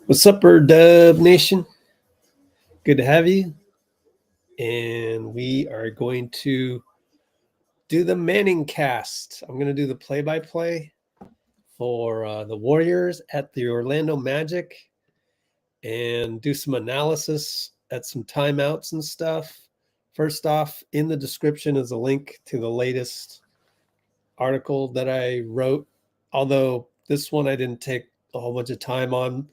What's up, Dub Nation? Good to have you. And we are going to do the Manning cast. I'm going to do the play-by-play for the Warriors at the Orlando Magic and do some analysis at some timeouts and stuff. First off, in the description is a link to the latest article that I wrote. Although this one I didn't take a whole bunch of time on,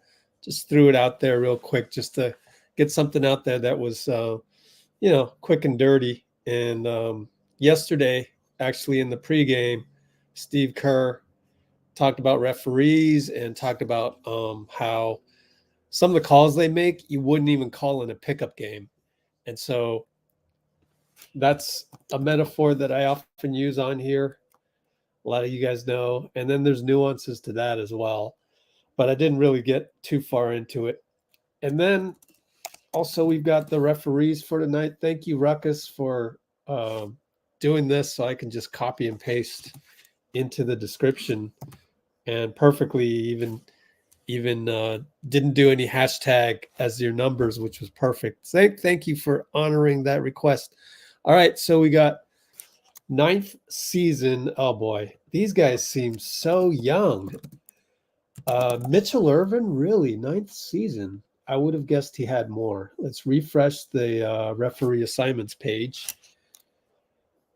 just threw it out there real quick just to get something out there that was, quick and dirty. And yesterday, actually in the pregame, Steve Kerr talked about referees and talked about how some of the calls they make, you wouldn't even call in a pickup game. And so that's a metaphor that I often use on here. A lot of you guys know. And then there's nuances to that as well. But I didn't really get too far into it. And then also we've got the referees for tonight. Thank you, Ruckus, for doing this so I can just copy and paste into the description and perfectly even didn't do any hashtag as your numbers, which was perfect. Thank you for honoring that request. All right, so we got 9th season. Oh boy, these guys seem so young. Mitchell Ervin, really, 9th season. I would have guessed he had more. Let's refresh the referee assignments page.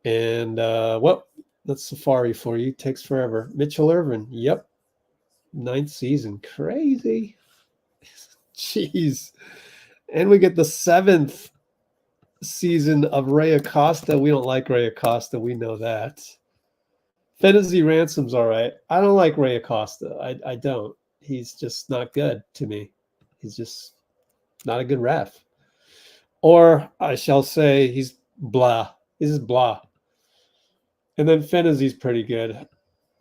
And that's Safari for you. Takes forever. Mitchell Ervin, yep. 9th season. Crazy. Jeez. And we get the 7th season of Ray Acosta. We don't like Ray Acosta. We know that. Phenizee Ransom's all right. I don't like Ray Acosta. I don't. He's just not good to me. He's just not a good ref. Or I shall say he's blah. He's just blah. And then Phenezee's pretty good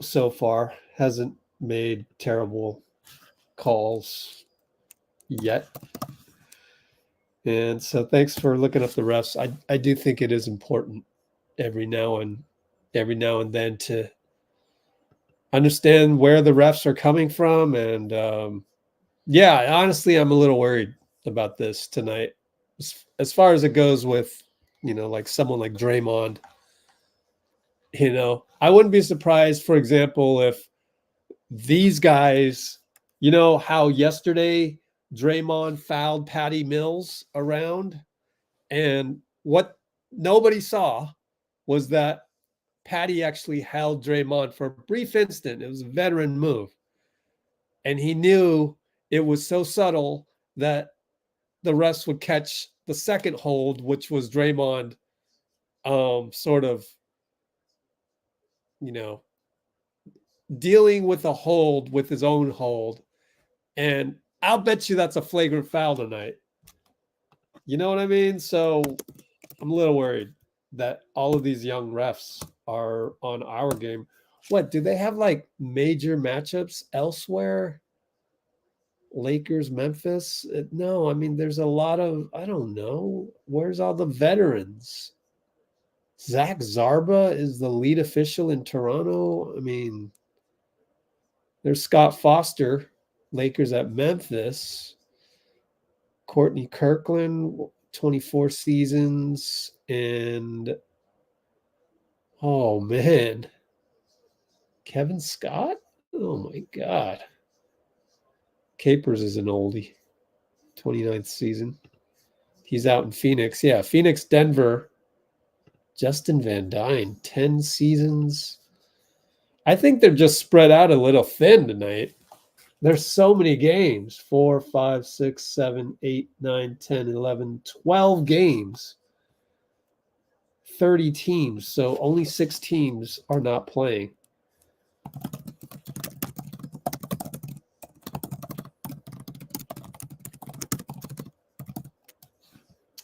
so far. Hasn't made terrible calls yet. And so thanks for looking up the refs. I do think it is important every now and then to understand where the refs are coming from. And honestly, I'm a little worried about this tonight. As far as it goes with, like someone like Draymond, I wouldn't be surprised, for example, if these guys, how yesterday Draymond fouled Patty Mills around, and what nobody saw was that Patty actually held Draymond for a brief instant. It was a veteran move. And he knew it was so subtle that the refs would catch the second hold, which was Draymond sort of, dealing with a hold with his own hold. And I'll bet you that's a flagrant foul tonight. You know what I mean? So I'm a little worried that all of these young refs are on our game. What, do they have like major matchups elsewhere? Lakers, Memphis? No, I mean, there's a lot of, I don't know. Where's all the veterans? Zach Zarba is the lead official in Toronto. I mean, there's Scott Foster, Lakers at Memphis. Courtney Kirkland, 24 seasons. And, oh, man. Kevin Scott? Oh, my God. Capers is an oldie. 29th season. He's out in Phoenix. Yeah, Phoenix, Denver. Justin Van Dyne, 10 seasons. I think they're just spread out a little thin tonight. There's so many games. 4, 5, 6, 7, 8, 9, 10, 11, 12 games. 30 teams. So only 6 teams are not playing.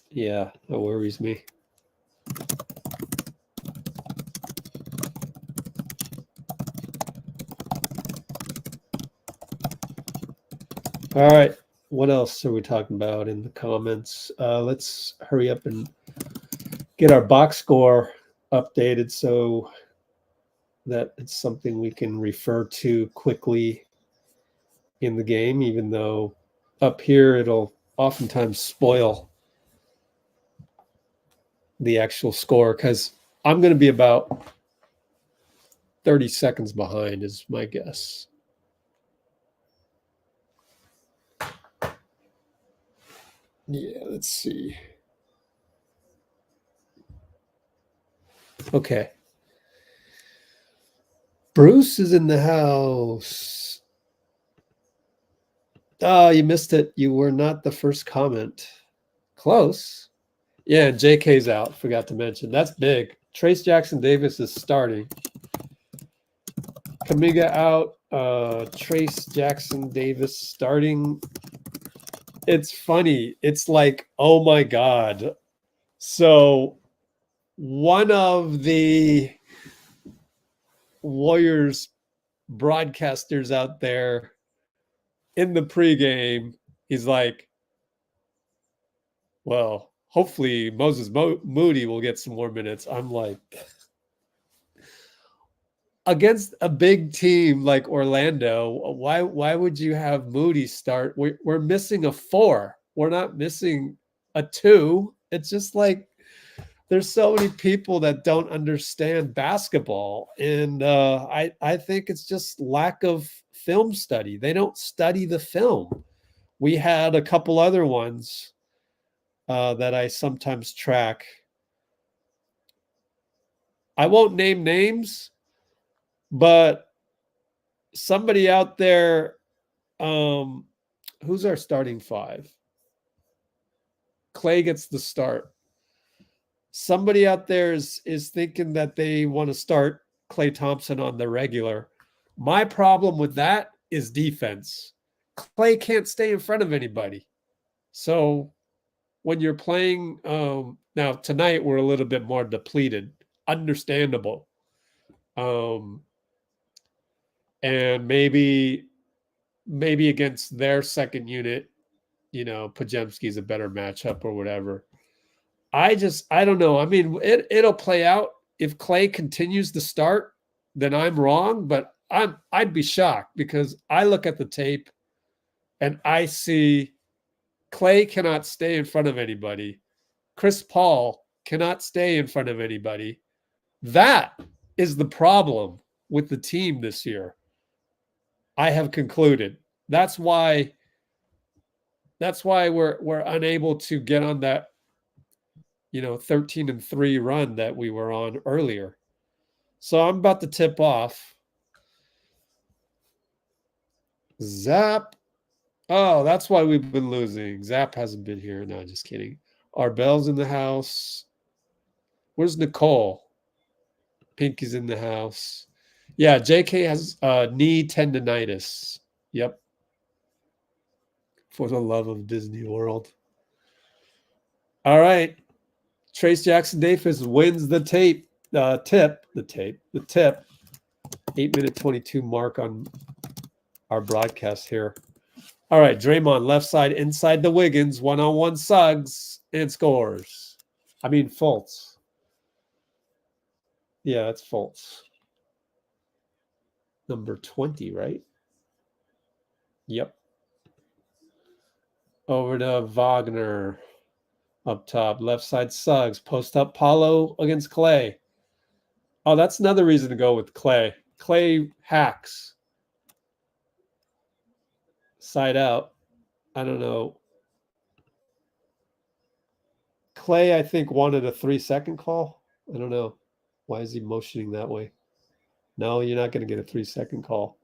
Yeah, that worries me. All right, what else are we talking about in the comments? Let's hurry up and get our box score updated so that it's something we can refer to quickly in the game, even though up here, it'll oftentimes spoil the actual score because I'm going to be about 30 seconds behind is my guess. Yeah, let's see. Okay. Bruce is in the house. Oh, you missed it. You were not the first comment. Close. Yeah, JK's out. Forgot to mention. That's big. Trayce Jackson-Davis is starting. Kuminga out. Trayce Jackson-Davis starting. It's funny. It's like, oh my God. So one of the Warriors broadcasters out there in the pregame, he's like, well, hopefully Moses Moody will get some more minutes. I'm like, against a big team like Orlando, why would you have Moody start? We're missing a 4. We're not missing a 2. It's just like there's so many people that don't understand basketball, and I think it's just lack of film study. They don't study the film. We had a couple other ones that I sometimes track. I won't name names, but somebody out there, who's our starting 5? Klay gets the start. Somebody out there is thinking that they want to start Klay Thompson on the regular. My problem with that is defense. Klay can't stay in front of anybody. So when you're playing, now tonight we're a little bit more depleted, understandable. And maybe against their second unit, Pajemski's a better matchup or whatever. I don't know. I mean, it'll play out. If Klay continues to start, then I'm wrong, but I'd be shocked because I look at the tape and I see Klay cannot stay in front of anybody. Chris Paul cannot stay in front of anybody. That is the problem with the team this year. I have concluded. That's why we're unable to get on that 13-3 run that we were on earlier. So I'm about to tip off. Zap. Oh, that's why we've been losing. Zap hasn't been here. No, just kidding. Arbel's in the house. Where's Nicole? Pinky's in the house. Yeah, JK has knee tendonitis. Yep. For the love of Disney World. All right. Trayce Jackson-Davis wins the tip. 8-minute 22 mark on our broadcast here. All right, Draymond left side inside the Wiggins, one-on-one Suggs, and scores. I mean, Fultz. Yeah, that's Fultz. Number 20, right? Yep. Over to Wagner. Up top, left side Suggs. Post up Paolo against Klay. Oh, that's another reason to go with Klay. Klay hacks. Side out. I don't know. Klay, I think, wanted a 3-second call. I don't know. Why is he motioning that way? No, you're not going to get a 3-second call.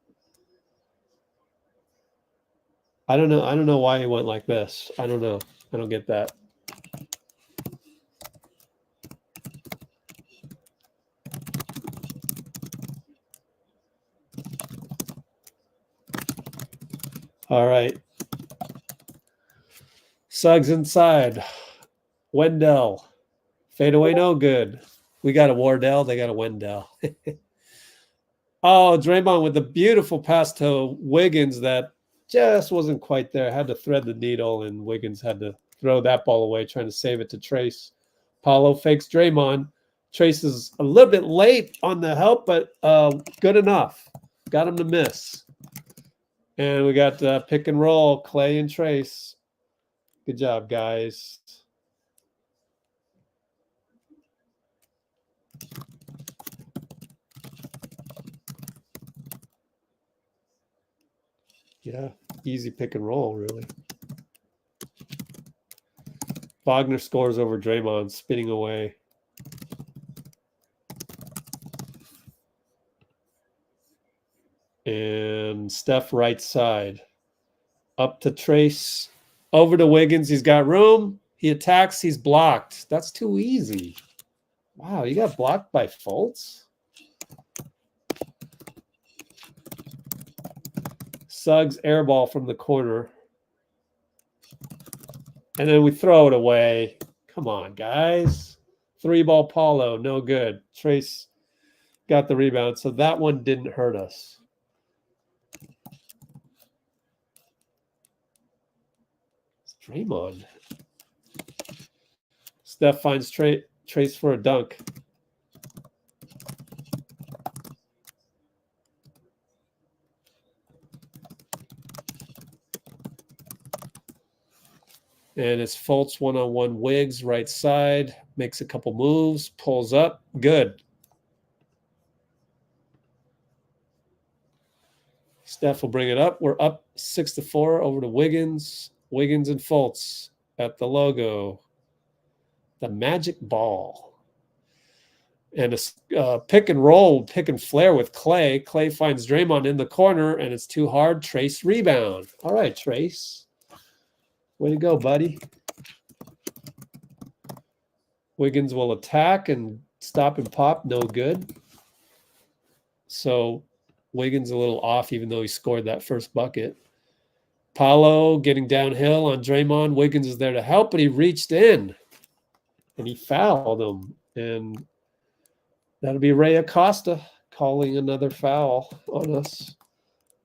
I don't know. I don't know why he went like this. I don't know. I don't get that. All right. Suggs inside. Wendell. Fade away, no good. We got a Wardell. They got a Wendell. Oh, Draymond with the beautiful pass to Wiggins that just wasn't quite there. Had to thread the needle, and Wiggins had to throw that ball away, trying to save it to Trayce. Paolo fakes Draymond. Trayce is a little bit late on the help, but good enough. Got him to miss. And we got pick and roll, Klay and Trayce. Good job, guys. Yeah, easy pick and roll, really. Wagner scores over Draymond, spitting away. And Steph right side. Up to Trayce. Over to Wiggins. He's got room. He attacks. He's blocked. That's too easy. Wow, you got blocked by Fultz? Suggs airball from the corner. And then we throw it away. Come on, guys. 3-ball Paolo, no good. Trayce got the rebound, so that one didn't hurt us. It's Draymond. Steph finds Trayce for a dunk. And it's Fultz one-on-one Wiggs, right side. Makes a couple moves, pulls up. Good. Steph will bring it up. We're up 6-4 over to Wiggins. Wiggins and Fultz at the logo. The magic ball. And a pick and roll, pick and flare with Klay. Klay finds Draymond in the corner, and it's too hard. Trayce rebound. All right, Trayce. Way to go, buddy. Wiggins will attack and stop and pop. No good. So Wiggins a little off, even though he scored that first bucket. Paolo getting downhill on Draymond. Wiggins is there to help, but he reached in. And he fouled him. And that'll be Ray Acosta calling another foul on us.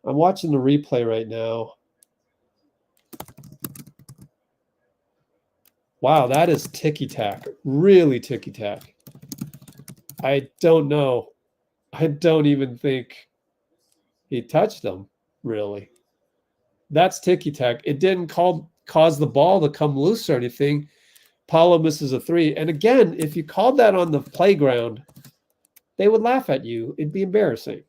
I'm watching the replay right now. Wow, that is ticky-tack. Really ticky-tack. I don't know. I don't even think he touched him, really. That's ticky-tack. It didn't cause the ball to come loose or anything. Paolo misses a 3. And again, if you called that on the playground, they would laugh at you. It'd be embarrassing.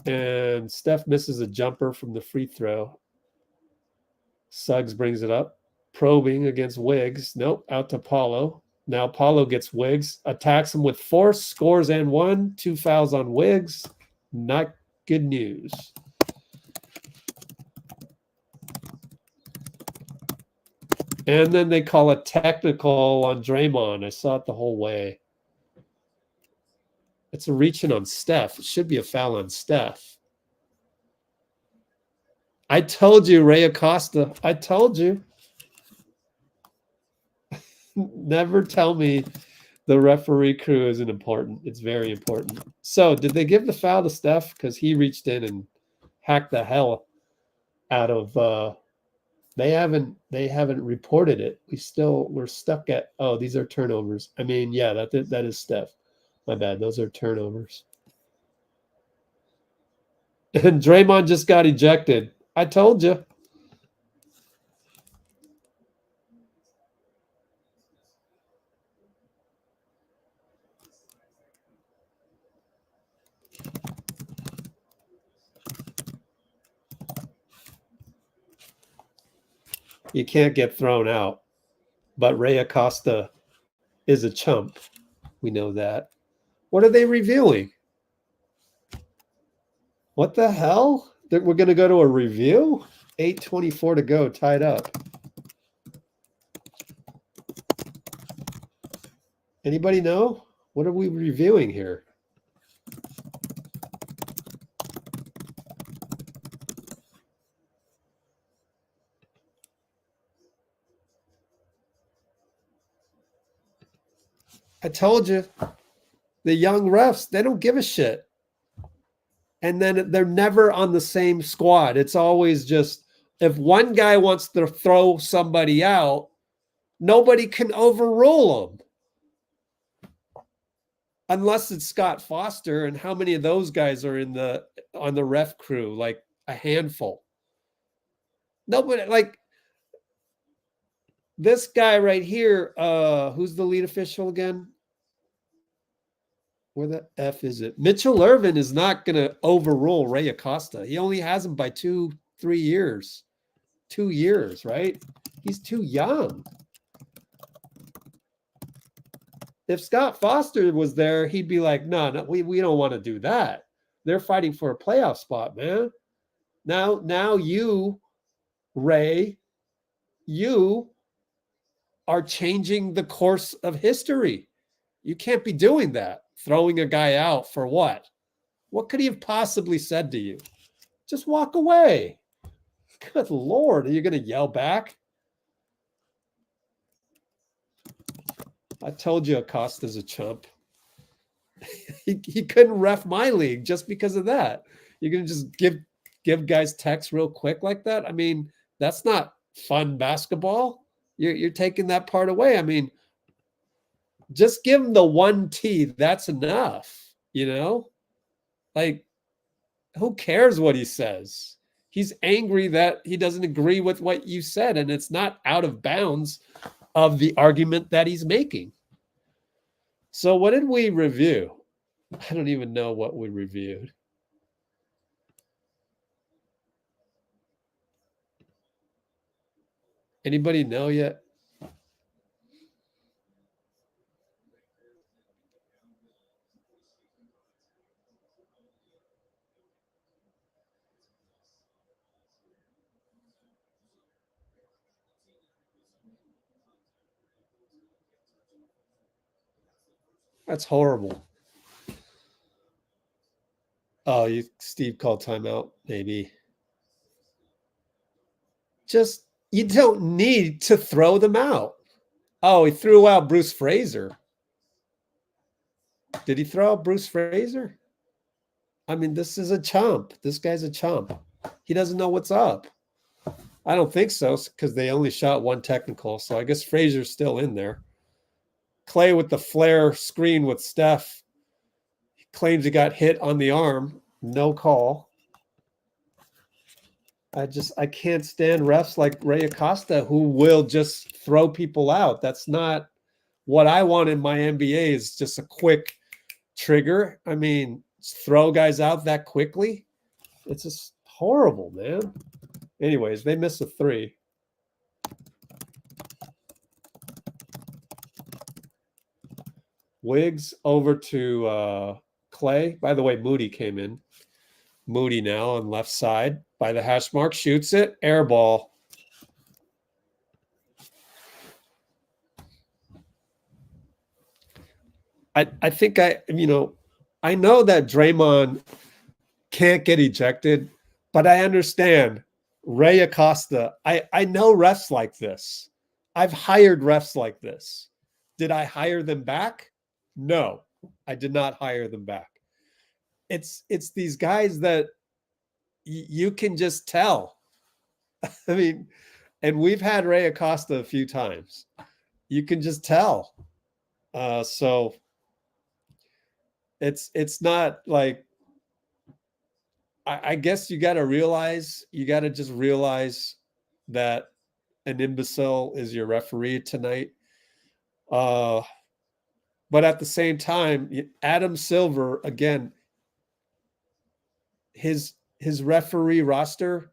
And Steph misses a jumper from the free throw. Suggs brings it up. Probing against Wiggs. Nope, out to Paolo. Now Paolo gets Wiggs. Attacks him with force. Scores and 1. 2 fouls on Wiggs. Not good news. And then they call a technical on Draymond. I saw it the whole way. It's a reaching on Steph. It should be a foul on Steph. I told you, Ray Acosta. I told you. Never tell me the referee crew isn't important. It's very important. So, did they give the foul to Steph? Because he reached in and hacked the hell out of. They haven't reported it. We're stuck at. Oh, these are turnovers. I mean, yeah, that is Steph. My bad. Those are turnovers. And Draymond just got ejected. I told you. You can't get thrown out. But Ray Acosta is a chump. We know that. What are they reviewing? What the hell? We're going to go to a review? 8:24 to go, tied up. Anybody know? What are we reviewing here? I told you, the young refs, they don't give a shit. And then they're never on the same squad. It's always just, if one guy wants to throw somebody out, nobody can overrule them. unless it's Scott Foster, and how many of those guys are on the ref crew? Like a handful. Nobody, like this guy right here. Who's the lead official again? Where the F is it? Mitchell Ervin is not going to overrule Ray Acosta. He only has him by 2-3 years. 2 years, right? He's too young. If Scott Foster was there, he'd be like, no, we don't want to do that. They're fighting for a playoff spot, man. Now you, Ray, you are changing the course of history. You can't be doing that. Throwing a guy out for what? What could he have possibly said to you? Just walk away. Good Lord. Are you going to yell back? I told you Acosta's a chump. he couldn't ref my league just because of that. You're going to just give guys texts real quick like that? I mean, that's not fun basketball. You're taking that part away. I mean, just give him the 1T. That's enough, you know? Like, who cares what he says? He's angry that he doesn't agree with what you said, and it's not out of bounds of the argument that he's making. So what did we review? I don't even know what we reviewed. Anybody know yet? That's horrible. Oh, Steve called timeout, maybe. Just, you don't need to throw them out. Oh, he threw out Bruce Fraser. Did he throw out Bruce Fraser? I mean, this is a chump. This guy's a chump. He doesn't know what's up. I don't think so, because they only shot one technical. So I guess Fraser's still in there. Klay with the flare screen with Steph. He claims he got hit on the arm. No call. I can't stand refs like Ray Acosta who will just throw people out. That's not what I want in my NBA, is just a quick trigger. I mean, throw guys out that quickly. It's just horrible, man. Anyways, they missed a 3. Wiggs over to Klay. By the way, Moody came in. Moody now on left side by the hash mark. Shoots it. Air ball. I think I know that Draymond can't get ejected, but I understand Ray Acosta. I know refs like this. I've hired refs like this. Did I hire them back? No, I did not hire them back. It's these guys that you can just tell. I mean, and we've had Ray Acosta a few times. You can just tell. So it's not like, I guess you got to just realize that an imbecile is your referee tonight. But at the same time, Adam Silver, again, his referee roster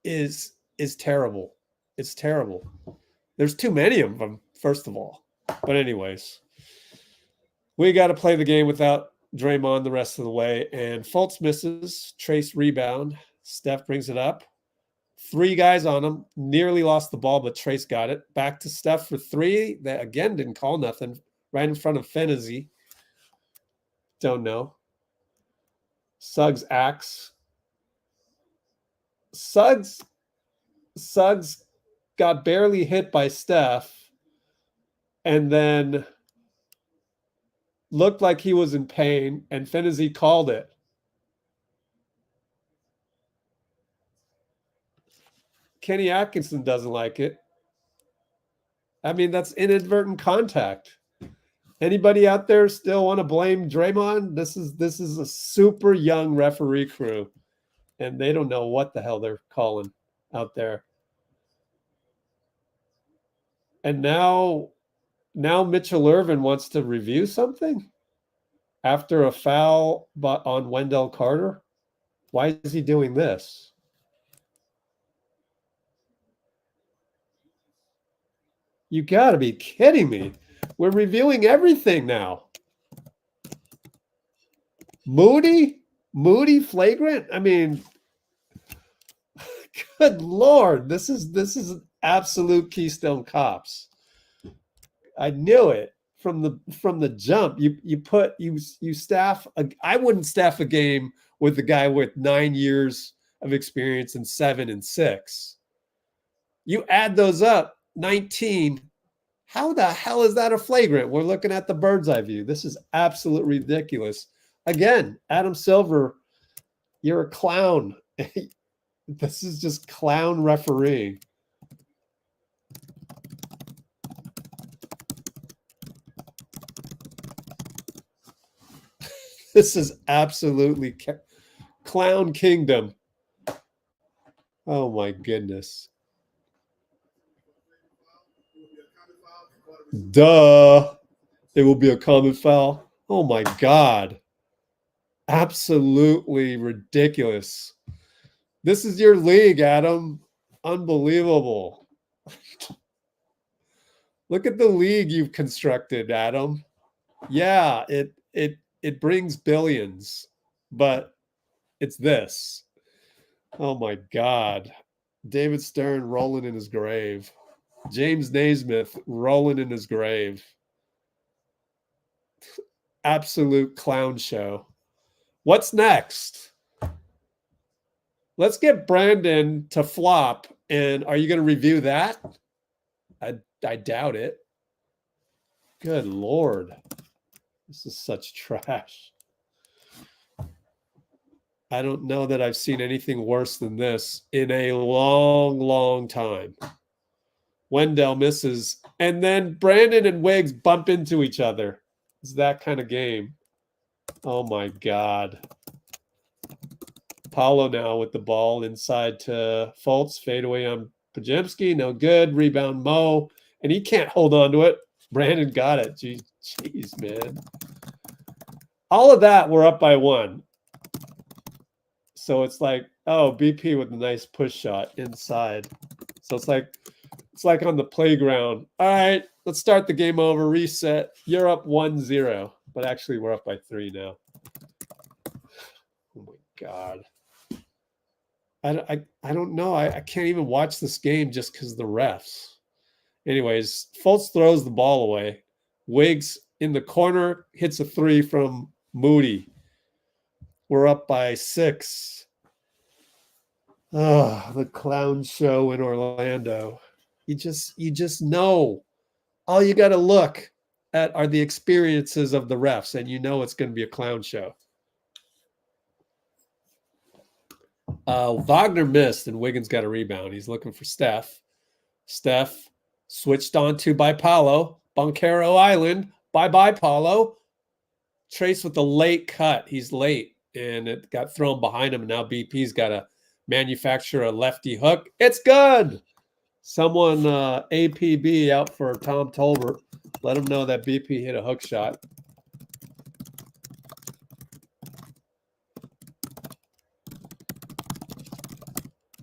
is terrible. It's terrible. There's too many of them, first of all. But anyways, we got to play the game without Draymond the rest of the way. And Fultz misses. Trayce rebound. Steph brings it up. 3 guys on him. Nearly lost the ball, but Trayce got it. Back to Steph for 3. That, again, didn't call nothing. Right in front of Phenizee. Don't know. Suggs axe. Suggs got barely hit by Steph and then looked like he was in pain, and Phenizee called it. Kenny Atkinson doesn't like it. I mean, that's inadvertent contact. Anybody out there still want to blame Draymond? This is a super young referee crew, and they don't know what the hell they're calling out there. And now Mitchell Ervin wants to review something after a foul on Wendell Carter. Why is he doing this? You got to be kidding me. We're reviewing everything now. Moody flagrant. I mean, good Lord, this is absolute Keystone Cops. I knew it from the jump. You staff. I wouldn't staff a game with a guy with 9 years of experience and 7 and 6. You add those up, 19. How the hell is that a flagrant? We're looking at the bird's eye view. This is absolutely ridiculous. Again, Adam Silver, you're a clown. This is just clown refereeing. This is absolutely clown kingdom. Oh my goodness. Duh. It will be a common foul. Oh my God. Absolutely ridiculous. This is your league, Adam. Unbelievable. Look at the league you've constructed, Adam. Yeah, it brings billions, but it's this. Oh my God. David Stern rolling in his grave. James Naismith rolling in his grave. Absolute clown show. What's next? Let's get Brandon to flop. And are you going to review that? I doubt it. Good Lord. This is such trash. I don't know that I've seen anything worse than this in a long, long time. Wendell misses. And then Brandon and Wiggs bump into each other. It's that kind of game. Oh, my God. Paolo now with the ball inside to Fultz. Fade away on Pajemski. No good. Rebound Mo. And he can't hold on to it. Brandon got it. Jeez, man. All of that, we're up by 1. So it's like, oh, BP with a nice push shot inside. So it's like on the playground. All right, let's start the game over. Reset. You're up 1-0. But actually, we're up by 3 now. Oh, my God. I don't know. I can't even watch this game just because of the refs. Anyways, Fultz throws the ball away. Wiggs in the corner hits a 3 from Moody. We're up by 6. Oh, the clown show in Orlando. You just know. All you got to look at are the experiences of the refs, and you know it's going to be a clown show. Wagner missed, and Wiggins got a rebound. He's looking for Steph. Steph switched on to by Paolo. Bunkero Island. Bye-bye, Paolo. Trayce with the late cut. He's late, and it got thrown behind him, and now BP's got to manufacture a lefty hook. It's good. Someone, APB out for Tom Tolbert. Let him know that BP hit a hook shot.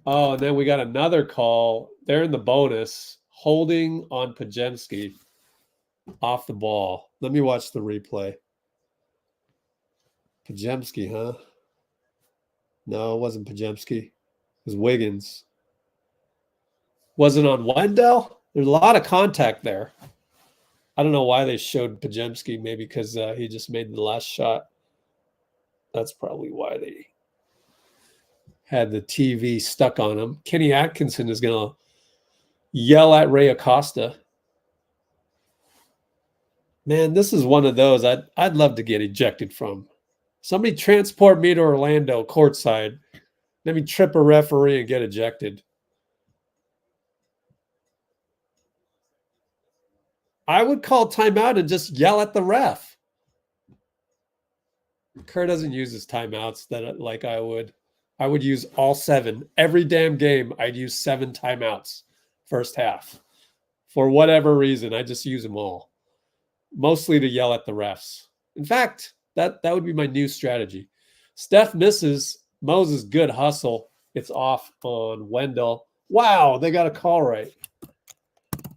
Oh, and then we got another call. They're in the bonus, holding on Pajemski off the ball. Let me watch the replay. Pajemski, huh? No, it wasn't Pajemski. It was Wiggins. Was it on Wendell? There's a lot of contact there. I don't know why they showed Pajemski. Maybe because he just made the last shot. That's probably why they had the TV stuck on him. Kenny Atkinson is going to yell at Ray Acosta. Man, this is one of those I'd love to get ejected from. Somebody transport me to Orlando courtside. Let me trip a referee and get ejected. I would call timeout and just yell at the ref. Kerr doesn't use his timeouts that like I would. I would use all 7. Every damn game, I'd use 7 timeouts first half. For whatever reason, I just use them all. Mostly to yell at the refs. In fact, that would be my new strategy. Steph misses. Moses, good hustle. It's off on Wendell. Wow, they got a call right.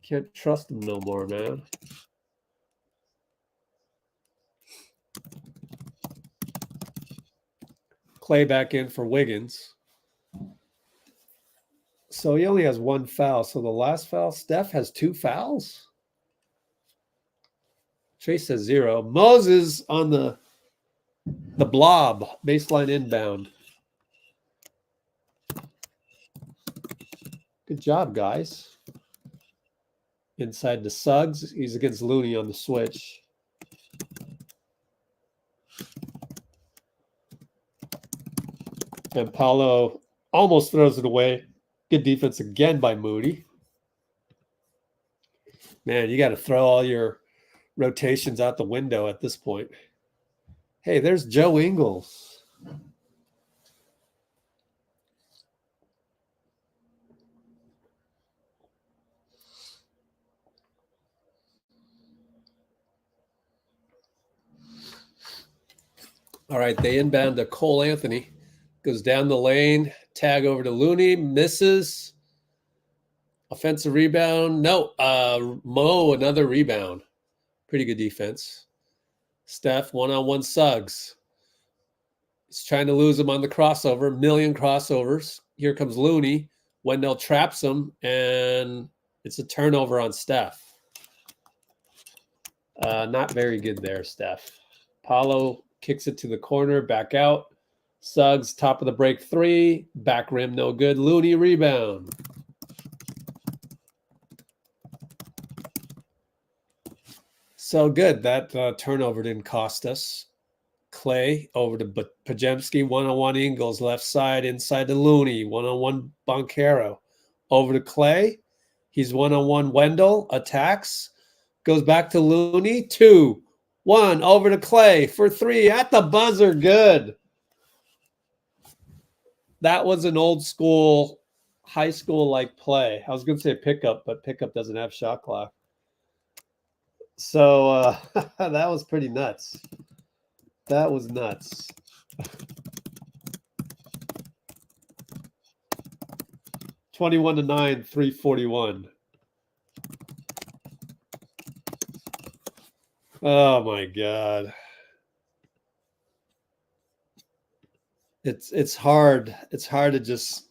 Can't trust them no more, man. Klay back in for Wiggins. So he only has 1 foul. So the last foul, Steph has 2 fouls. Trayce has 0. Moses on the blob, baseline inbound. Good job, guys. Inside to Suggs. He's against Looney on the switch. And Paolo almost throws it away. Good defense again by Moody. Man, you got to throw all your rotations out the window at this point. Hey, there's Joe Ingles. All right, they inbound to Cole Anthony. Goes down the lane. Tag over to Looney. Misses. Offensive rebound. No. Mo, another rebound. Pretty good defense. Steph, one-on-one Suggs. He's trying to lose him on the crossover. Million crossovers. Here comes Looney. Wendell traps him, and it's a turnover on Steph. Not very good there, Steph. Paolo kicks it to the corner, back out. Suggs, top of the break 3. Back rim, no good. Looney, rebound. So good. That turnover didn't cost us. Klay over to Pajemski. One-on-one Ingles, left side, inside to Looney. One-on-one Boncaro. Over to Klay. He's one-on-one Wendell. Attacks. Goes back to Looney. 2, 1. Over to Klay for 3. At the buzzer. Good. That was an old school, high school-like play. I was going to say pickup, but pickup doesn't have shot clock. So that was pretty nuts. That was nuts. (21-9), 3:41. Oh my God. It's hard. It's hard to just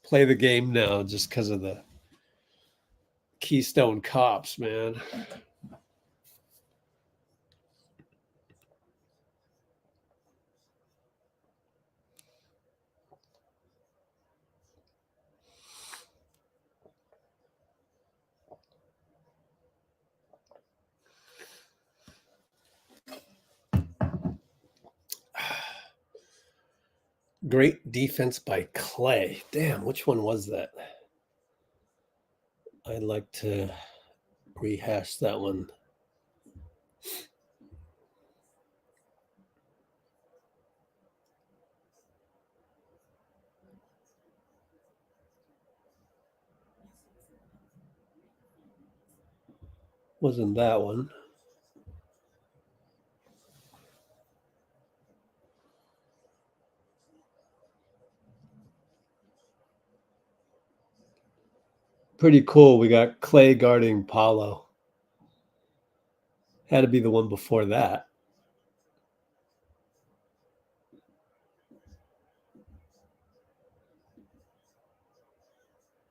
play the game now just because of the Keystone Cops, man. Great defense by Klay. Damn, which one was that? I'd like to rehash that one. Wasn't that one? Pretty cool. We got Klay guarding Paolo. Had to be the one before that.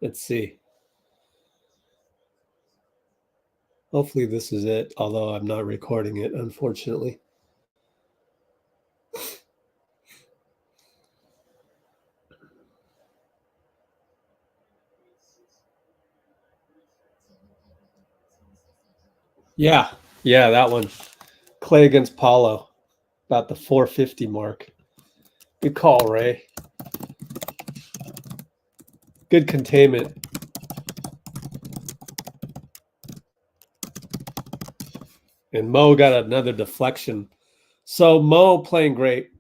Let's see. Hopefully this is it, although I'm not recording it, unfortunately. Yeah, that one. Klay against Paolo, about the 450 mark. Good call, Ray. Good containment. And Mo got another deflection. So Mo playing great.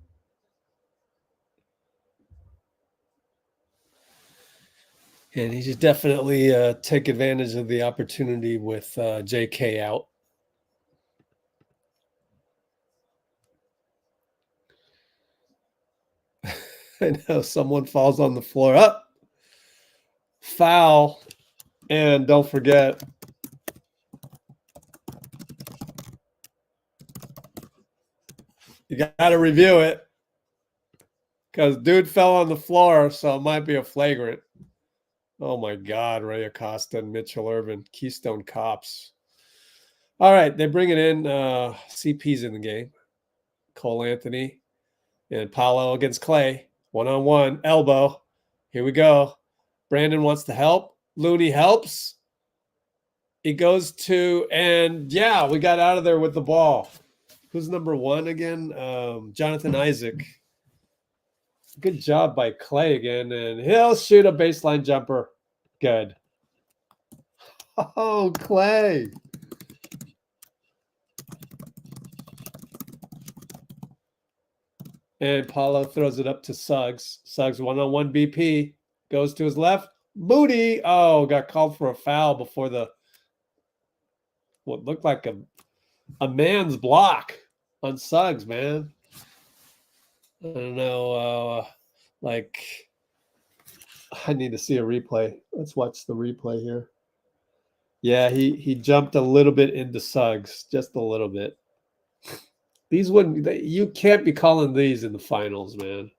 And he should definitely take advantage of the opportunity with JK out. I know someone falls on the floor. Up. Foul. And don't forget, you got to review it because dude fell on the floor, so it might be a flagrant. Oh my God, Ray Acosta and Mitchell Ervin, Keystone Cops. All right, they bring it in. CP's in the game. Cole Anthony and Paolo against Klay. One-on-one, elbow. Here we go. Brandon wants to help. Looney helps. He goes to, and yeah, we got out of there with the ball. Who's number one again? Jonathan Isaac. Good job by Klay again, and he'll shoot a baseline jumper. Good. Oh, Klay. And Paolo throws it up to Suggs. Suggs one-on-one BP. Goes to his left. Moody. Oh, got called for a foul before the what looked like a man's block on Suggs, man. I don't know. Like, I need to see a replay. Let's watch the replay here. Yeah, he jumped a little bit into Suggs, just a little bit. These wouldn't, you can't be calling these in the finals, man.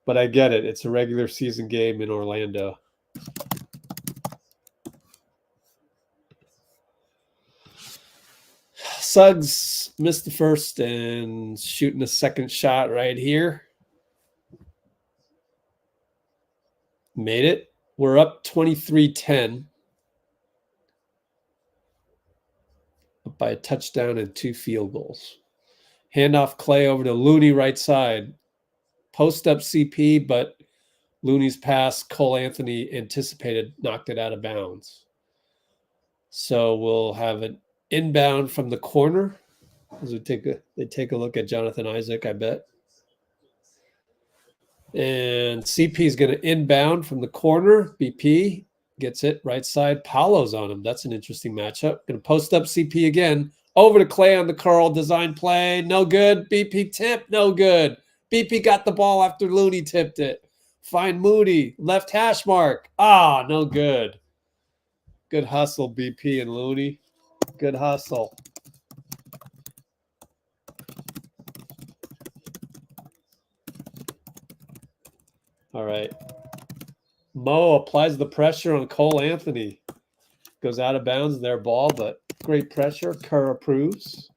But I get it. It's a regular season game in Orlando. Suggs missed the first and shooting a second shot right here. Made it. We're up 23-10. Up by a touchdown and 2 field goals. Handoff Klay over to Looney right side. Post up CP, but Looney's pass, Cole Anthony anticipated, knocked it out of bounds. So we'll have an inbound from the corner as they take a look at Jonathan Isaac, I bet. And CP is going to inbound from the corner. BP gets it right side. Paolo's on him. That's an interesting matchup. Going to post up CP again. Over to Klay on the curl. Design play. No good. BP tip. No good. BP got the ball after Looney tipped it. Find Moody. Left hash mark. Ah, no good. Good hustle, BP and Looney. Good hustle. All right. Mo applies the pressure on Cole Anthony. Goes out of bounds, their ball, but great pressure. Kerr approves.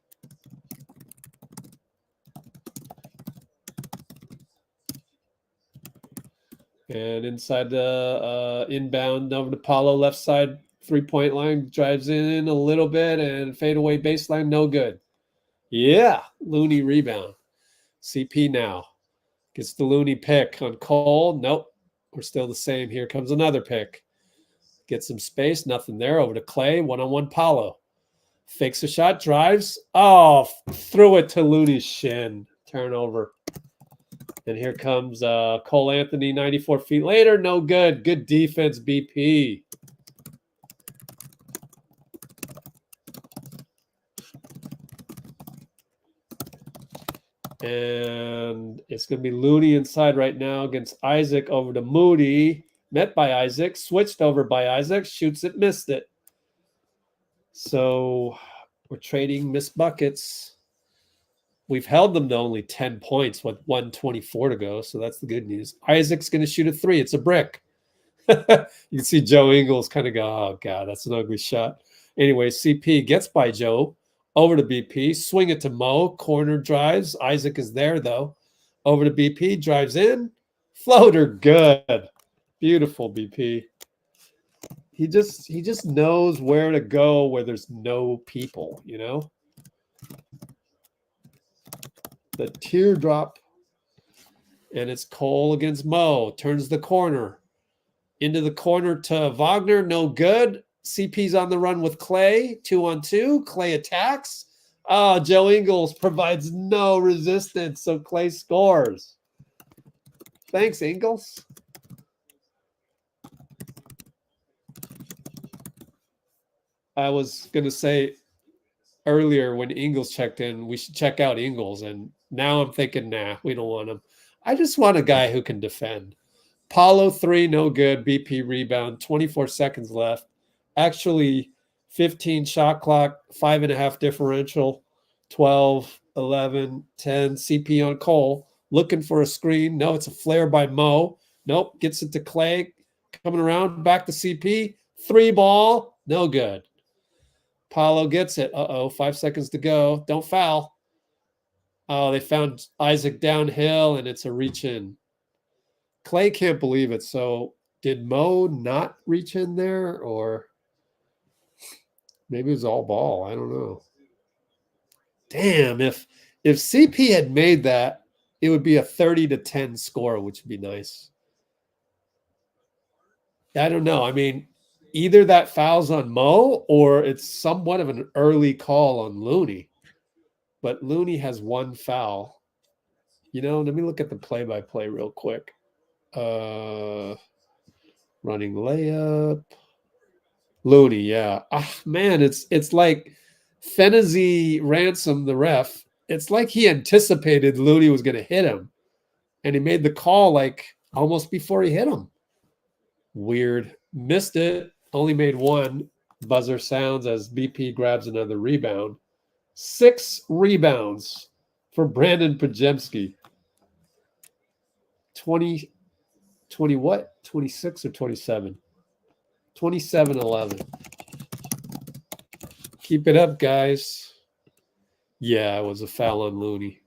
And inside the inbound over to Paolo, left side, three-point line, drives in a little bit, and fadeaway baseline, no good. Yeah, Looney rebound. CP now. Gets the Looney pick on Cole. Nope, we're still the same. Here comes another pick. Gets some space, nothing there. Over to Klay, one-on-one Paolo. Fakes a shot, drives. Oh, threw it to Looney's shin. Turnover. And here comes Cole Anthony, 94 feet later. No good. Good defense, BP. And it's going to be Looney inside right now against Isaac over to Moody. Met by Isaac. Switched over by Isaac. Shoots it, missed it. So we're trading missed buckets. We've held them to only 10 points with 1:24 to go, so that's the good news. Isaac's going to shoot a 3. It's a brick. You can see Joe Ingles kind of go, oh, God, that's an ugly shot. Anyway, CP gets by Joe. Over to BP. Swing it to Mo. Corner drives. Isaac is there, though. Over to BP. Drives in. Floater. Good. Beautiful, BP. He just knows where to go where there's no people, you know? The teardrop. And it's Cole against Mo. Turns the corner. Into the corner to Wagner. No good. CP's on the run with Klay, 2-on-2. Klay attacks. Oh, Joe Ingles provides no resistance, so Klay scores. Thanks, Ingles. I was going to say earlier when Ingles checked in, we should check out Ingles, and now I'm thinking, nah, we don't want him. I just want a guy who can defend. Paolo 3, no good. BP rebound, 24 seconds left. Actually, 15 shot clock, 5.5 differential, 12, 11, 10. CP on Cole, looking for a screen. No, it's a flare by Mo. Nope, gets it to Klay. Coming around, back to CP. 3 ball, no good. Paolo gets it. 5 seconds to go. Don't foul. Oh, they found Isaac downhill, and it's a reach in. Klay can't believe it. So did Mo not reach in there, or maybe it was all ball? I don't know. Damn, if CP had made that, it would be a 30-10 score, which would be nice. I don't know. I mean, either that foul's on Mo or it's somewhat of an early call on Looney. But Looney has 1 foul. You know, let me look at the play-by-play real quick. Running layup. Looney, yeah. Man, it's like Phenizee Ransom, the ref. It's like he anticipated Looney was going to hit him, and he made the call like almost before he hit him. Weird. Missed it. Only made 1. Buzzer sounds as BP grabs another rebound. 6 rebounds for Brandon Pajemski. 20 what? 26 or 27? 27-11. Keep it up, guys. Yeah, it was a foul on Looney.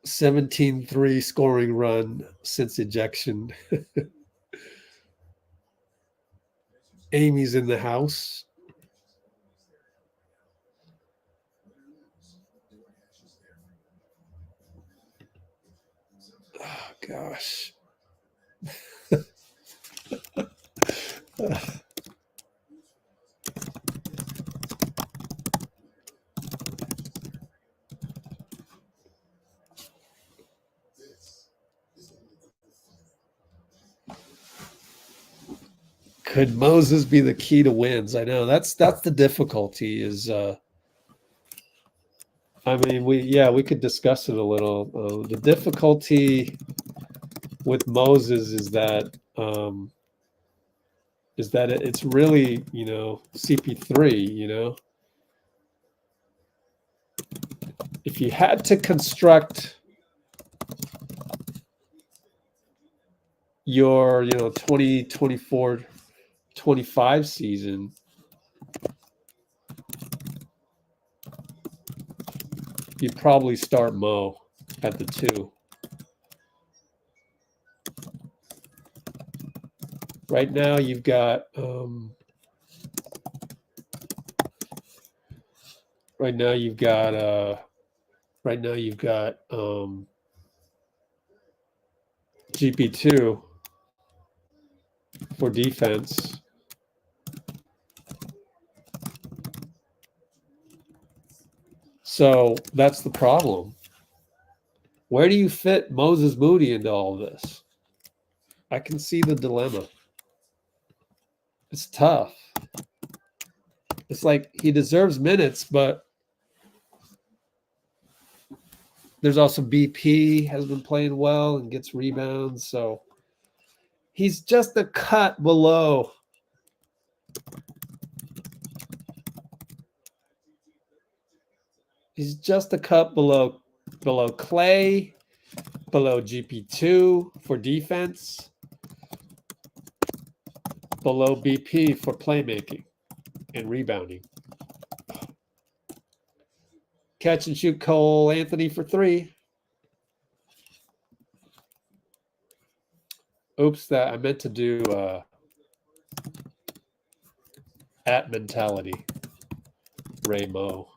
17-3 scoring run since ejection. Amy's in the house. Oh, gosh. Could Moses be the key to wins? I know that's the difficulty is I mean, we could discuss it a little. The difficulty with Moses is that it's really, you know, CP3, you know. If you had to construct your, you know, 2024 25 season, you'd probably start Mo at the 2. Right now you've got GP2 for defense. So that's the problem. Where do you fit Moses Moody into all of this? I can see the dilemma. It's tough. It's like he deserves minutes, but there's also BP has been playing well and gets rebounds. So he's just a cut below. He's just a cut below Klay, below GP2 for defense, below BP for playmaking and rebounding. Catch and shoot Cole Anthony for 3. Oops, that I meant to do at mentality. Raymo.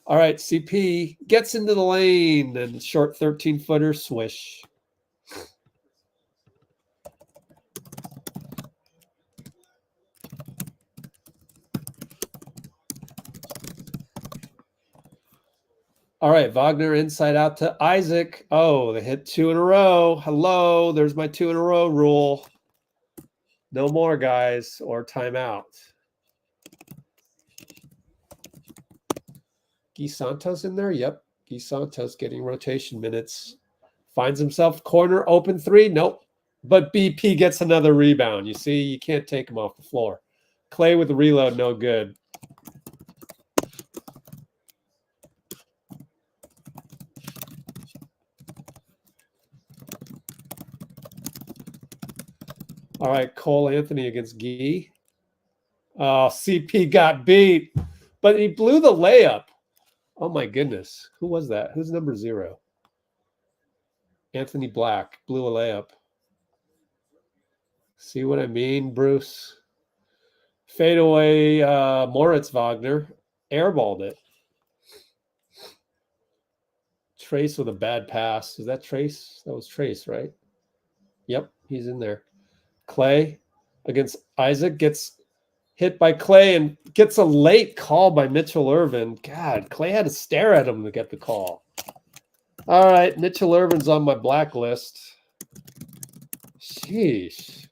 All right, CP gets into the lane and short 13-footer swish. All right, Wagner inside out to Isaac. Oh, they hit 2 in a row. Hello, there's my 2 in a row rule. No more, guys, or timeout. Guy Santos in there? Yep. Guy Santos getting rotation minutes. Finds himself corner, open 3. Nope. But BP gets another rebound. You see, you can't take him off the floor. Klay with the reload, no good. All right, Cole Anthony against Guy. Oh, CP got beat, but he blew the layup. Oh, my goodness. Who was that? Who's number 0? Anthony Black blew a layup. See what I mean, Bruce? Fadeaway Moritz Wagner airballed it. Trayce with a bad pass. Is that Trayce? That was Trayce, right? Yep, he's in there. Klay against Isaac gets hit by Klay and gets a late call by Mitchell Ervin. God, Klay had to stare at him to get the call. All right, Mitchell Ervin's on my blacklist. Sheesh.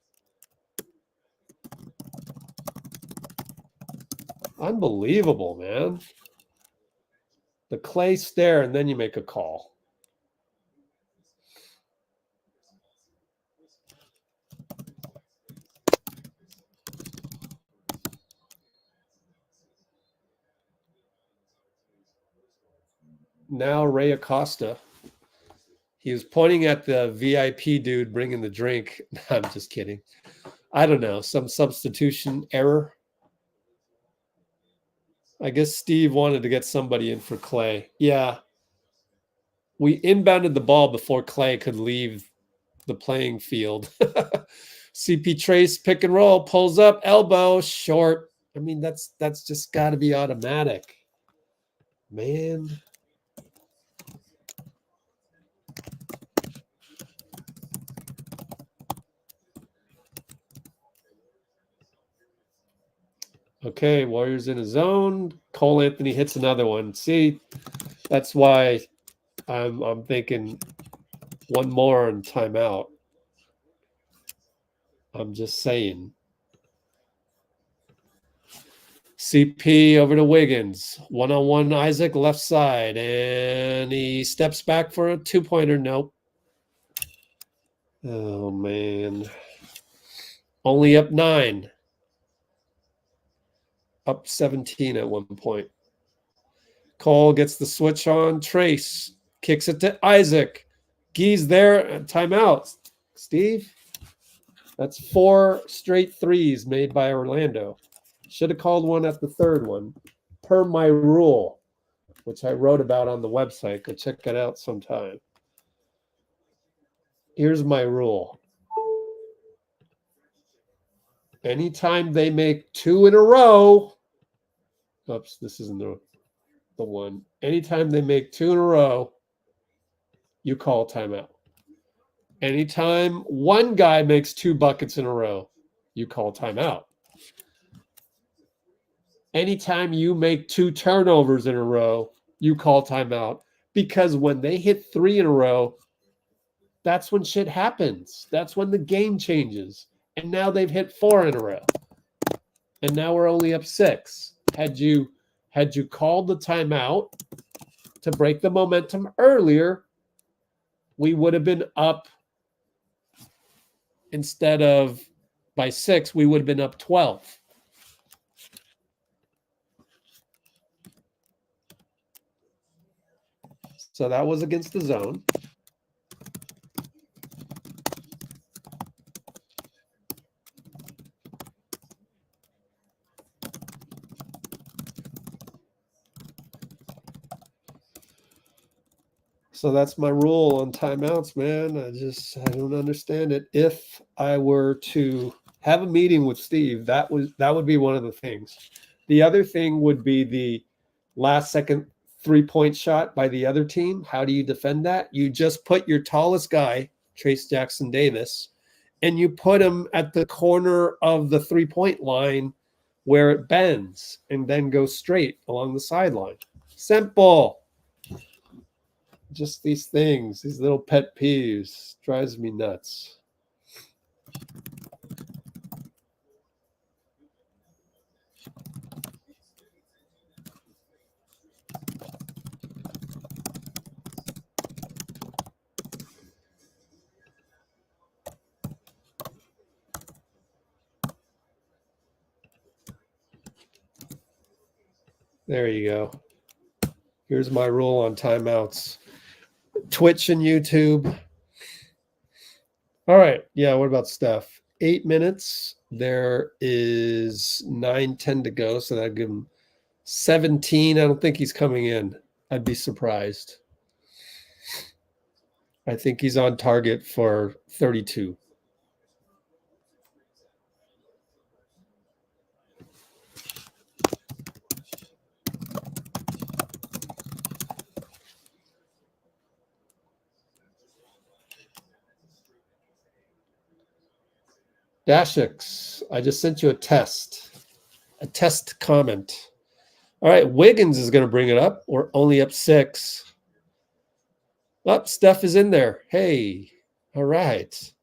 Unbelievable, man. The Klay stare, and then you make a call. Now Ray Acosta. He was pointing at the VIP dude bringing the drink. I'm just kidding. I don't know. Some substitution error. I guess Steve wanted to get somebody in for Klay. Yeah. We inbounded the ball before Klay could leave the playing field. CP Trayce pick and roll, pulls up, elbow, short. I mean, that's just got to be automatic. Man. Okay, Warriors in a zone. Cole Anthony hits another one. See, that's why I'm thinking one more and timeout. I'm just saying. CP over to Wiggins. One-on-one Isaac, left side. And he steps back for a two-pointer. Nope. Oh, man. Only up 9. Up 17 at one point. Cole gets the switch on. Trayce kicks it to Isaac. Guy's there. Timeout. Steve? That's 4 straight threes made by Orlando. Should have called one at the third one, per my rule, which I wrote about on the website. Go check it out sometime. Here's my rule. Anytime they make 2 in a row, oops, this isn't the one. Anytime they make 2 in a row, you call timeout. Anytime one guy makes 2 buckets in a row, you call timeout. Anytime you make 2 turnovers in a row, you call timeout. Because when they hit 3 in a row, that's when shit happens. That's when the game changes. And now they've hit 4 in a row. And now we're only up 6. Had you called the timeout to break the momentum earlier, we would have been up, instead of by 6, we would have been up 12. So that was against the zone. So that's my rule on timeouts, man. I don't understand it. If I were to have a meeting with Steve, that would be one of the things. The other thing would be the last second 3-point shot by the other team. How do you defend that? You just put your tallest guy, Trayce Jackson-Davis, and you put him at the corner of the 3-point line where it bends and then goes straight along the sideline. Simple. Just these things, these little pet peeves, drives me nuts. There you go. Here's my rule on timeouts. Twitch and YouTube. All right. Yeah, what about Steph? 8 minutes. There is 9:10 to go, so that'd give him 17. I don't think he's coming in. I'd be surprised. I think he's on target for 32. Dashix, I just sent you a test comment. All right, Wiggins is going to bring it up. We're only up 6. Up, Steph is in there. Hey, all right.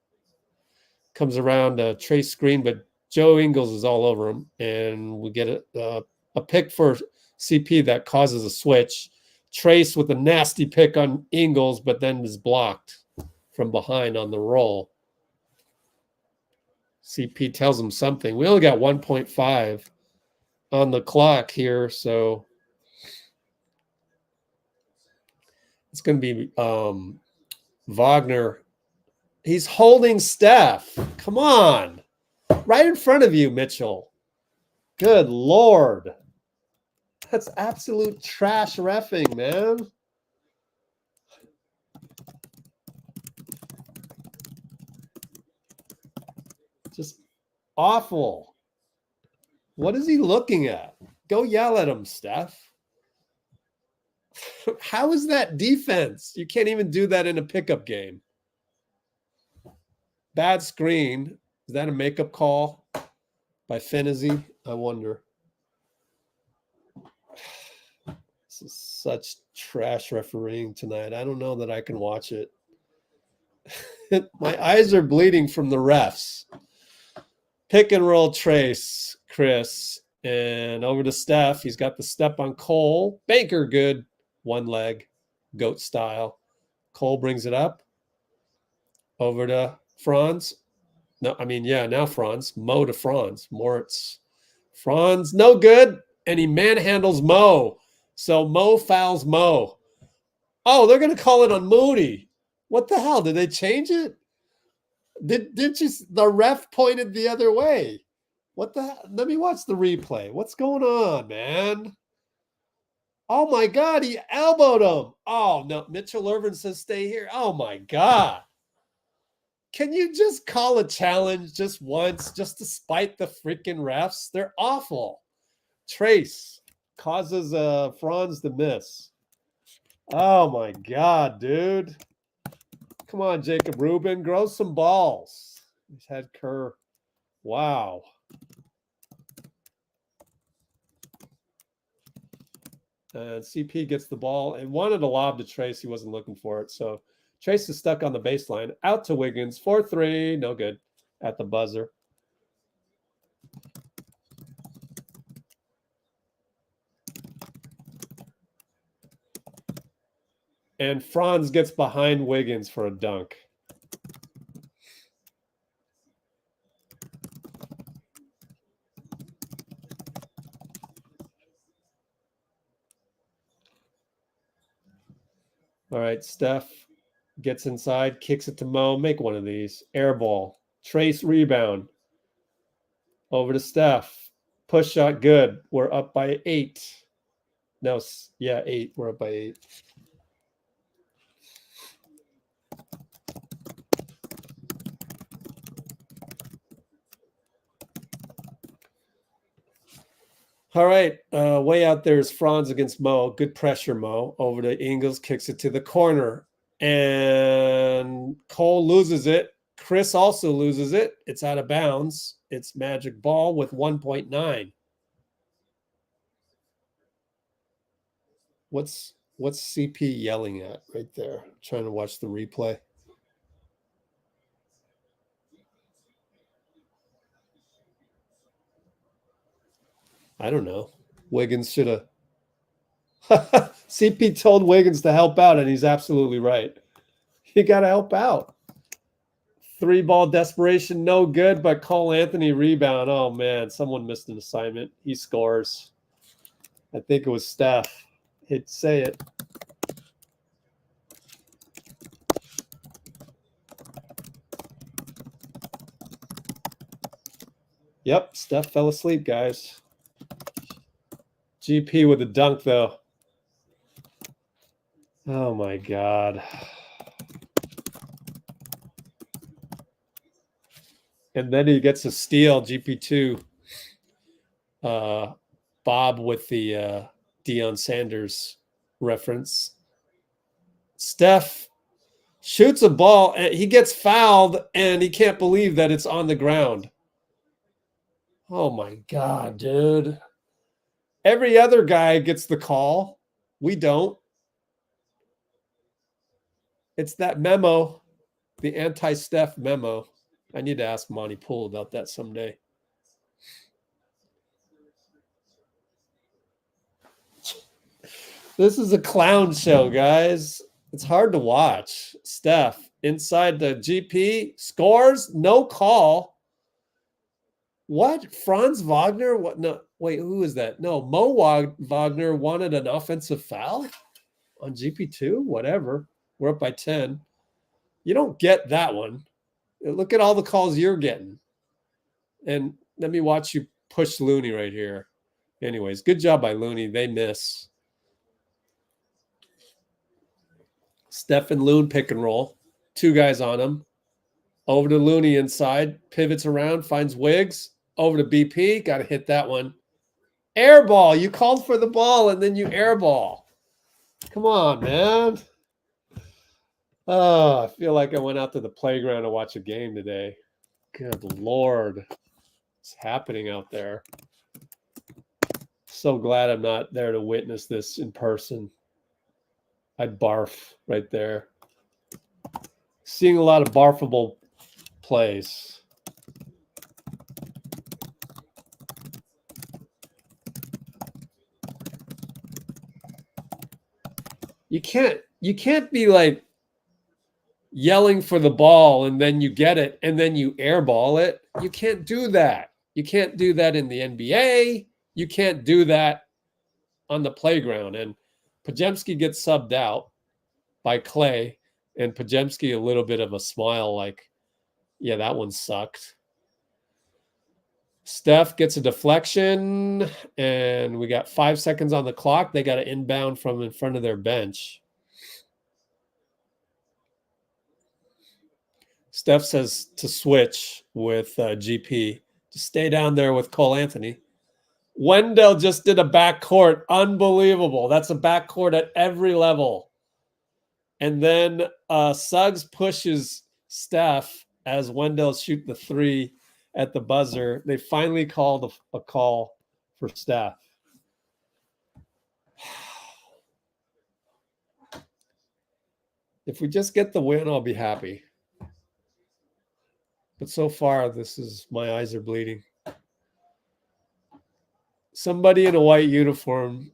Comes around a Trayce screen, but Joe Ingles is all over him, and we get a pick for CP that causes a switch. Trayce with a nasty pick on Ingles, but then is blocked from behind on the roll. CP tells him something. We only got 1.5 on the clock here, so it's going to be Wagner. He's holding Steph. Come on. Right in front of you, Mitchell. Good Lord. That's absolute trash reffing, man. Just awful. What is he looking at? Go yell at him, Steph. How is that defense? You can't even do that in a pickup game. Bad screen. Is that a makeup call by Phenizee? I wonder. This is such trash refereeing tonight. I don't know that I can watch it. My eyes are bleeding from the refs. Pick and roll Trayce, Chris, and over to Steph. He's got the step on Cole. Banker good. One leg, goat style. Cole brings it up. Over to Franz. No, I mean, yeah, now Franz. Mo to Franz. Moritz. Franz, no good. And he manhandles Mo. So Mo fouls Mo. Oh, they're going to call it on Moody. What the hell? Did they change it? Did you? The ref pointed the other way. What the hell? Let me watch the replay. What's going on, man? Oh, my God. He elbowed him. Oh, no. Mitchell Ervin says stay here. Oh, my God. Can you just call a challenge just once, just to spite the freaking refs? They're awful. Trayce causes Franz to miss. Oh, my God, dude. Come on, Jacob Rubin. Grow some balls. He's had Kerr. Wow. And CP gets the ball and wanted a lob to Trayce. He wasn't looking for it. So Trayce is stuck on the baseline. Out to Wiggins. 4-3. No good at the buzzer. And Franz gets behind Wiggins for a dunk. All right, Steph gets inside, kicks it to Mo. Make one of these. Air ball. Trayce rebound. Over to Steph. Push shot good. We're up by 8. No, yeah, 8. We're up by 8. All right, way out there is Franz against Mo. Good pressure, Mo. Over to Ingles, kicks it to the corner. And Cole loses it. Chris also loses it. It's out of bounds. It's magic ball with 1.9. What's What's CP yelling at right there? I'm trying to watch the replay. I don't know. Wiggins should have. CP told Wiggins to help out, and he's absolutely right. You got to help out. 3-ball desperation, no good, but Cole Anthony rebound. Oh, man, someone missed an assignment. He scores. I think it was Steph. Hit say it. Yep, Steph fell asleep, guys. GP with a dunk, though. Oh, my God. And then he gets a steal, GP2. Bob with the Deion Sanders reference. Steph shoots a ball, and he gets fouled, and he can't believe that it's on the ground. Oh, my God, dude. Every other guy gets the call. We don't. It's that memo, the anti-Steph memo. I need to ask Monty Poole about that someday. This is a clown show, guys. It's hard to watch. Steph inside the GP scores, no call. What? Franz Wagner? What? No, wait, who is that? No, Mo Wagner wanted an offensive foul on GP2? Whatever. We're up by 10. You don't get that one. Look at all the calls you're getting. And let me watch you push Looney right here. Anyways, good job by Looney. They miss. Steph and Loon pick and roll. 2 guys on him. Over to Looney inside. Pivots around. Finds Wiggs. Over to BP. Got to hit that one. Air ball. You called for the ball and then you air ball. Come on, man. Oh, I feel like I went out to the playground to watch a game today. Good Lord. What's happening out there? So glad I'm not there to witness this in person. I'd barf right there. Seeing a lot of barfable plays. You can't be like yelling for the ball and then you get it and then you airball it. You can't do that. You can't do that in the NBA. You can't do that on the playground. And Podziemski gets subbed out by Klay, and Podziemski a little bit of a smile like, yeah, that one sucked. Steph gets a deflection, and we got 5 seconds on the clock. They got an inbound from in front of their bench. Steph says to switch with GP to stay down there with Cole Anthony. Wendell just did a backcourt. Unbelievable. That's a backcourt at every level. And then Suggs pushes Steph as Wendell shoot the 3 at the buzzer. They finally called a call for Steph. If we just get the win, I'll be happy. But so far, my eyes are bleeding. Somebody in a white uniform,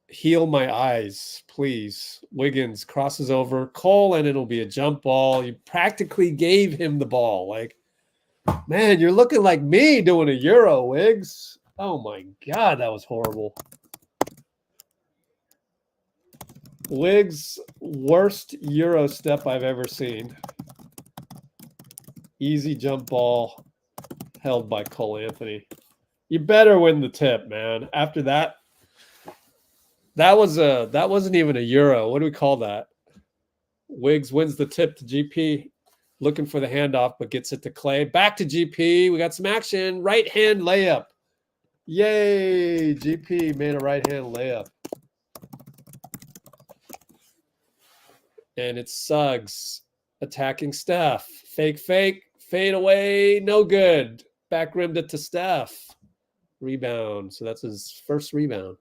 heal my eyes, please. Wiggins crosses over Cole, and it'll be a jump ball. You practically gave him the ball. Like, man, you're looking like me doing a Euro, Wiggs. Oh, my God, that was horrible. Wiggs' worst Euro step I've ever seen. Easy jump ball held by Cole Anthony. You better win the tip, man. After that, that wasn't even a Euro. What do we call that? Wiggs wins the tip to GP, looking for the handoff, but gets it to Klay. Back to GP. We got some action. Right hand layup. Yay! GP made a right hand layup. And it's Suggs attacking Steph. Fake, fade away, no good. Back rimmed it to Steph. Rebound. So that's his first rebound.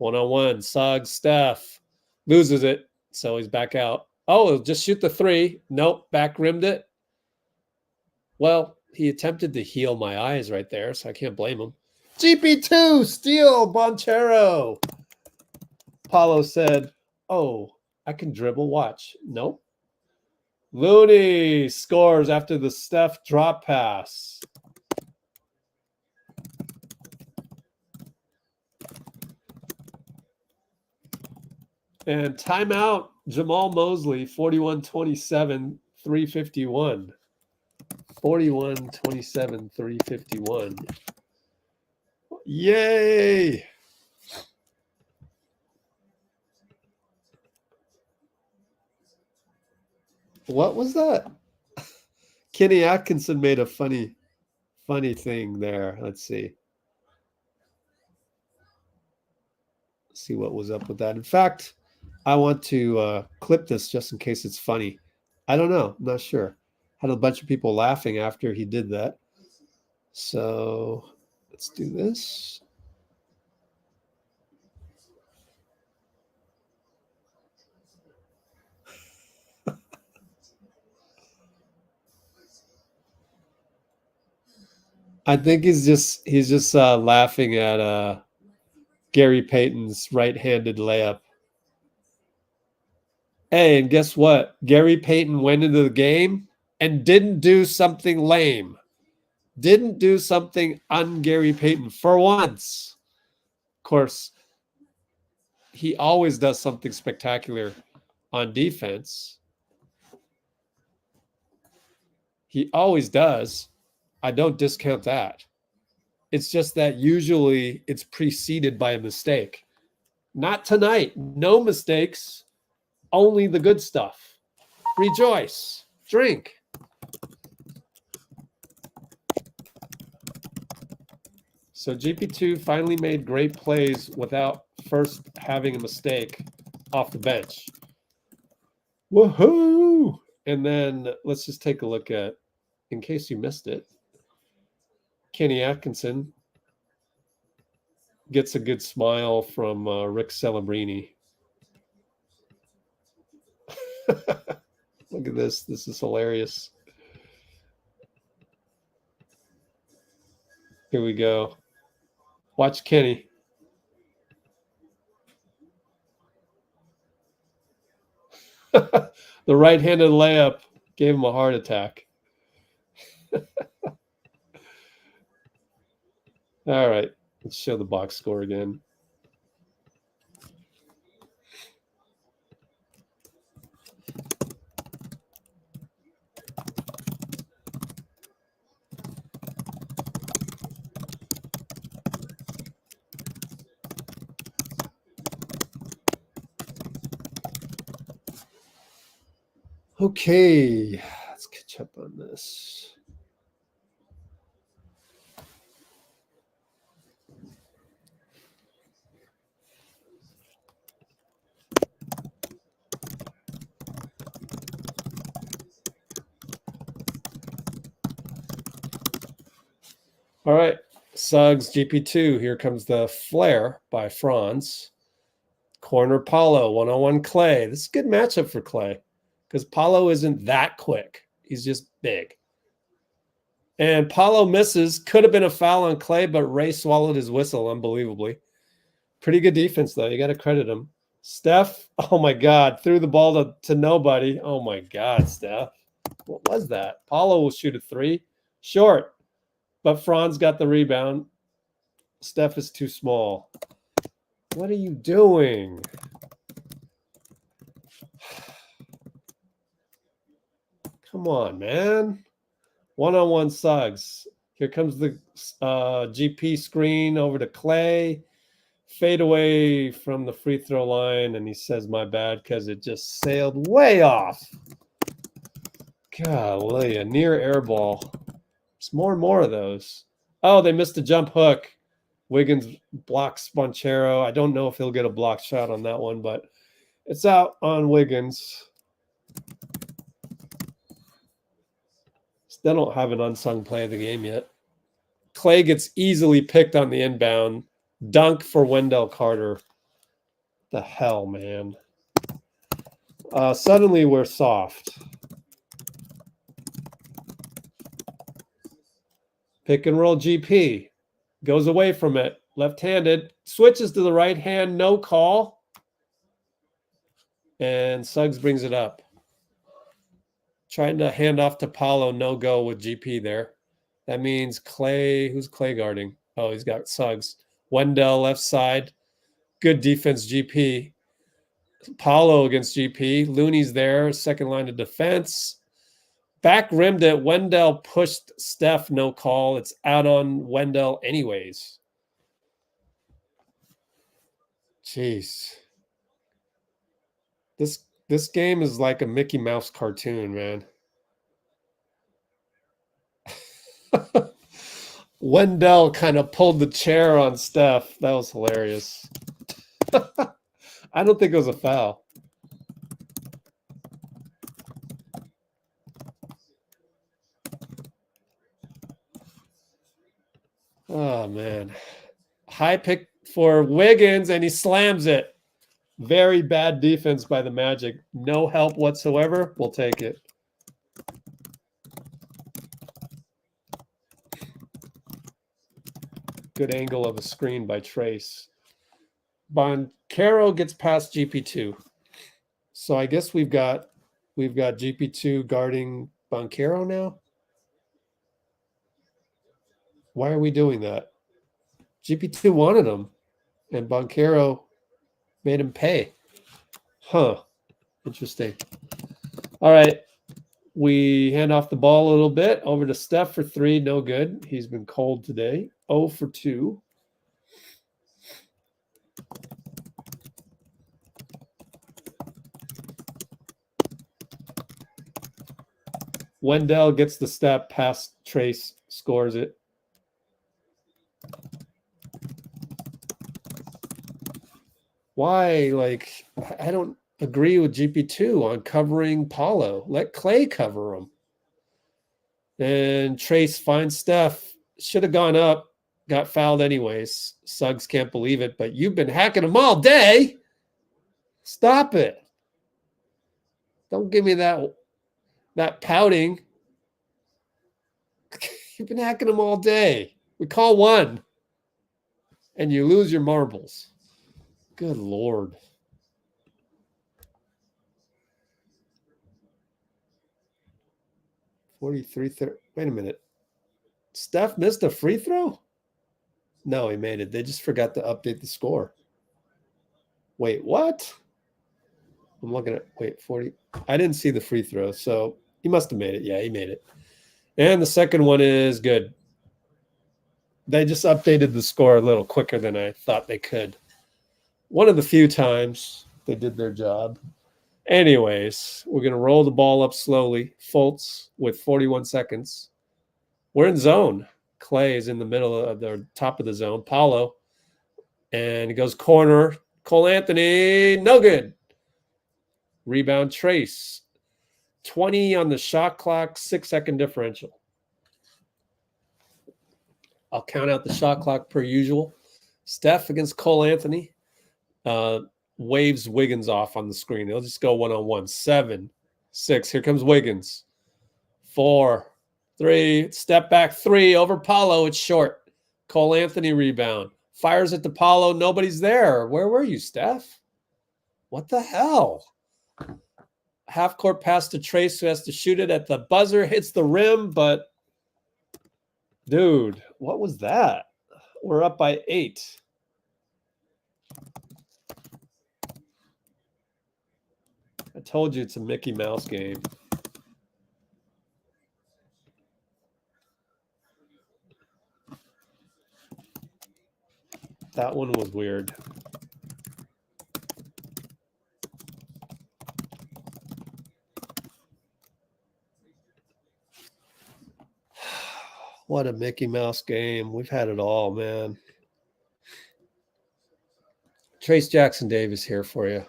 1-on-1, Suggs, Steph. Loses it, so he's back out. Oh, he'll just shoot the three. Nope, back rimmed it. Well, he attempted to heal my eyes right there, so I can't blame him. GP2, steal, Bonchero. Paolo said, oh, I can dribble, watch. Nope. Looney scores after the Steph drop pass. And timeout, Jamal Mosley, 41-27, 351. 41-27, 351. Yay! What was that? Kenny Atkinson made a funny thing there. Let's see. See what was up with that. In fact, I want to clip this just in case it's funny. I don't know. I'm not sure. Had a bunch of people laughing after he did that. So let's do this. I think he's just laughing at Gary Payton's right-handed layup. Hey, and guess what? Gary Payton went into the game and didn't do something lame. Didn't do something un-Gary Payton for once. Of course, he always does something spectacular on defense. He always does. I don't discount that. It's just that usually it's preceded by a mistake. Not tonight. No mistakes. Only the good stuff. Rejoice. Drink. So GP2 finally made great plays without first having a mistake off the bench. Woohoo! And then let's just take a look at, in case you missed it, Kenny Atkinson gets a good smile from Rick Celebrini. Look at this. This is hilarious. Here we go. Watch Kenny. The right-handed layup gave him a heart attack. All right. Let's show the box score again. Okay, let's catch up on this. All right, Suggs, GP2. Here comes the flare by Franz. Corner Paolo, 1-on-1 Klay. This is a good matchup for Klay because Paolo isn't that quick. He's just big. And Paolo misses. Could have been a foul on Klay, but Ray swallowed his whistle unbelievably. Pretty good defense, though. You got to credit him. Steph, oh, my God, threw the ball to nobody. Oh, my God, Steph. What was that? Paolo will shoot a three. Short. But Franz got the rebound. Steph is too small. What are you doing? Come on, man. 1-on-1 Suggs. Here comes the GP screen over to Klay. Fade away from the free throw line, and he says, my bad, because it just sailed way off. Golly, a near air ball. There's more and more of those. Oh, they missed a jump hook. Wiggins blocks Bonchero. I don't know if he'll get a blocked shot on that one, but it's out on Wiggins. They don't have an unsung play of the game yet. Klay gets easily picked on the inbound. Dunk for Wendell Carter. The hell, man. Suddenly we're soft. Pick and roll GP. Goes away from it. Left-handed. Switches to the right hand. No call. And Suggs brings it up. Trying to hand off to Paolo. No go with GP there. That means Klay. Who's Klay guarding? Oh, he's got Suggs. Wendell left side. Good defense, GP. Paolo against GP. Looney's there. Second line of defense. Back rimmed it. Wendell pushed Steph. No call. It's out on Wendell anyways. Jeez. This game is like a Mickey Mouse cartoon, man. Wendell kind of pulled the chair on Steph. That was hilarious. I don't think it was a foul. Oh, man. High pick for Wiggins, and he slams it. Very bad defense by the Magic. No help whatsoever. We'll take it. Good angle of a screen by Trayce. Boncaro gets past GP2. So I guess we've got GP2 guarding Boncaro now. Why are we doing that? GP2 wanted him, and Boncaro made him pay. Huh. Interesting. All right. We hand off the ball a little bit. Over to Steph for 3. No good. He's been cold today. 0 for 2. Wendell gets the step past Trayce, scores it. Why? Like, I don't agree with GP2 on covering Paolo. Let Klay cover him. And Trayce finds Steph. Should have gone up. Got fouled anyways. Suggs can't believe it, but you've been hacking him all day. Stop it. Don't give me that pouting. You've been hacking him all day. We call one, and you lose your marbles. Good Lord. Wait a minute. Steph missed a free throw? No, he made it. They just forgot to update the score. Wait, what? I'm looking at, 40. I didn't see the free throw, so he must have made it. Yeah, he made it. And the second one is good. They just updated the score a little quicker than I thought they could. One of the few times they did their job. Anyways, we're going to roll the ball up slowly. Fultz with 41 seconds. We're in zone. Klay is in the middle of the top of the zone. Paolo. And he goes corner. Cole Anthony. No good. Rebound Trayce. 20 on the shot clock. 6-second differential. I'll count out the shot clock per usual. Steph against Cole Anthony. Waves Wiggins off on the screen. He'll just go one-on-one. 7, 6. Here comes Wiggins. 4, 3. Step back 3 over Paolo. It's short. Cole Anthony rebound. Fires it to Paolo. Nobody's there. Where were you, Steph? What the hell? Half-court pass to Trayce, who has to shoot it at the buzzer. Hits the rim, but dude, what was that? We're up by 8. I told you it's a Mickey Mouse game. That one was weird. What a Mickey Mouse game. We've had it all, man. Trayce Jackson-Davis here for you.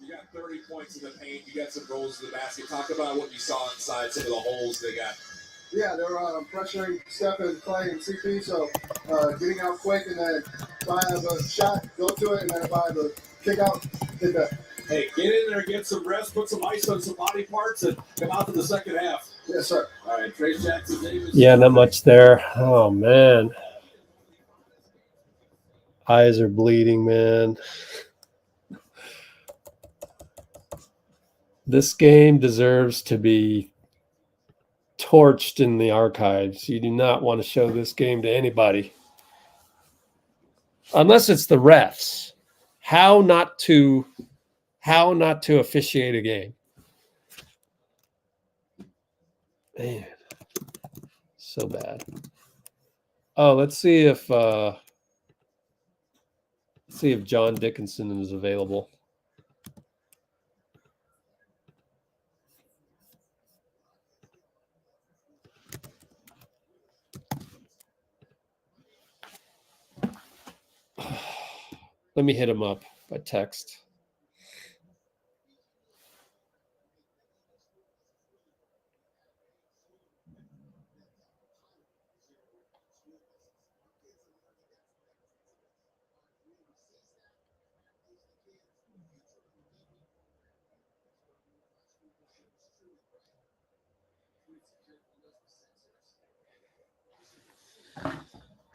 You got 30 points in the paint. You got some goals in the basket. Talk about what you saw inside some of the holes they got. Yeah, they're pressuring Steph and Klay and CP, so getting out quick and then If I have a shot, go to it, and then if I have a kick out, hit that. Hey, get in there, get some rest, put some ice on some body parts, and come out to the second half. Yes, sir. All right, Trayce Jackson-Davis. Yeah, not much there. Oh, man. Eyes are bleeding, man. This game deserves to be torched in the archives. You do not want to show this game to anybody. Unless it's the refs. How not to officiate a game. Man. So bad. Oh, let's see if JOHN Dickinson is available. Let me hit him up by text.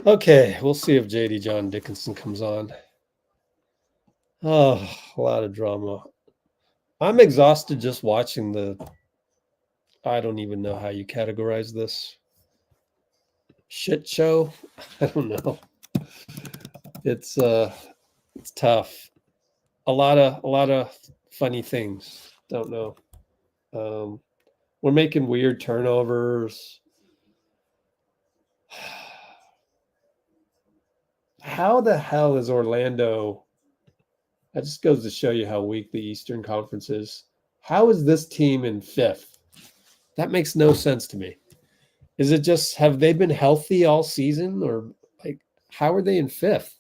Okay, we'll see if JOHN Dickinson comes on. Oh, a lot of drama. I'm exhausted just watching the. I don't even know how you categorize this. Shit show. I don't know. It's tough. A lot of funny things. Don't know. We're making weird turnovers. How the hell is Orlando? That just goes to show you how weak the Eastern Conference is. How is this team in fifth? That makes no sense to me. Is it just, have they been healthy all season, or like, how are they in fifth?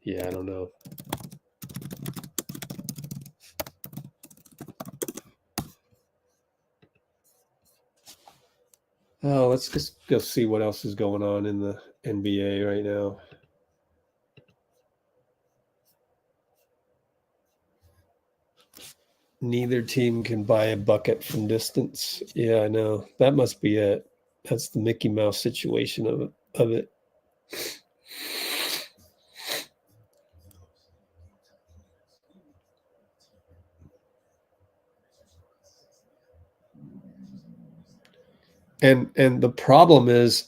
Yeah, I don't know. Oh, let's just go see what else is going on in the NBA right now. Neither team can buy a bucket from distance. Yeah, I know. That must be it. That's the Mickey Mouse situation of it. And the problem is,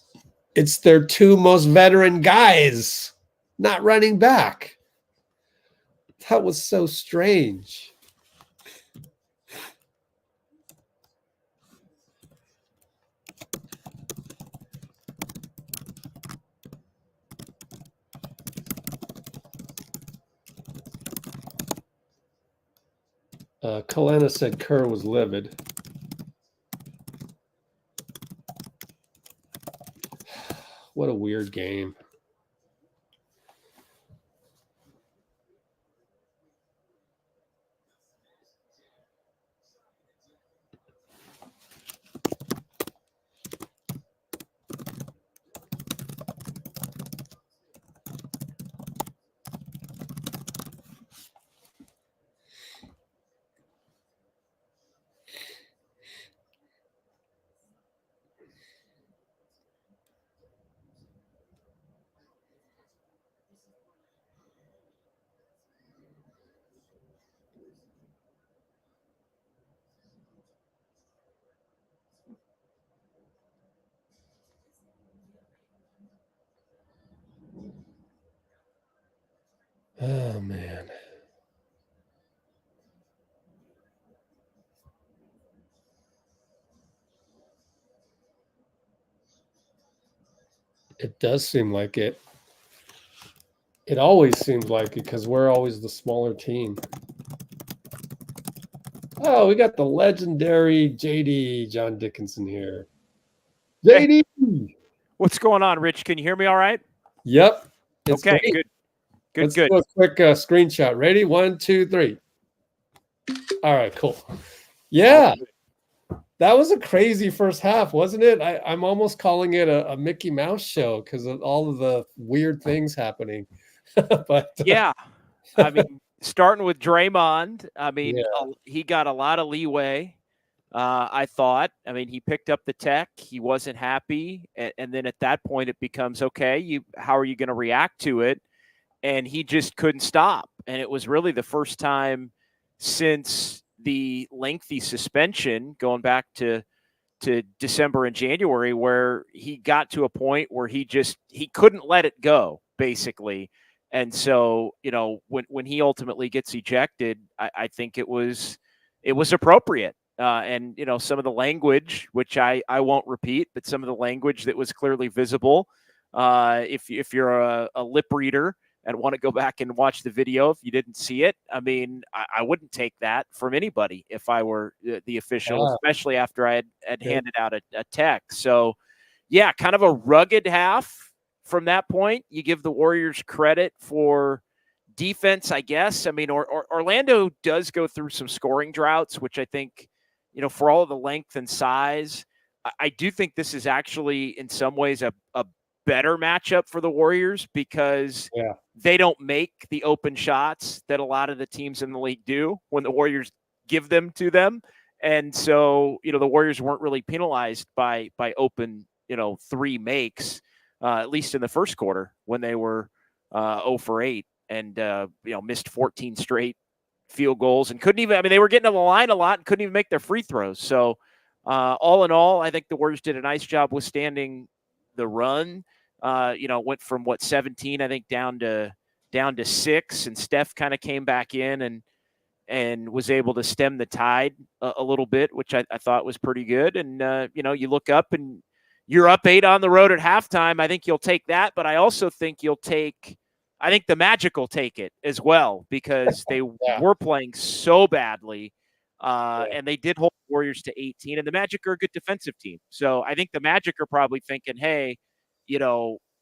it's their two most veteran guys not running back. That was so strange. Kalena said Kerr was livid. What a weird game. Oh, man. It does seem like it. It always seems like it because we're always the smaller team. Oh, we got the legendary JOHN Dickinson here. JD! Hey, what's going on, Rich? Can you hear me all right? Yep. It's okay, great. Good. Let's do a quick screenshot. Ready? 1, 2, 3. All right, cool. Yeah. That was a crazy first half, wasn't it? I'm almost calling it a Mickey Mouse show because of all of the weird things happening. But Yeah. I mean, starting with Draymond, I mean, yeah, he got a lot of leeway. I thought. I mean, he picked up the tech. He wasn't happy, and then at that point, it becomes okay. How are you going to react to it? And he just couldn't stop. And it was really the first time since the lengthy suspension, going back to December and January, where he got to a point where he couldn't let it go, basically. And so, when he ultimately gets ejected, I think it was appropriate. And some of the language, which I won't repeat, but some of the language that was clearly visible. If you're a lip reader and want to go back and watch the video, if you didn't see it, I mean, I wouldn't take that from anybody if I were the official, especially after I had handed out a text. So, yeah, kind of a rugged half from that point. You give the Warriors credit for defense, I guess. I mean, Orlando does go through some scoring droughts, which I think, for all of the length and size, I do think this is actually in some ways a better matchup for the Warriors because they don't make the open shots that a lot of the teams in the league do when the Warriors give them to them. And so, the Warriors weren't really penalized by open, three makes, at least in the first quarter when they were 0 for 8 and, missed 14 straight field goals and couldn't even, I mean, they were getting to the line a lot and couldn't even make their free throws. So all in all, I think the Warriors did a nice job withstanding the run. Went from 17, I think, down to 6, and Steph kind of came back in and was able to stem the tide a little bit, which I thought was pretty good. And, you look up and you're up 8 on the road at halftime. I think you'll take that, but I also think I think the Magic will take it as well because they were playing so badly, and they did hold the Warriors to 18, and the Magic are a good defensive team. So I think the Magic are probably thinking, hey,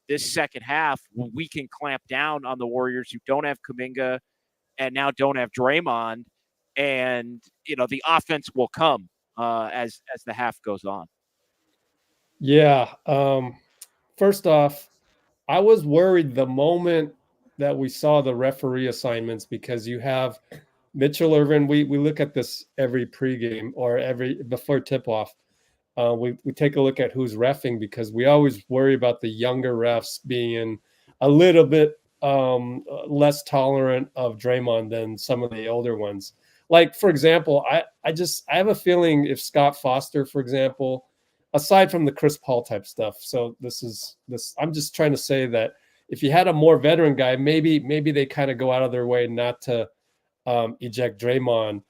this second half, we can clamp down on the Warriors who don't have Kuminga and now don't have Draymond, and the offense will come as the half goes on. Yeah. First off, I was worried the moment that we saw the referee assignments because you have Mitchell Ervin. We look at this every pregame or before tip-off. We take a look at who's reffing because we always worry about the younger refs being a little bit less tolerant of Draymond than some of the older ones. Like, for example, I have a feeling if Scott Foster, for example, aside from the Chris Paul type stuff. So I'm just trying to say that if you had a more veteran guy, maybe they kind of go out of their way not to eject Draymond.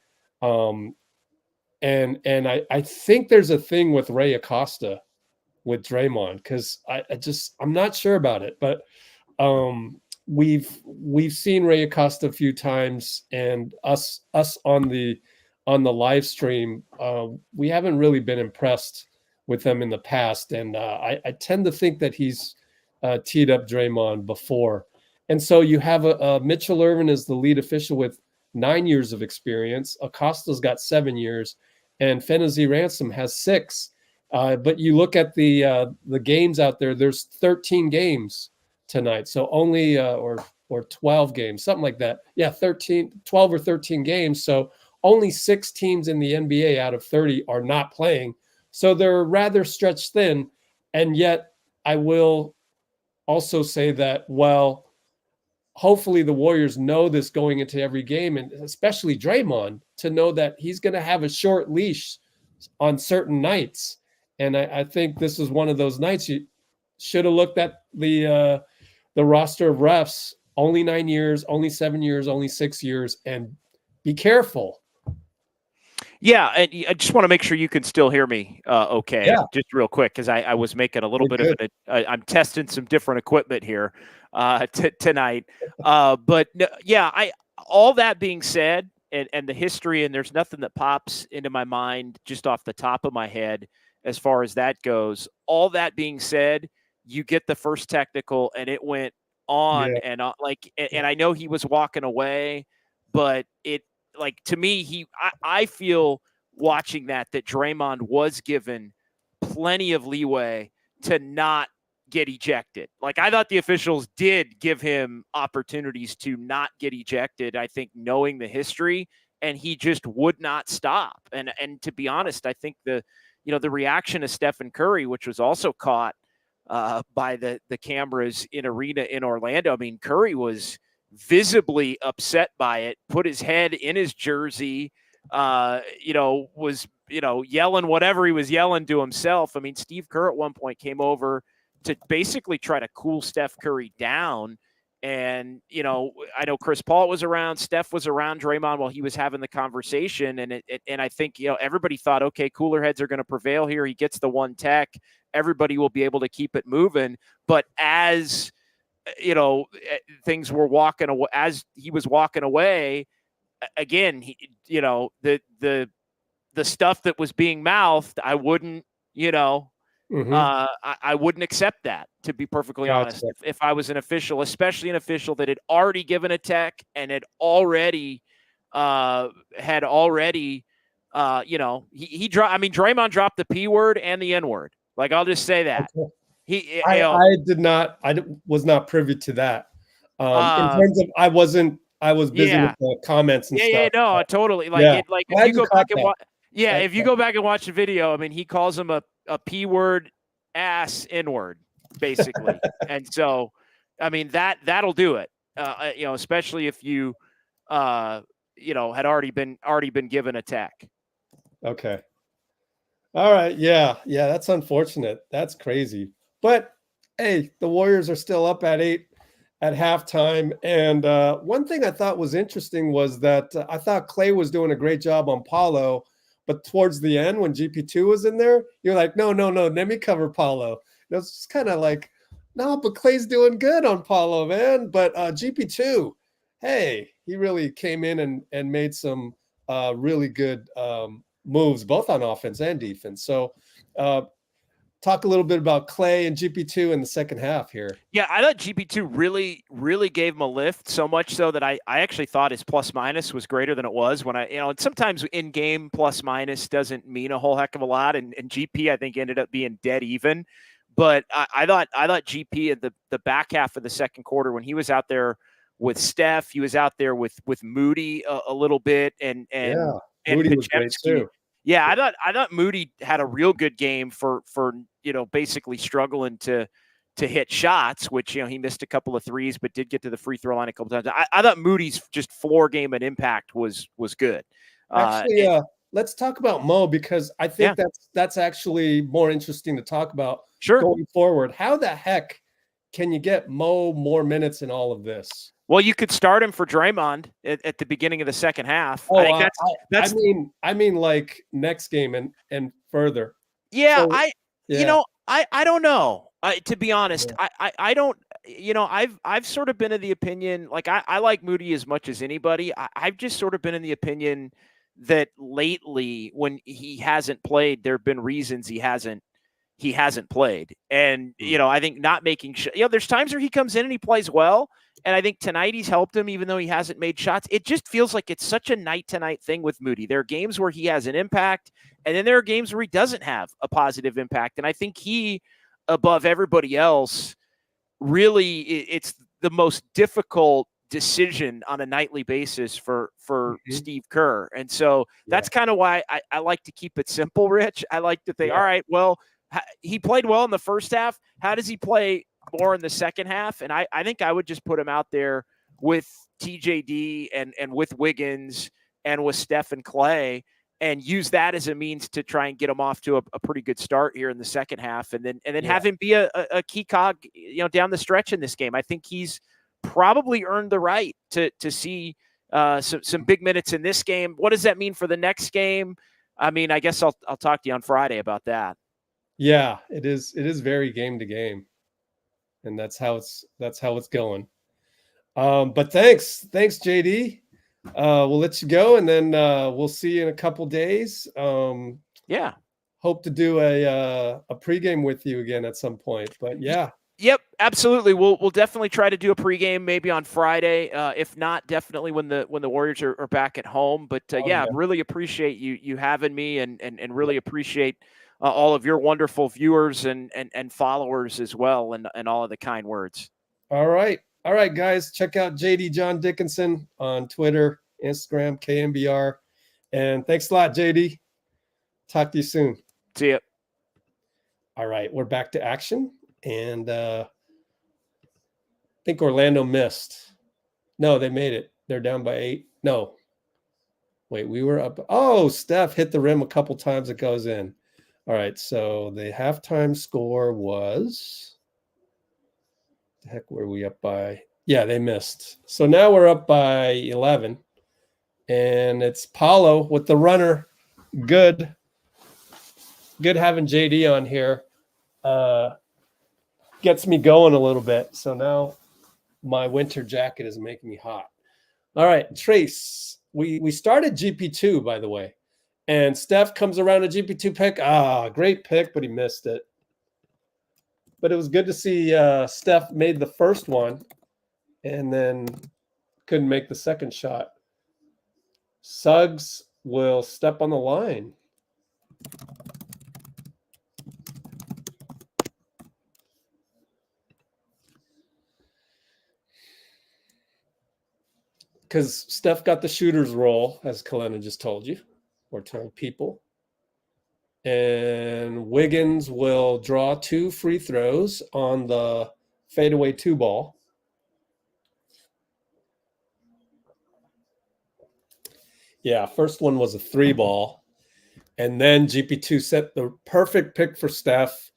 And I think there's a thing with Ray Acosta with Draymond because I'm not sure about it, but we've seen Ray Acosta a few times, and us on the live stream, we haven't really been impressed with them in the past, and I tend to think that he's teed up Draymond before, and so you have a Mitchell Ervin as the lead official with 9 years of experience. Acosta's got 7 years, and Phenizee Ransom has 6. But you look at the games out there. There's 13 games tonight, so only or 12 games, something like that. Yeah, 12 or 13 games. So only 6 teams in the NBA out of 30 are not playing. So they're rather stretched thin. And yet I will also say that, well, hopefully the Warriors know this going into every game, and especially Draymond, to know that he's going to have a short leash on certain nights. And I think this is one of those nights. You should have looked at the roster of refs, only 9 years, only 7 years, only 6 years, and be careful. Yeah, and I just want to make sure you can still hear me okay, Yeah. just real quick, because I was making a little bit of I'm testing some different equipment here tonight. But yeah, all that being said, and the history, and there's nothing that pops into my mind just off the top of my head as far as that goes. All that being said, you get the first technical, and it went on and on, and I know he was walking away, but to me, I feel watching that Draymond was given plenty of leeway to not get ejected. Like, I thought the officials did give him opportunities to not get ejected, I think, knowing the history, and he just would not stop. And to be honest, I think the reaction of Stephen Curry, which was also caught by the cameras in arena in Orlando. I mean, Curry was visibly upset by it, put his head in his jersey, was yelling whatever he was yelling to himself. I mean, Steve Kerr at one point came over to basically try to cool Steph Curry down. And, I know Chris Paul was around, Steph was around Draymond while he was having the conversation. And I think, everybody thought, okay, cooler heads are going to prevail here. He gets the one tech. Everybody will be able to keep it moving. But as, things were walking away, as he was walking away, again, the stuff that was being mouthed, I wouldn't, I wouldn't accept that, to be perfectly honest. If I was an official, especially an official that had already given a tech and had already, Draymond dropped the P word and the N word. Like, I'll just say that. Okay. I was not privy to that. In terms of, I was busy with the comments and stuff. Yeah, no, totally. Like, if you go back and watch, if you go back and watch the video, I mean, he calls him a P word, ass, N word, basically. And so, I mean, that'll do it. Especially if you, had already been given a tech. Okay. All right. Yeah. That's unfortunate. That's crazy. But hey, the Warriors are still up at 8 at halftime. And one thing I thought was interesting was that I thought Klay was doing a great job on Paolo, but towards the end when GP2 was in there, you're like, no, let me cover Paolo. It was just kind of like, no, but Klay's doing good on Paolo, man. But GP2, hey, he really came in and made some really good moves, both on offense and defense. So talk a little bit about Klay and GP2 in the second half here. Yeah, I thought GP2 really, really gave him a lift, so much so that I actually thought his plus minus was greater than it was when and sometimes in game plus minus doesn't mean a whole heck of a lot. And GP, I think, ended up being dead even. But I thought GP at the back half of the second quarter, when he was out there with Steph, he was out there with Moody a little bit, and Moody was great too. Yeah, I thought Moody had a real good game for basically struggling to hit shots, which he missed a couple of threes, but did get to the free throw line a couple times. I thought Moody's just floor game and impact was good. Actually, let's talk about Mo, because I think that's actually more interesting to talk about going forward. How the heck can you get Mo more minutes in all of this? Well, you could start him for Draymond at the beginning of the second half. I mean, like next game and further. Yeah, so, I don't know. To be honest, I don't. I've sort of been of the opinion, like I like Moody as much as anybody. I've just sort of been in the opinion that lately, when he hasn't played, there have been reasons he hasn't played. And, I think not making there's times where he comes in and he plays well. And I think tonight he's helped him, even though he hasn't made shots. It just feels like it's such a night-to-night thing with Moody. There are games where he has an impact, and then there are games where he doesn't have a positive impact. And I think he, above everybody else, really, it's the most difficult decision on a nightly basis for Steve Kerr. And so that's kind of why I like to keep it simple, Rich. I like to think, all right, well, he played well in the first half. How does he play more in the second half? And I think I would just put him out there with TJD and with Wiggins and with Steph and Klay, and use that as a means to try and get him off to a pretty good start here in the second half. And then have him be a key cog, down the stretch in this game. I think he's probably earned the right to see some big minutes in this game. What does that mean for the next game? I mean, I guess I'll talk to you on Friday about that. Yeah, it is very game to game. And that's how it's going. But thanks, JD. We'll let you go, and then we'll see you in a couple days. Hope to do a pregame with you again at some point. But yeah, Yep, absolutely. We'll definitely try to do a pregame maybe on Friday. If not, definitely when the Warriors are back at home. But yeah, really appreciate you having me, and really appreciate all of your wonderful viewers and followers as well, and all of the kind words. All right, guys. Check out JD John Dickinson on Twitter, Instagram, KMBR, and thanks a lot, JD. Talk to you soon. See ya. All right, we're back to action. And I think Orlando missed. No, they made it. They're down by 8. No. Wait, we were up. Oh, Steph hit the rim a couple times. It goes in. All right, so the halftime score was... The heck were we up by? Yeah, they missed. So now we're up by 11. And it's Paolo with the runner. Good having JD on here. Gets me going a little bit. So now my winter jacket is making me hot. All right, Trayce. We started GP2, by the way. And Steph comes around a GP2 pick. Great pick, but he missed it. But it was good to see Steph made the first one and then couldn't make the second shot. Suggs will step on the line. Because Steph got the shooter's role, as Kalena just told you, or told people. And Wiggins will draw 2 free throws on the fadeaway 2 ball. Yeah, first one was a 3 ball. And then GP2 set the perfect pick for Steph.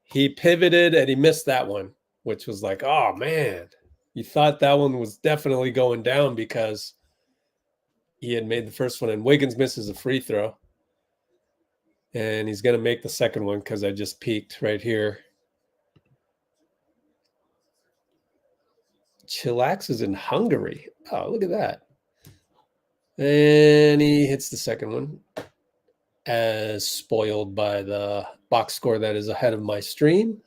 He pivoted and he missed that one, which was like, oh, man. You thought that one was definitely going down because he had made the first one. And Wiggins misses a free throw. And he's going to make the second one because I just peeked right here. Chillax is in Hungary. Oh, look at that. And he hits the second one, as spoiled by the box score that is ahead of my stream.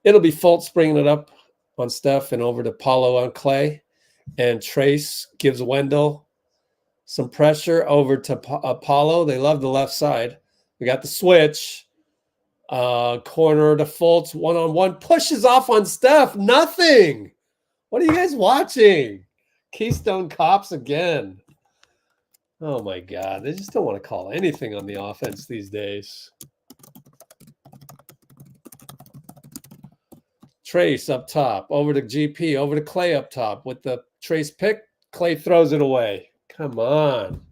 It'll be Fultz bringing it up on Steph and over to Paolo on Klay. And Trayce gives Wendell some pressure over to Paolo. They love the left side. We got the switch. Corner to Fultz, one-on-one. Pushes off on Steph. Nothing. What are you guys watching? Keystone Cops again. Oh, my God. They just don't want to call anything on the offense these days. Trayce up top. Over to GP. Over to Klay up top. With the Trayce pick, Klay throws it away. Come on.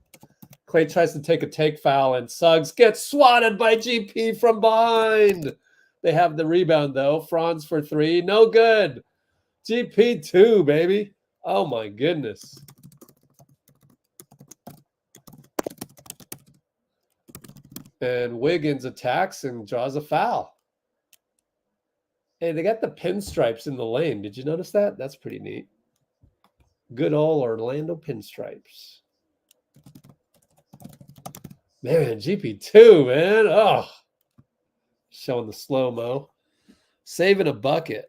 Klay tries to take a take foul, and Suggs gets swatted by GP from behind. They have the rebound, though. Franz for 3. No good. GP 2, baby. Oh, my goodness. And Wiggins attacks and draws a foul. Hey, they got the pinstripes in the lane. Did you notice that? That's pretty neat. Good old Orlando pinstripes. Man, GP2, man. Oh, showing the slow-mo. Saving a bucket.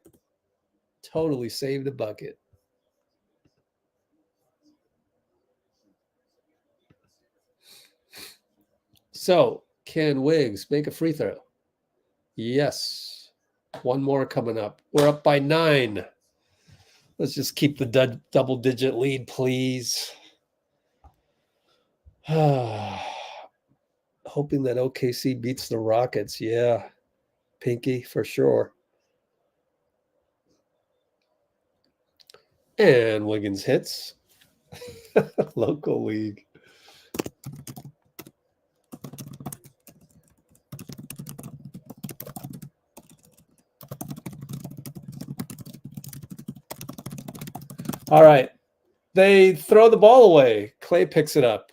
Totally saved a bucket. So, can Wiggs make a free throw? Yes. One more coming up. We're up by 9. Let's just keep the double-digit lead, please. Hoping that OKC beats the Rockets. Yeah, Pinky for sure. And Wiggins hits. Local league. All right. They throw the ball away. Klay picks it up.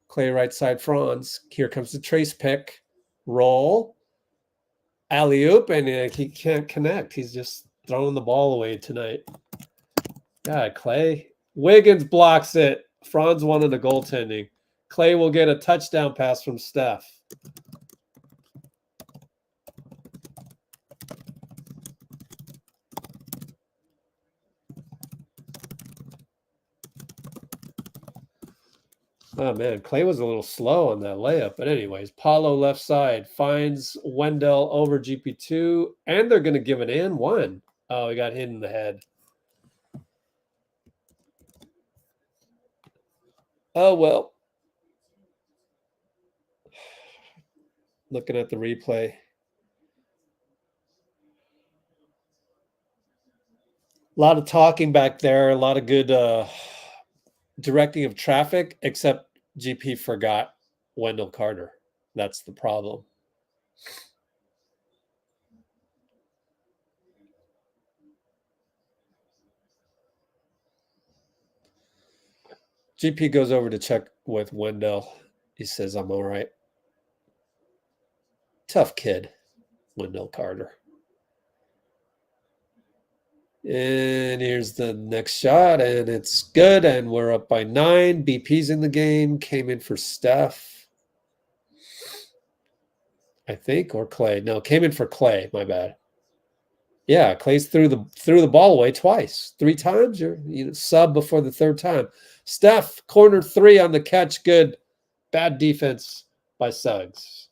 Klay right side Franz. Here comes the Trayce pick. Roll. Alley-oop, and he can't connect. He's just throwing the ball away tonight. God, Klay. Wiggins blocks it. Franz wanted a goaltending. Klay will get a touchdown pass from Steph. Oh, man. Klay was a little slow on that layup. But anyways, Paolo left side finds Wendell over GP2. And they're going to give an and one. Oh, he got hit in the head. Oh, well. Looking at the replay. A lot of talking back there. A lot of good directing of traffic, except GP forgot Wendell Carter. That's the problem. GP goes over to check with Wendell. He says, I'm all right. Tough kid, Wendell Carter. And here's the next shot, and it's good, and we're up by 9. BP's in the game. Came in for Steph, I think, or Klay. No, came in for Klay. My bad. Yeah, Klay's threw the ball away twice, 3 times. You're sub before the 3rd time. Steph, corner 3 on the catch. Good. Bad defense by Suggs.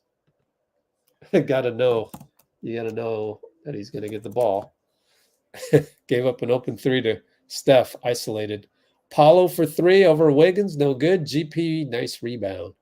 Gotta know. You gotta know that he's gonna get the ball. Gave up an open 3 to Steph, isolated. Paolo for 3 over Wiggins, no good. GP, nice rebound.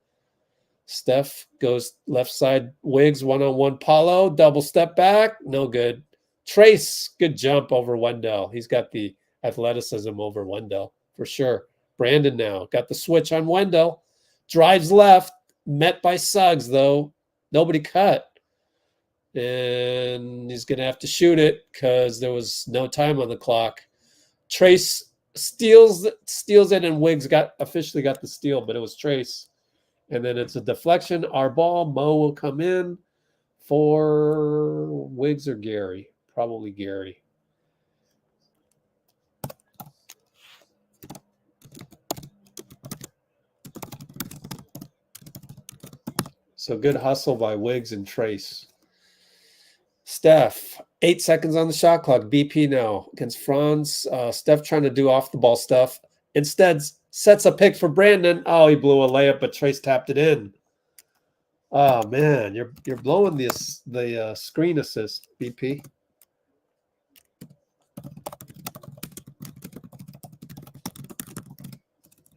Steph goes left side, Wiggs, 1-on-1. Paolo, double step back, no good. Trayce, good jump over Wendell. He's got the athleticism over Wendell, for sure. Brandon now, got the switch on Wendell. Drives left, met by Suggs, though. Nobody cut. And he's going to have to shoot it because there was no time on the clock. Trayce steals it, and Wiggs officially got the steal, but it was Trayce. And then it's a deflection. Our ball. Mo will come in for Wiggs or Gary. Probably Gary. So good hustle by Wiggs and Trayce. Steph, 8 seconds on the shot clock. BP now against Franz. Steph trying to do off the ball stuff. Instead, sets a pick for Brandon. Oh, he blew a layup, but Trayce tapped it in. Oh man, you're blowing the screen assist, BP.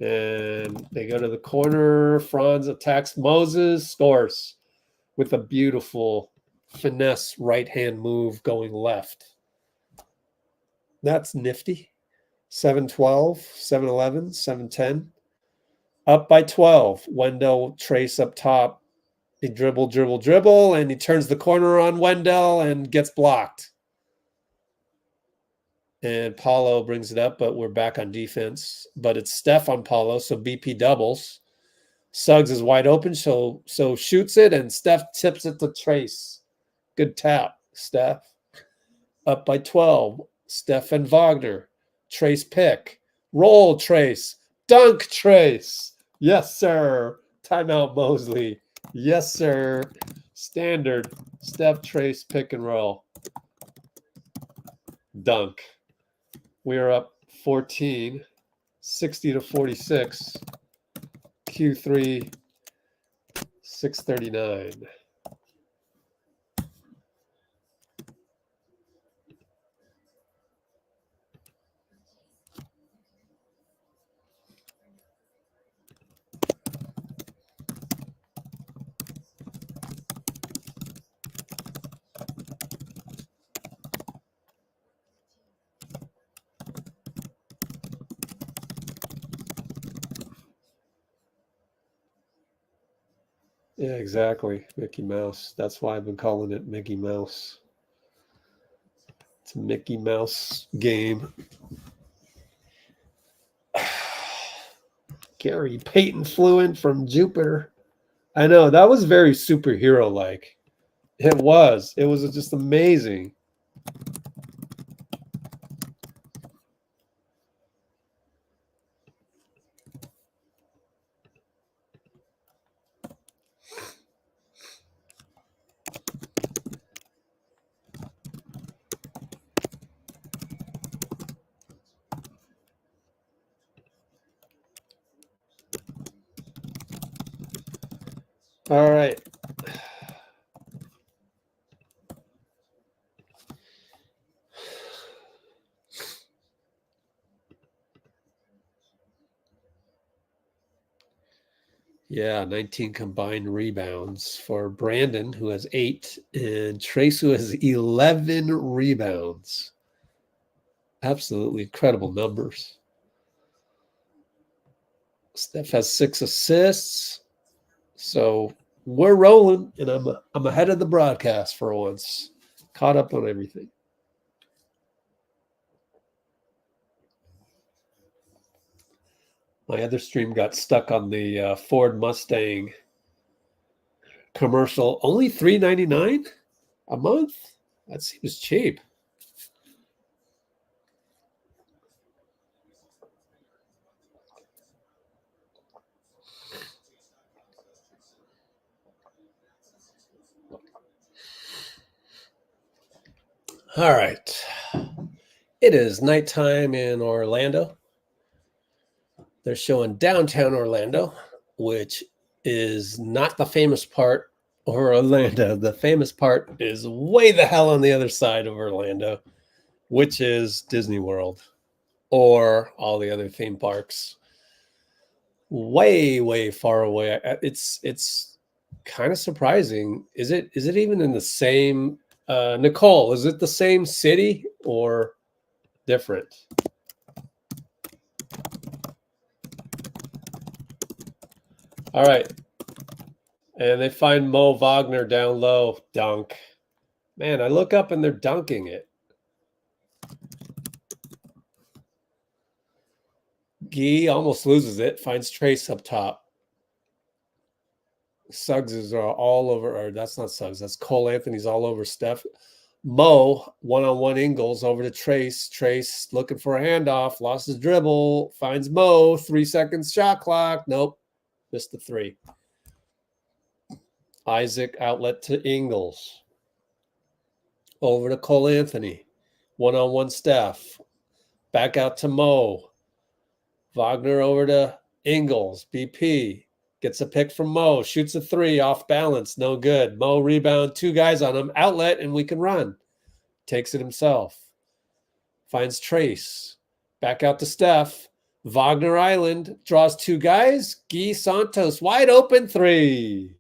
And they go to the corner. Franz attacks Moses, scores with a beautiful finesse right-hand move going left. That's nifty. 7-12, 7-11, 7-10. Up by 12. Wendell, Trayce up top. He dribble, and he turns the corner on Wendell and gets blocked. And Paolo brings it up, but we're back on defense. But it's Steph on Paolo, so BP doubles. Suggs is wide open, so shoots it, and Steph tips it to Trayce. Good tap, Steph. Up by 12. Steph and Wagner. Trayce pick. Roll, Trayce. Dunk, Trayce. Yes, sir. Timeout, Mosley. Yes, sir. Standard. Steph, Trayce, pick and roll. Dunk. We are up 14, 60-46. Q3, 6:39. Yeah, exactly. Mickey Mouse. That's why I've been calling it Mickey Mouse. It's a Mickey Mouse game. Gary Payton flew in from Jupiter. I know, that was very superhero-like. It was. It was just amazing. All right. Yeah, 19 combined rebounds for Brandon, who has 8, and Trayce, who has 11 rebounds. Absolutely incredible numbers. Steph has 6 assists. So we're rolling, and I'm ahead of the broadcast for once. Caught up on everything. My other stream got stuck on the Ford Mustang commercial. Only $3.99 a month? That seems cheap. All right. It is nighttime in Orlando. They're showing downtown Orlando, which is not the famous part of Orlando. The famous part is way the hell on the other side of Orlando, which is Disney World or all the other theme parks. Way far away. It's kind of surprising. Is it even in the same Nicole, is it the same city or different? All right. And they find Mo Wagner down low. Dunk. Man, I look up and they're dunking it. Gee almost loses it. Finds Trayce up top. Suggs is all over. Or that's not Suggs. That's Cole Anthony's all over Steph. Mo, one-on-one Ingles over to Trayce. Trayce looking for a handoff. Lost his dribble. Finds Mo. 3 seconds shot clock. Nope. Missed the 3. Isaac outlet to Ingles. Over to Cole Anthony. One-on-one Steph. Back out to Mo. Wagner over to Ingles. BP. Gets a pick from Mo. Shoots a 3 off balance. No good. Mo rebound. 2 guys on him. Outlet and we can run. Takes it himself. Finds Trayce. Back out to Steph. Wagner Island. Draws 2 guys. Guy Santos. Wide open 3.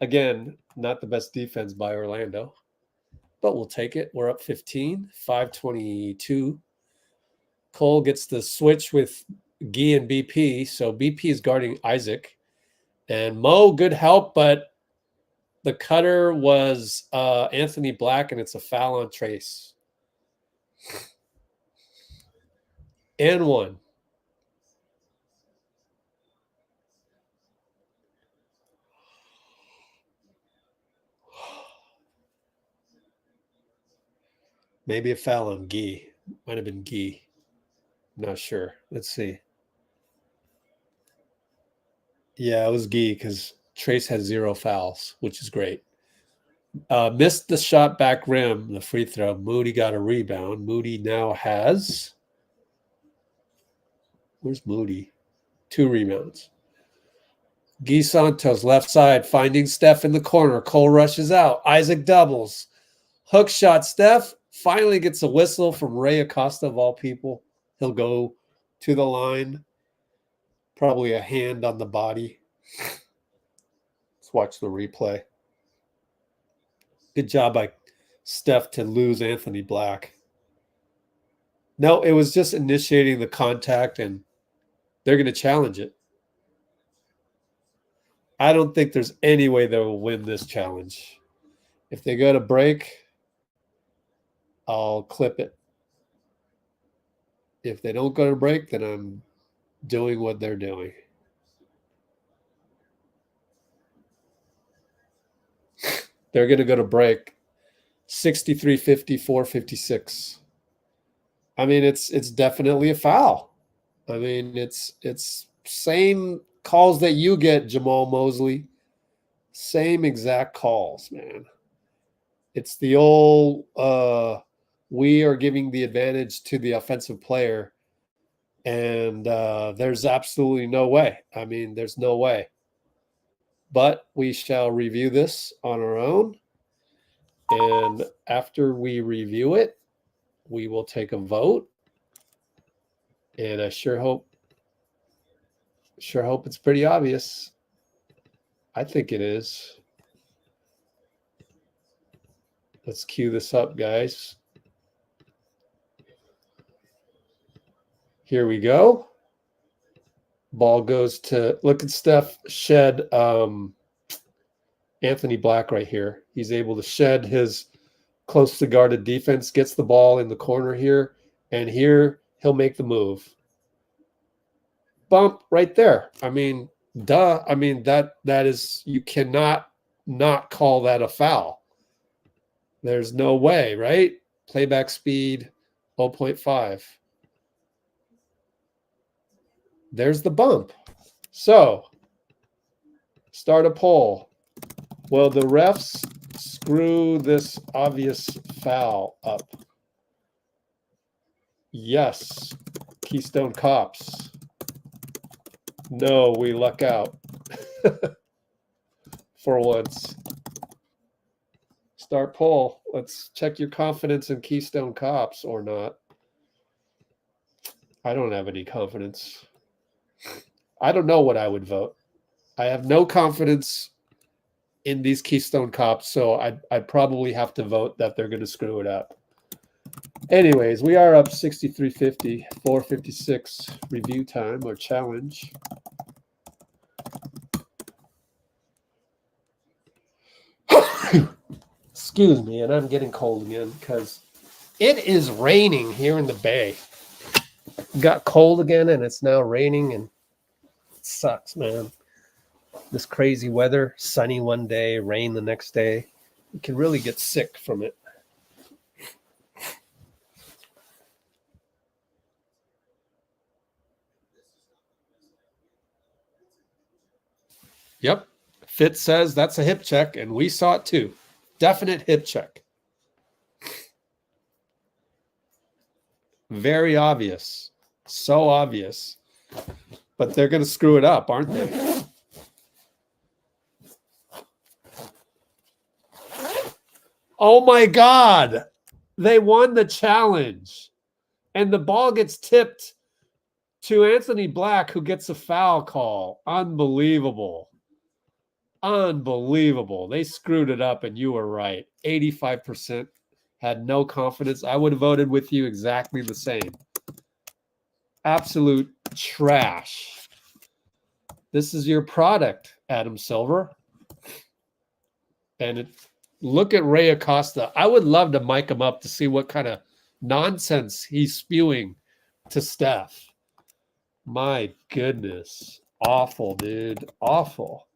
Again, not the best defense by Orlando, but we'll take it. We're up 15, 5:22. Cole gets the switch with Guy and BP, so BP is guarding Isaac. And Mo, good help, but the cutter was Anthony Black, and it's a foul on Trayce. And 1. Maybe a foul on Guy. Might have been Guy. Not sure. Let's see. Yeah, it was Guy because Trayce had 0 fouls, which is great. Missed the shot back rim, the free throw. Moody got a rebound. Moody now has... Where's Moody? 2 rebounds. Guy Santos, left side, finding Steph in the corner. Cole rushes out. Isaac doubles. Hook shot. Steph finally gets a whistle from Ray Acosta, of all people. He'll go to the line. Probably a hand on the body. Let's watch the replay. Good job by Steph to lose Anthony Black. No, it was just initiating the contact, and they're going to challenge it. I don't think there's any way they will win this challenge. If they go to break, I'll clip it. If they don't go to break, then I'm doing what they're doing. They're going to go to break 63-50, 4:56. I mean, it's definitely a foul. I mean, it's same calls that you get, Jamal Mosley. Same exact calls, man. It's the old we are giving the advantage to the offensive player, and there's absolutely no way. I mean, there's no way. but we shall review this on our own. And after we review it, we will take a vote. And I sure hope it's pretty obvious. I think it is. Let's cue this up, guys. Here we go. Ball goes to, look at Steph shed Anthony Black right here. He's able to shed his close to guarded defense, gets the ball in the corner here, and here he'll make the move. Bump right there. I mean, duh. I mean, that is, you cannot not call that a foul. There's no way, right? Playback speed 0.5. There's the bump. So, start a poll. Will the refs screw this obvious foul up? Yes. Keystone Cops. No, we luck out. For once. Start poll. Let's check your confidence in Keystone Cops or not. I don't have any confidence. I don't know what I would vote. I have no confidence in these Keystone Cops, so I'd probably have to vote that they're going to screw it up. Anyways, we are up 63-50, 4:56 review time or challenge. Excuse me, and I'm getting cold again because it is raining here in the Bay. Got cold again, and it's now raining, and it sucks, man. This crazy weather, sunny one day, rain the next day. You can really get sick from it. Yep. Fitz says that's a hip check, and we saw it too. Definite hip check. Very obvious. So obvious. But they're going to screw it up, aren't they? Oh my God. They won the challenge. And the ball gets tipped to Anthony Black, who gets a foul call. Unbelievable. Unbelievable. They screwed it up, and you were right. 85% had no confidence. I would have voted with you exactly the same. Absolute trash. This is your product, Adam Silver. And look at Ray Acosta. I would love to mic him up to see what kind of nonsense he's spewing to Steph. My goodness. Awful, dude. Awful.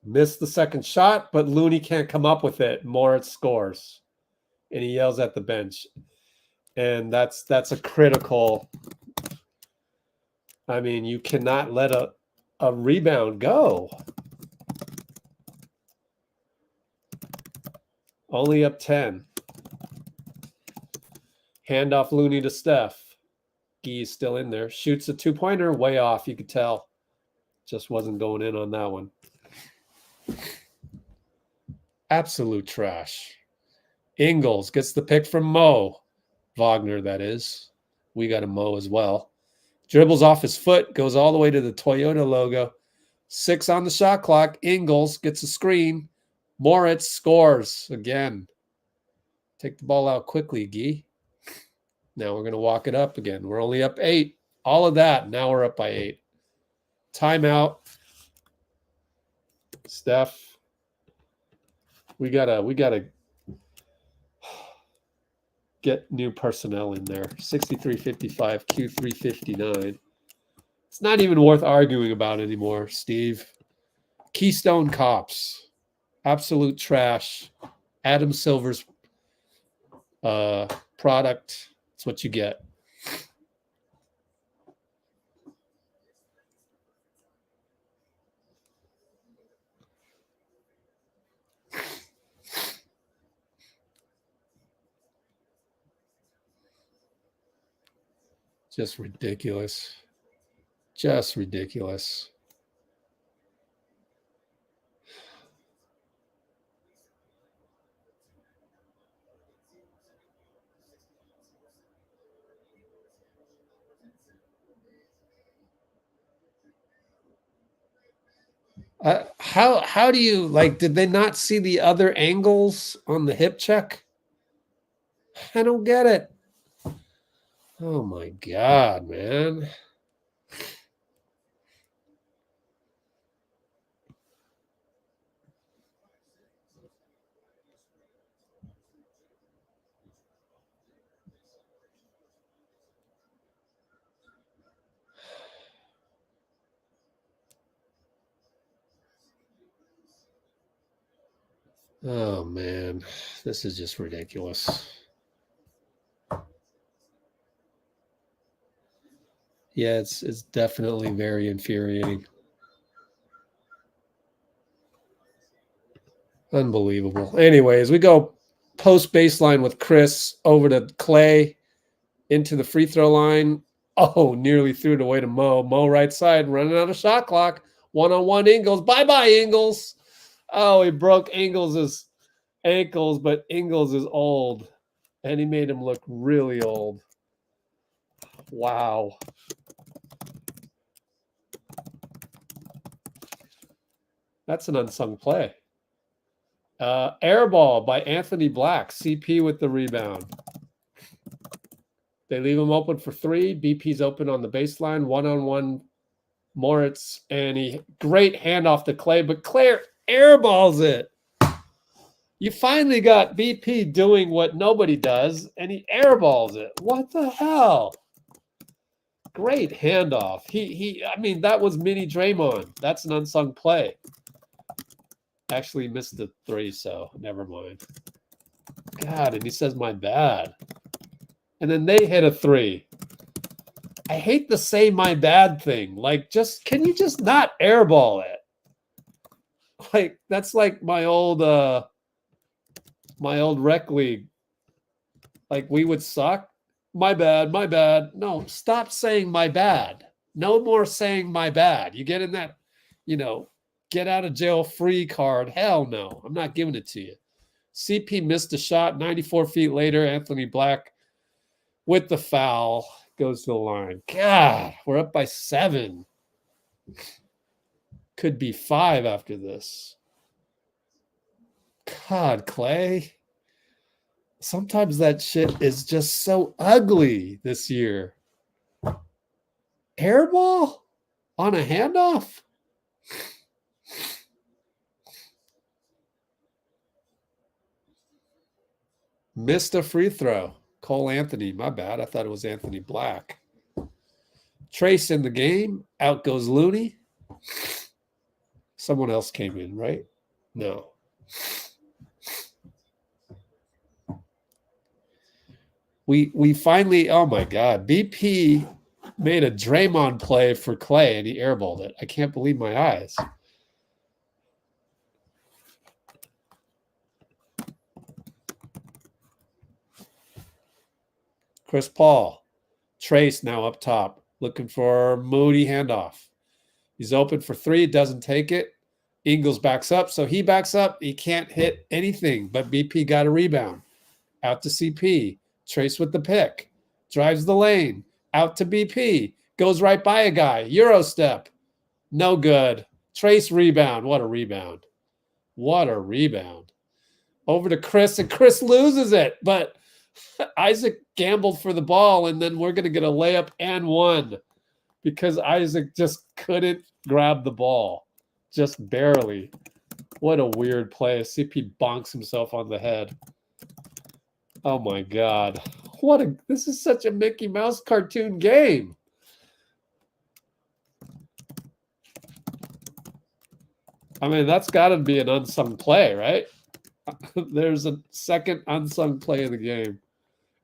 Missed the second shot, but Looney can't come up with it. Moritz scores. And he yells at the bench. And that's a critical. I mean, you cannot let a rebound go. Only up 10. Hand off Looney to Steph. Gee still in there. Shoots a two-pointer, way off. You could tell. Just wasn't going in on that one. Absolute trash. Ingles gets the pick from Mo. Wagner, that is. We got a Mo as well. Dribbles off his foot, goes all the way to the Toyota logo. 6 on the shot clock. Ingles gets a screen. Moritz scores again. Take the ball out quickly, Gee. Now we're going to walk it up again. We're only up 8. All of that. Now we're up by 8. Timeout. Steph. We gotta get new personnel in there. 63-55, Q359. It's not even worth arguing about anymore, Steve. Keystone Cops. Absolute trash. Adam Silver's product. That's what you get. Just ridiculous. Just ridiculous. How do you like? Did they not see the other angles on the hip check? I don't get it. Oh my God, man. Oh man, this is just ridiculous. Yeah, it's definitely very infuriating. Unbelievable. Anyways, we go post baseline with Chris over to Klay into the free throw line. Oh, nearly threw it away to Mo. Mo right side, running out of shot clock. One-on-one Ingles. Bye-bye, Ingles. Oh, he broke Ingles' ankles, but Ingles is old. And he made him look really old. Wow. That's an unsung play. Air ball by Anthony Black. CP with the rebound. They leave him open for three. BP's open on the baseline. One-on-one Moritz. And he great handoff to Klay, but Klay airballs it. You finally got BP doing what nobody does, and he airballs it. What the hell? Great handoff. I mean, that was mini Draymond. That's an unsung play. Actually missed the three, so never mind. God, and he says, my bad. And then they hit a three. I hate the say my bad thing. Like, just, can you just not airball it? Like, that's like my old rec league. Like, we would suck. My bad, my bad. No, stop saying my bad. No more saying my bad. You get in that, get out of jail free card. Hell no, I'm not giving it to you. CP missed a shot. 94 feet later, Anthony Black with the foul goes to the line. God, we're up by 7. Could be 5 after this. God, Klay. Sometimes that shit is just so ugly this year. Airball on a handoff? Missed a free throw. Cole Anthony, my bad. I thought it was Anthony Black. Trayce in the game. Out goes Looney. Someone else came in, right? No. We finally, oh my God, BP made a Draymond play for Klay and he airballed it. I can't believe my eyes. Chris Paul. Trayce now up top. Looking for Moody handoff. He's open for 3. Doesn't take it. Ingles backs up. So he backs up. He can't hit anything, but BP got a rebound. Out to CP. Trayce with the pick. Drives the lane. Out to BP. Goes right by a guy. Euro step. No good. Trayce rebound. What a rebound. What a rebound. Over to Chris, and Chris loses it. But Isaac gambled for the ball, and then we're going to get a layup and one because Isaac just couldn't grab the ball. Just barely. What a weird play. CP bonks himself on the head. Oh my God. This is such a Mickey Mouse cartoon game. I mean, that's got to be an unsung play, right? There's a second unsung play of the game,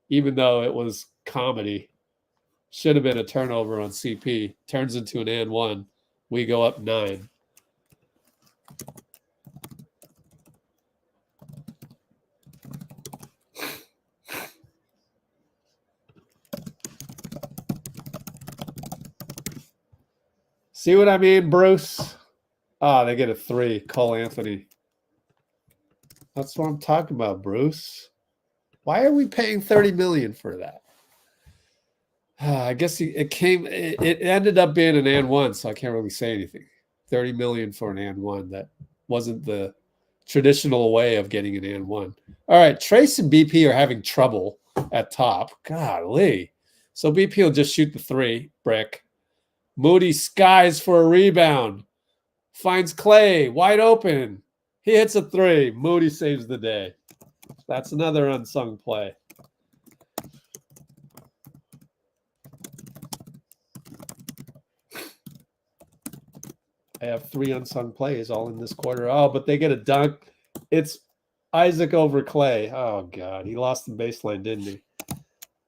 even though it was comedy. Should have been a turnover on CP. Turns into an and one. We go up 9. See what I mean, Bruce? Oh, they get a 3. Cole Anthony. That's what I'm talking about, Bruce. Why are we paying $30 million for that? I guess it ended up being an and one, so I can't really say anything. $30 million for an and one. That wasn't the traditional way of getting an and one. All right, Trayce and BP are having trouble at top. Golly. So BP will just shoot the 3 brick. Moody skies for a rebound. Finds Klay wide open. He hits a 3. Moody saves the day. That's another unsung play. I have 3 unsung plays all in this quarter. Oh, but they get a dunk. It's Isaac over Klay. Oh, God. He lost the baseline, didn't he?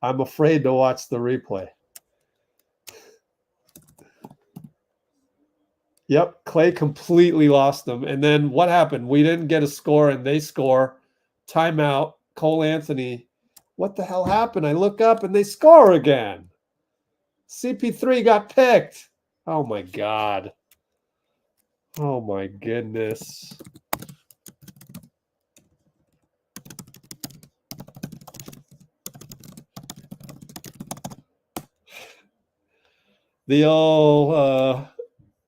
I'm afraid to watch the replay. Yep, Klay completely lost them. And then what happened? We didn't get a score, and they score. Timeout. Cole Anthony. What the hell happened? I look up, and they score again. CP3 got picked. Oh, my God. Oh, my goodness. The old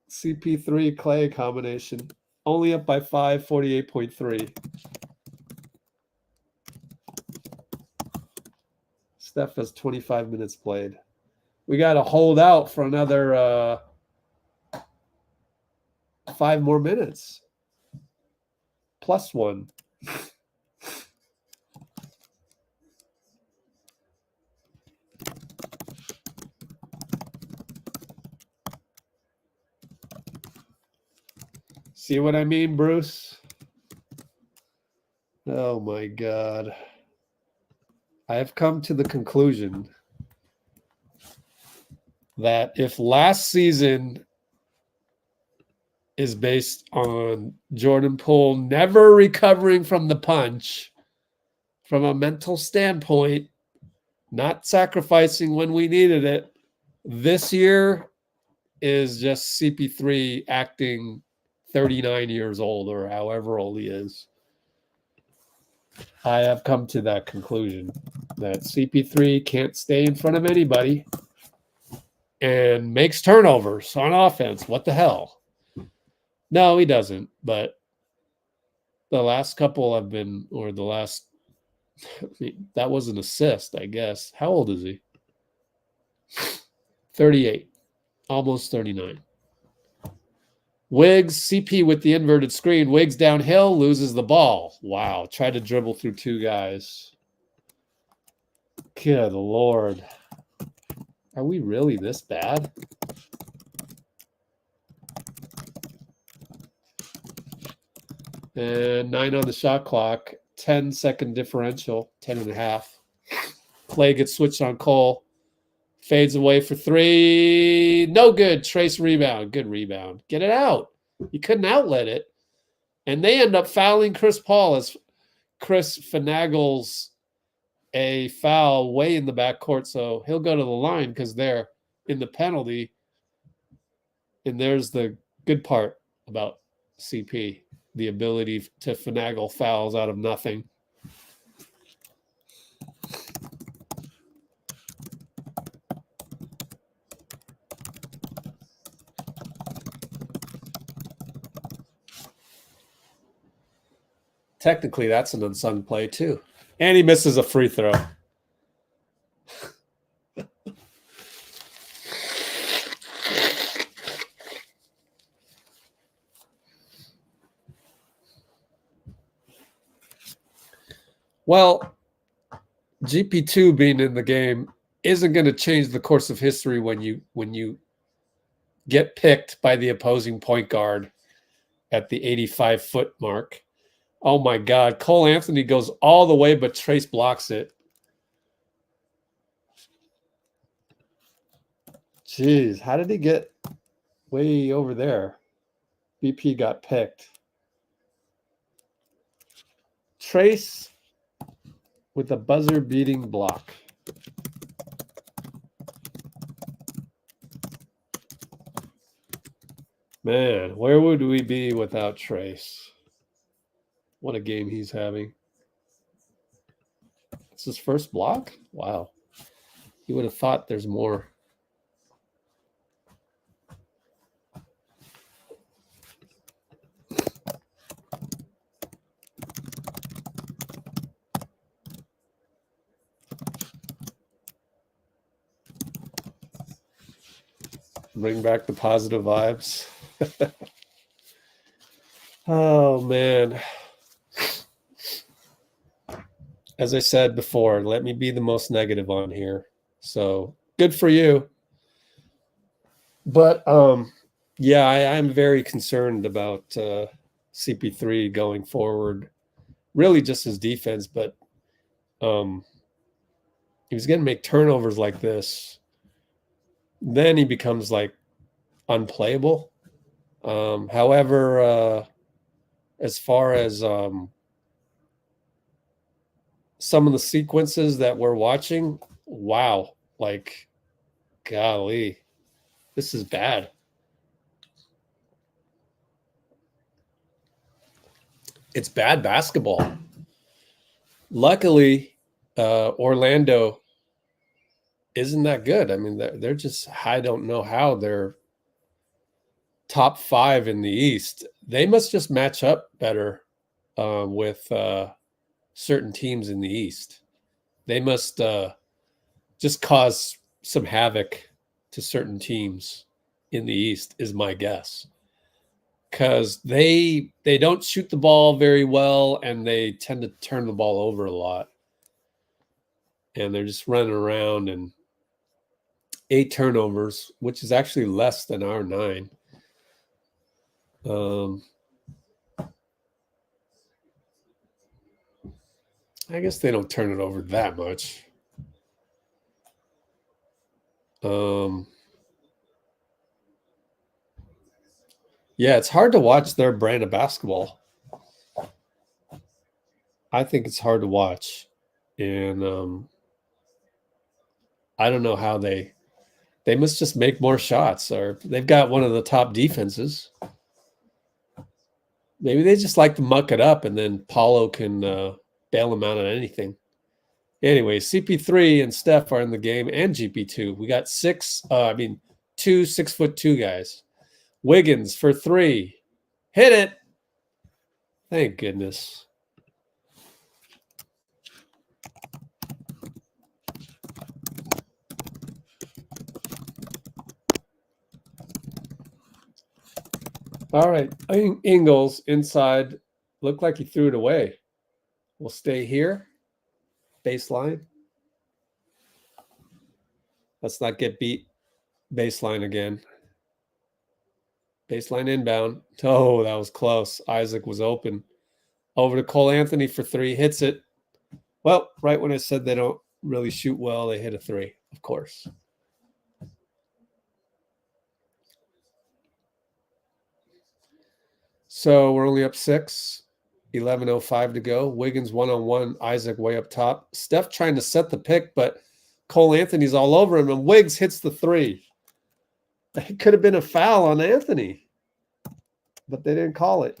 CP3 Klay combination. Only up by 5, 48.3. Steph has 25 minutes played. We got to hold out for another 5 more minutes. Plus 1. See what I mean, Bruce? Oh, my God. I have come to the conclusion that if last season is based on Jordan Poole never recovering from the punch from a mental standpoint, not sacrificing when we needed it, this year is just CP3 acting 39 years old or however old he is. I have come to that conclusion that CP3 can't stay in front of anybody and makes turnovers on offense. What the hell? No, he doesn't. But the last couple have been, or the last, that was an assist, I guess. How old is he? 38, almost 39. Wiggs, CP with the inverted screen. Wiggs downhill, loses the ball. Wow, tried to dribble through 2 guys. Good Lord. Are we really this bad? And 9 on the shot clock. 10-second differential. 10.5. Klay gets switched on Cole. Fades away for 3. No good. Trayce rebound. Good rebound. Get it out. You couldn't outlet it. And they end up fouling Chris Paul as Chris finagles a foul way in the backcourt. So he'll go to the line because they're in the penalty. And there's the good part about CP, the ability to finagle fouls out of nothing. Technically, that's an unsung play, too. And he misses a free throw. Well, GP2 being in the game isn't going to change the course of history when you get picked by the opposing point guard at the 85-foot mark. Oh, my God. Cole Anthony goes all the way, but Trayce blocks it. Jeez, how did he get way over there? BP got picked. Trayce with a buzzer-beating block. Man, where would we be without Trayce? What a game he's having. It's his first block? Wow. You would have thought there's more. Bring back the positive vibes. Oh, man. As I said before, let me be the most negative on here. So good for you. But yeah, I'm very concerned about CP3 going forward. Really just his defense, but he was going to make turnovers like this. Then he becomes like unplayable. However, as far as some of the sequences that we're watching, wow, like, golly, this is bad. It's bad basketball. Luckily, Orlando isn't that good. I mean, they're just, I don't know how they're top 5 in the East. They must just match up better with certain teams in the East. They must just cause some havoc to certain teams in the East, is my guess. Because they don't shoot the ball very well, and they tend to turn the ball over a lot. And they're just running around, and 8 turnovers, which is actually less than our 9. I guess they don't turn it over that much. Yeah, it's hard to watch their brand of basketball. I think it's hard to watch. And I don't know how they must just make more shots, or they've got one of the top defenses. Maybe they just like to muck it up, and then Paolo can bail them out on anything. Anyway, CP3 and Steph are in the game, and GP2. We got 2 6'2" guys. Wiggins for 3. Hit it. Thank goodness. All right. Ingles inside. Looked like he threw it away. We'll stay here. Baseline. Let's not get beat. Baseline again. Baseline inbound. Oh, that was close. Isaac was open. Over to Cole Anthony for 3. Hits it. Well, right when I said they don't really shoot well, they hit a 3, of course. So we're only up 6. 11:05 to go. Wiggins one-on-one. Isaac way up top. Steph trying to set the pick, but Cole Anthony's all over him, and Wiggs hits the 3. It could have been a foul on Anthony, but they didn't call it.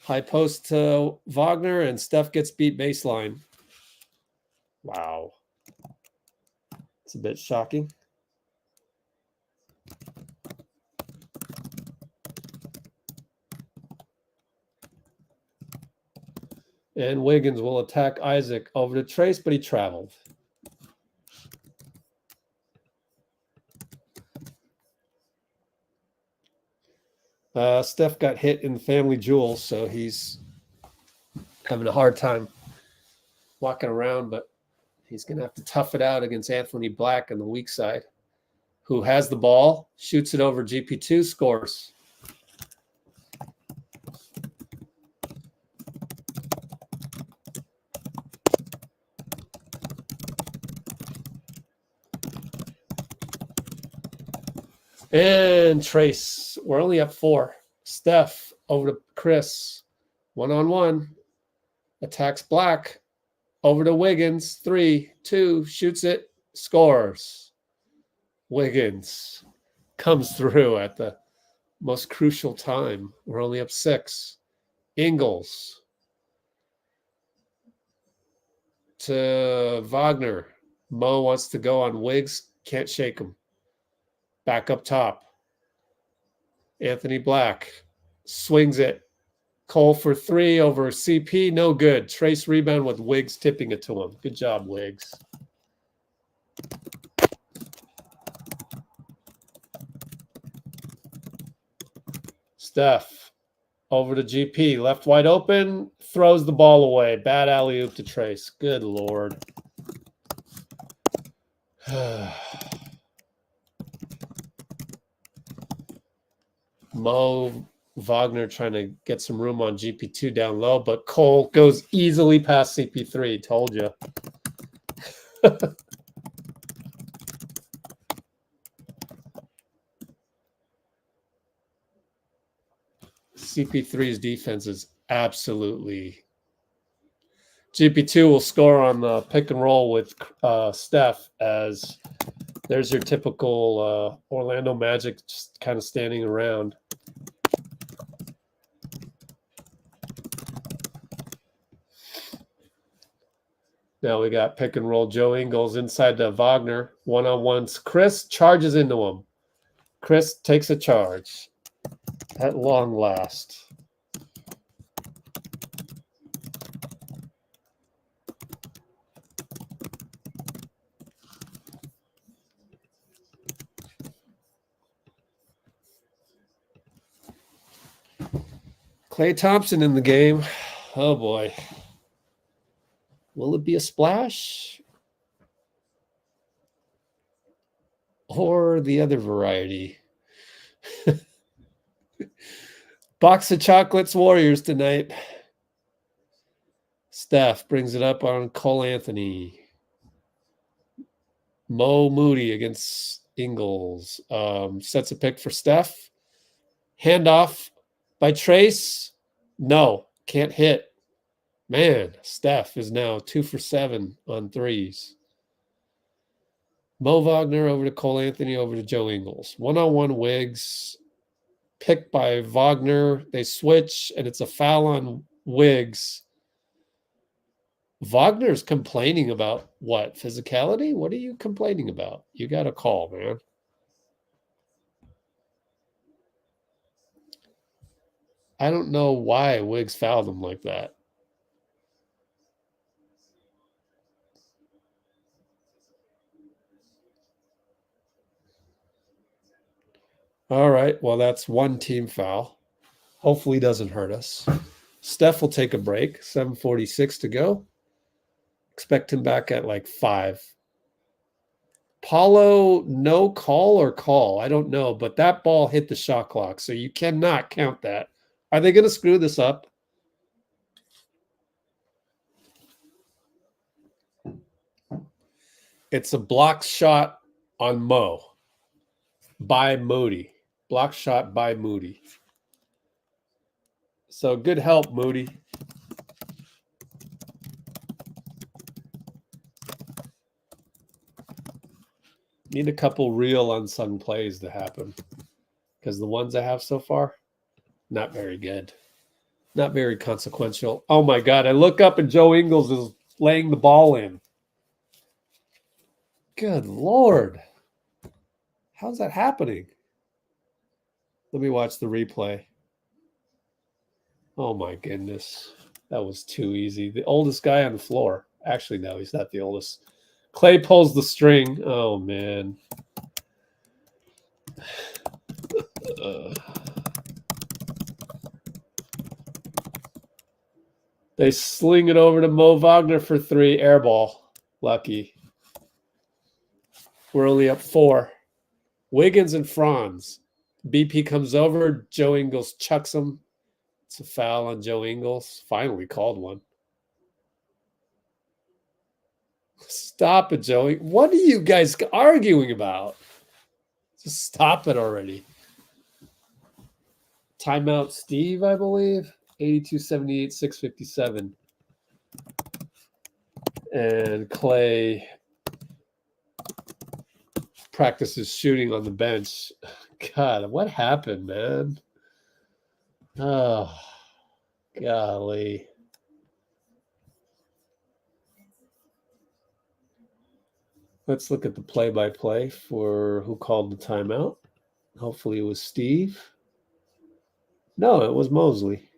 High post to Wagner, and Steph gets beat baseline. Wow. It's a bit shocking. And Wiggins will attack Isaac over to Trayce, but he traveled. Steph got hit in the family jewel, so he's having a hard time walking around, but he's going to have to tough it out against Anthony Black on the weak side, who has the ball, shoots it over GP2, scores. And Trayce, we're only up 4. Steph over to Chris, one-on-one. Attacks Black. Over to Wiggins. 3, 2, shoots it, scores. Wiggins comes through at the most crucial time. We're only up 6. Ingles to Wagner. Mo wants to go on Wiggs. Can't shake him. Back up top. Anthony Black swings it. Cole for 3 over CP. No good. Trayce rebound with Wiggs tipping it to him. Good job, Wiggs. Steph over to GP. Left wide open. Throws the ball away. Bad alley-oop to Trayce. Good Lord. Mo Wagner trying to get some room on GP2 down low, but Cole goes easily past CP3. Told you. CP3's defense is absolutely. GP2 will score on the pick and roll with Steph, as there's your typical Orlando Magic just kind of standing around. Now we got pick and roll. Joe Ingles inside to Wagner. One-on-ones. Chris charges into him. Chris takes a charge. At long last. Klay Thompson in the game. Oh boy. Will it be a splash? Or the other variety? Box of chocolates Warriors tonight. Steph brings it up on Cole Anthony. Moody against Ingles. Sets a pick for Steph. Handoff by Trayce. No, can't hit. Man, Steph is now 2 for 7 on threes. Mo Wagner over to Cole Anthony, over to Joe Ingles. One-on-one Wiggs. Picked by Wagner. They switch, and it's a foul on Wiggs. Wagner's complaining about what? Physicality? What are you complaining about? You got a call, man. I don't know why Wiggs fouled him like that. All right, well, that's one team foul. Hopefully doesn't hurt us. Steph will take a break. 7:46 to go. Expect him back at like 5. Paolo, no call or call? I don't know, but that ball hit the shot clock, so you cannot count that. Are they going to screw this up? It's a block shot on Mo by Moody. Block shot by Moody. So good help, Moody. Need a couple real unsung plays to happen, because the ones I have so far, not very good. Not very consequential. Oh, my God. I look up and Joe Ingles is laying the ball in. Good Lord. How's that happening? Let me watch the replay. Oh, my goodness. That was too easy. The oldest guy on the floor. Actually, no, he's not the oldest. Klay pulls the string. Oh, man. They sling it over to Mo Wagner for 3. Air ball. Lucky. We're only up 4. Wiggins and Franz. BP comes over. Joe Ingles chucks him. It's a foul on Joe Ingles. Finally called one. Stop it, Joey. What are you guys arguing about? Just stop it already. Timeout Steve, I believe. 82-78, 6:57. And Klay practices shooting on the bench. God, what happened, man? Oh, golly. Let's look at the play-by-play for who called the timeout. Hopefully it was Steve. No, it was Mosley.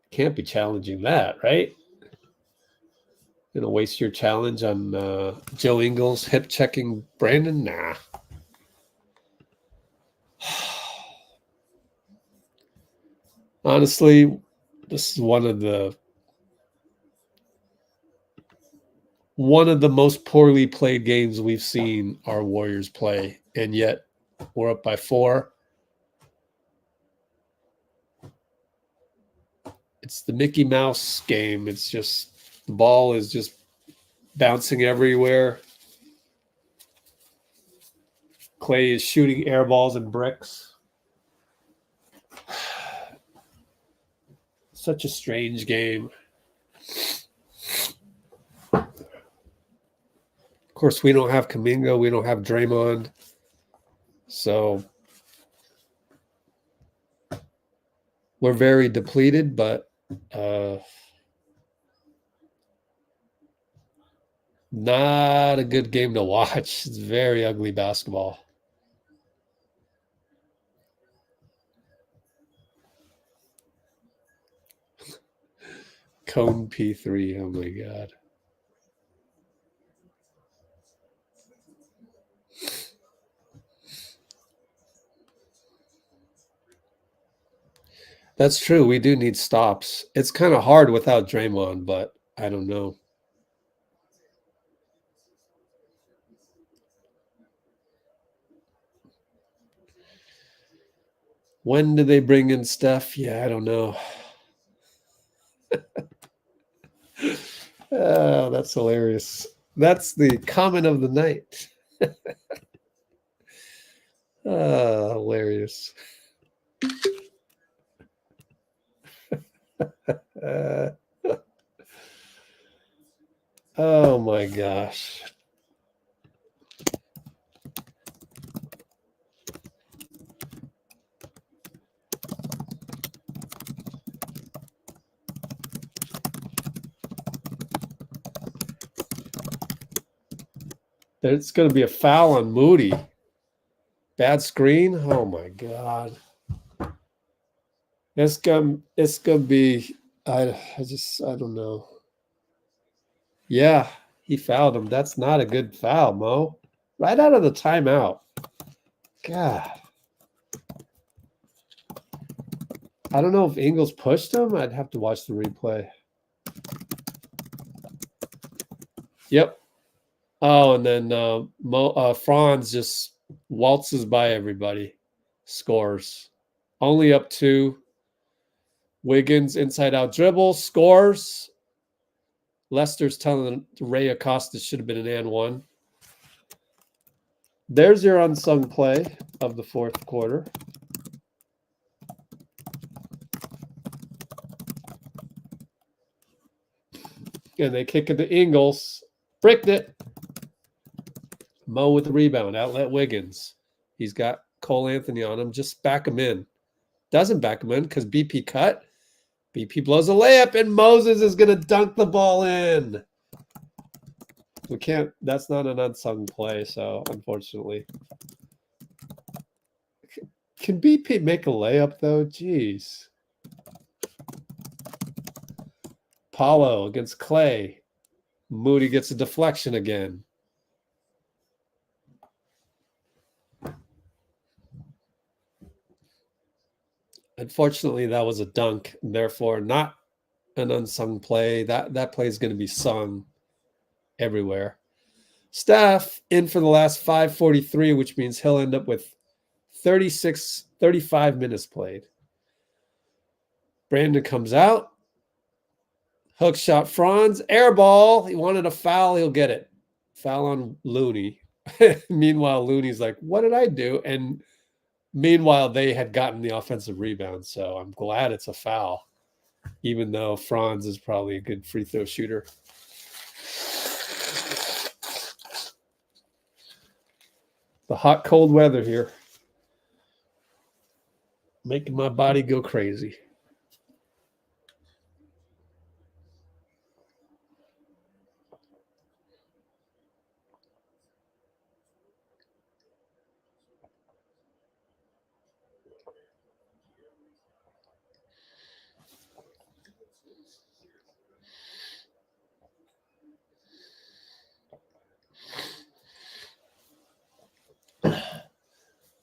Can't be challenging that, right? Gonna waste your challenge on Joe Ingles hip checking Brandon? Nah. Honestly, this is one of the most poorly played games we've seen our Warriors play, and yet we're up by 4. It's the Mickey Mouse game. It's just the ball is just bouncing everywhere. Klay is shooting air balls and bricks. Such a strange game. Of course, we don't have Kuminga. We don't have Draymond. So we're very depleted, but not a good game to watch. It's very ugly basketball. Cone P3. Oh, my God. That's true. We do need stops. It's kind of hard without Draymond, but I don't know. When do they bring in Steph? Yeah, I don't know. Oh, that's hilarious. That's the comment of the night. Hilarious. Oh my gosh. There's going to be a foul on Moody. Bad screen. Oh my God. It's gonna be. I don't know. Yeah, he fouled him. That's not a good foul, Mo. Right out of the timeout. God. I don't know if Ingles pushed him. I'd have to watch the replay. Yep. Oh, and then Franz just waltzes by everybody. Scores. Only up 2. Wiggins inside out dribble. Scores. Lester's telling Ray Acosta should have been an and 1. There's your unsung play of the fourth quarter. And they kick it to Ingles. Bricked it. Mo with the rebound. Outlet Wiggins. He's got Cole Anthony on him. Just back him in. Doesn't back him in because BP cut. BP blows a layup, and Moses is going to dunk the ball in. We can't. That's not an unsung play, so unfortunately. Can BP make a layup, though? Jeez. Paolo against Klay. Moody gets a deflection again. Unfortunately, that was a dunk, and therefore not an unsung play. That play is going to be sung everywhere. Steph in for the last 5:43, which means he'll end up with 35 minutes played. Brandon comes out. Hook shot Franz. Air ball. He wanted a foul. He'll get it. Foul on Looney. Meanwhile, Looney's like, what did I do? And meanwhile, they had gotten the offensive rebound, so I'm glad it's a foul. even though Franz is probably a good free throw shooter. The hot, cold weather here. Making my body go crazy.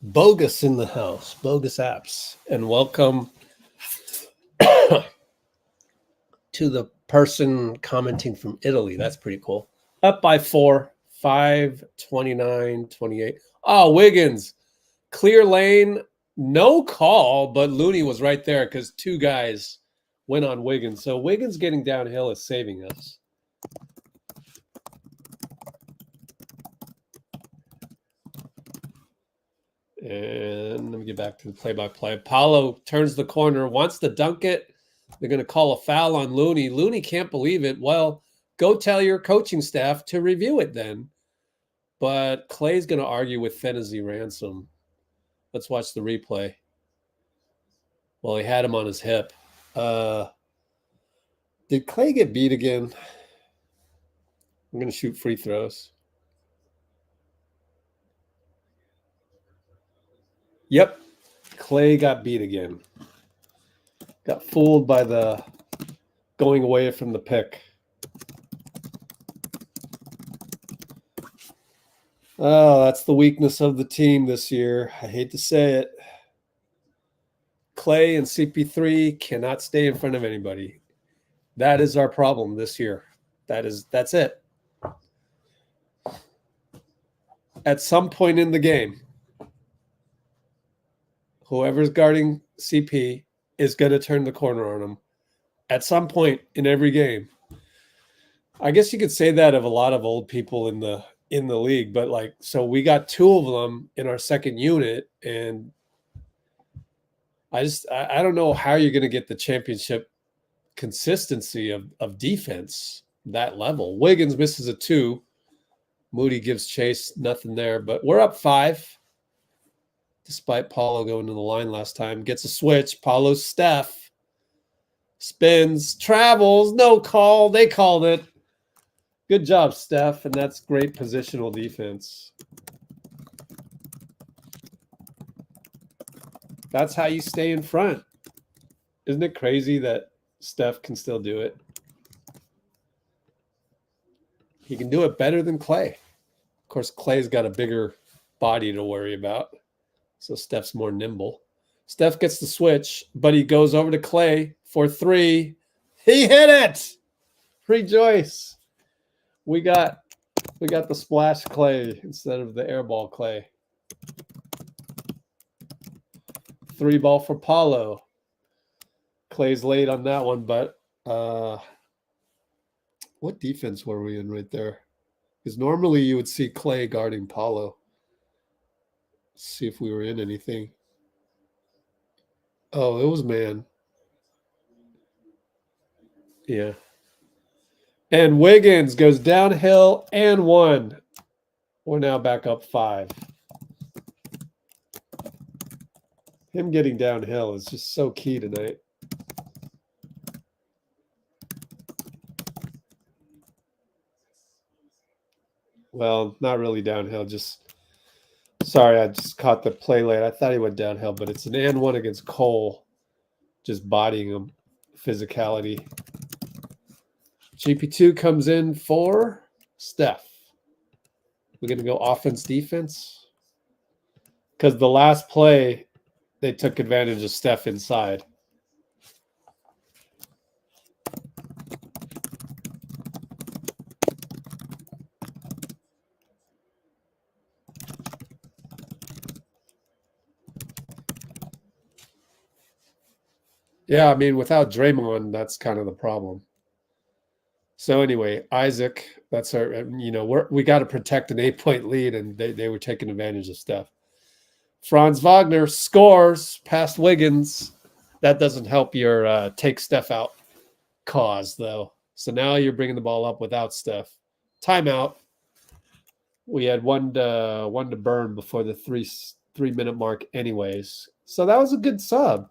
Bogus in the house, bogus apps, and welcome to the person commenting from Italy. That's pretty cool. Up by 4, 5:29:28. Oh, Wiggins, clear lane, no call, but Looney was right there because 2 guys went on Wiggins. So Wiggins getting downhill is saving us. And let me get back to the play-by-play. Paolo turns the corner, wants to dunk it. They're going to call a foul on Looney. Looney can't believe it. Well, go tell your coaching staff to review it then. But Klay's going to argue with Phenizee Ransom. Let's watch the replay. Well, he had him on his hip. Did Klay get beat again? I'm going to shoot free throws. Yep. Klay got beat again. Got fooled by the going away from the pick. Oh, that's the weakness of the team this year. I hate to say it. Klay and CP3 cannot stay in front of anybody. That is our problem this year. That's it. At some point in the game, whoever's guarding CP is going to turn the corner on him at some point in every game. I guess you could say that of a lot of old people in the league, but like, so we got 2 of them in our second unit, and I don't know how you're going to get the championship consistency of defense that level. Wiggins misses a 2. Moody gives chase, nothing there, but we're up 5. Despite Paolo going to the line last time. Gets a switch. Paolo's Steph. Spins. Travels. No call. They called it. Good job, Steph. And that's great positional defense. That's how you stay in front. Isn't it crazy that Steph can still do it? He can do it better than Klay. Of course, Klay's got a bigger body to worry about. So Steph's more nimble. Steph gets the switch, but he goes over to Klay for 3. He hit it. Rejoice. We got the splash Klay instead of the air ball Klay. 3 ball for Paolo. Klay's late on that one, but what defense were we in right there? Because normally you would see Klay guarding Paolo. See if we were in anything. Oh, it was man. Yeah. And Wiggins goes downhill and 1. We're now back up 5. Him getting downhill is just so key tonight. Well, not really downhill, just sorry, I just caught the play late. I thought he went downhill, but it's an and 1 against Cole. Just bodying him. Physicality. GP2 comes in for Steph. We're going to go offense, defense. Because the last play, they took advantage of Steph inside. Yeah, I mean, without Draymond, that's kind of the problem. So anyway, Isaac, that's our, we got to protect an 8-point lead, and they were taking advantage of Steph. Franz Wagner scores past Wiggins. That doesn't help your take Steph out cause, though. So now you're bringing the ball up without Steph. Timeout. We had one to burn before the 3-minute mark anyways. So that was a good sub.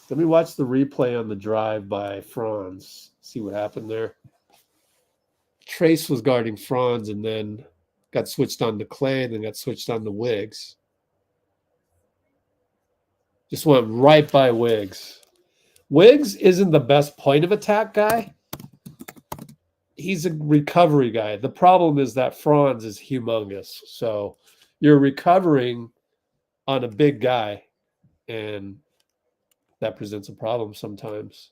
Let me watch the replay on the drive by Franz. See what happened there. Trayce was guarding Franz and then got switched on to Klay and then got switched on to Wiggs. Just went right by Wiggs. Wiggs isn't the best point of attack guy. He's a recovery guy. The problem is that Franz is humongous. So you're recovering on a big guy, and that presents a problem sometimes.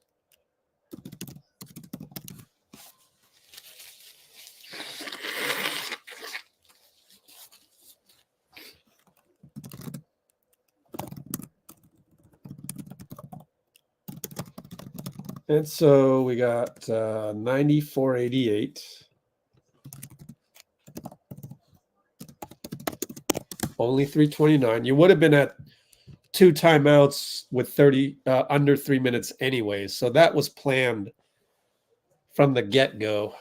And so we got 94.88. Only 3:29. You would have been at 2 timeouts with under 3 minutes anyways. So that was planned from the get-go.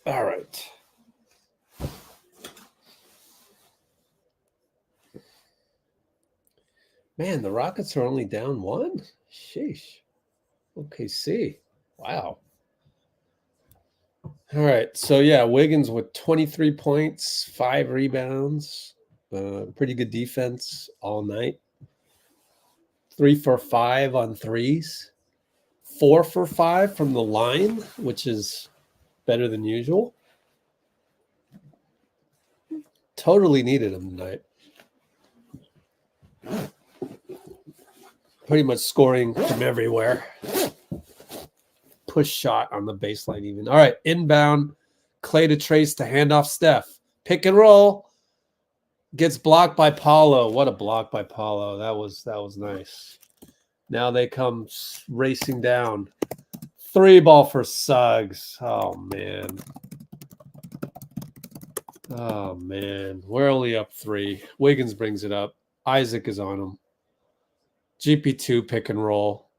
All right. Man, the Rockets are only down 1? Sheesh. OKC. Wow. All right. So, yeah, Wiggins with 23 points, 5 rebounds, pretty good defense all night. 3 for 5 on threes. 4 for 5 from the line, which is better than usual. Totally needed him tonight. Pretty much scoring from everywhere. Push shot on the baseline even. All right, inbound. Klay to Trayce to hand off Steph. Pick and roll. Gets blocked by Paolo. What a block by Paolo. That was nice. Now they come racing down. 3 ball for Suggs. Oh, man. Oh, man. We're only up 3. Wiggins brings it up. Isaac is on him. GP2 pick and roll.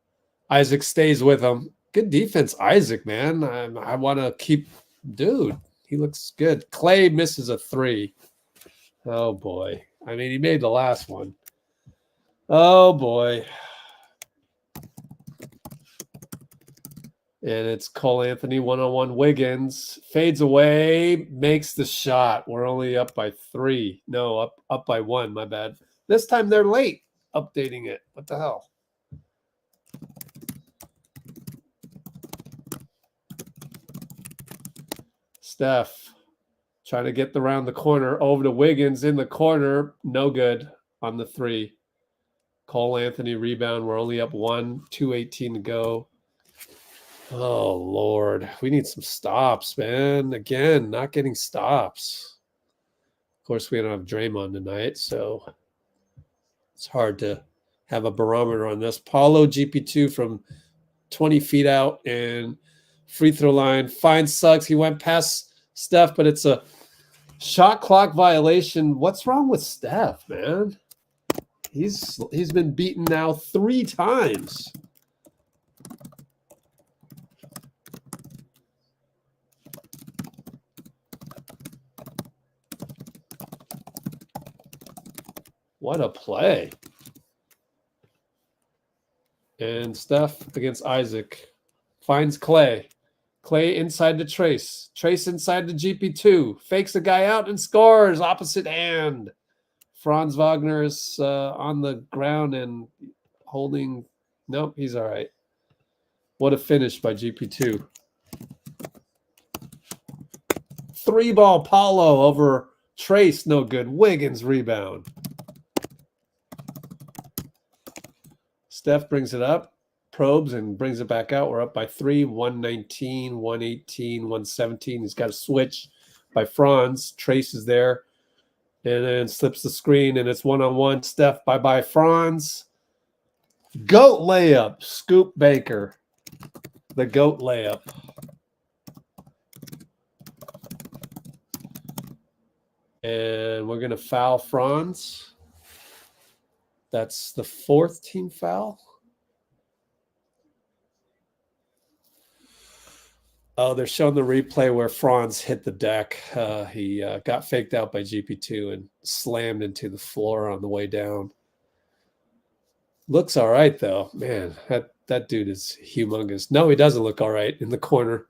Isaac stays with him. Good defense, Isaac, man. I want to keep... Dude, he looks good. Klay misses a 3. Oh, boy. I mean, he made the last one. Oh, boy. And it's Cole Anthony one-on-one Wiggins. Fades away, makes the shot. We're only up by 3. No, up by 1, my bad. This time they're late updating it. What the hell? Steph trying to get around the corner. Over to Wiggins in the corner. No good on the 3. Cole Anthony rebound. We're only up 1. 2:18 to go. Oh, Lord. We need some stops, man. Again, not getting stops. Of course, we don't have Draymond tonight, so it's hard to have a barometer on this. Paolo GP2 from 20 feet out and free throw line. Finds Suggs. He went past Steph, but it's a shot clock violation. What's wrong with Steph, man? He's been beaten now 3 times. What a play. And Steph against Isaac. Finds Klay. Klay inside to Trayce. Trayce inside to GP2. Fakes a guy out and scores. Opposite hand. Franz Wagner is on the ground and holding. Nope, he's all right. What a finish by GP2. 3-ball Paolo over Trayce. No good. Wiggins rebound. Steph brings it up. Probes and brings it back out. We're up by 3, 119, 118, 117. He's got a switch by Franz. Trayce is there. And then slips the screen, and it's one-on-one. Steph, bye-bye, Franz. GOAT layup. Scoop Baker. The GOAT layup. And we're going to foul Franz. That's the 4th team foul. Oh, they're showing the replay where Franz hit the deck. He got faked out by GP2 and slammed into the floor on the way down. Looks all right, though. Man, that dude is humongous. No, he doesn't look all right in the corner.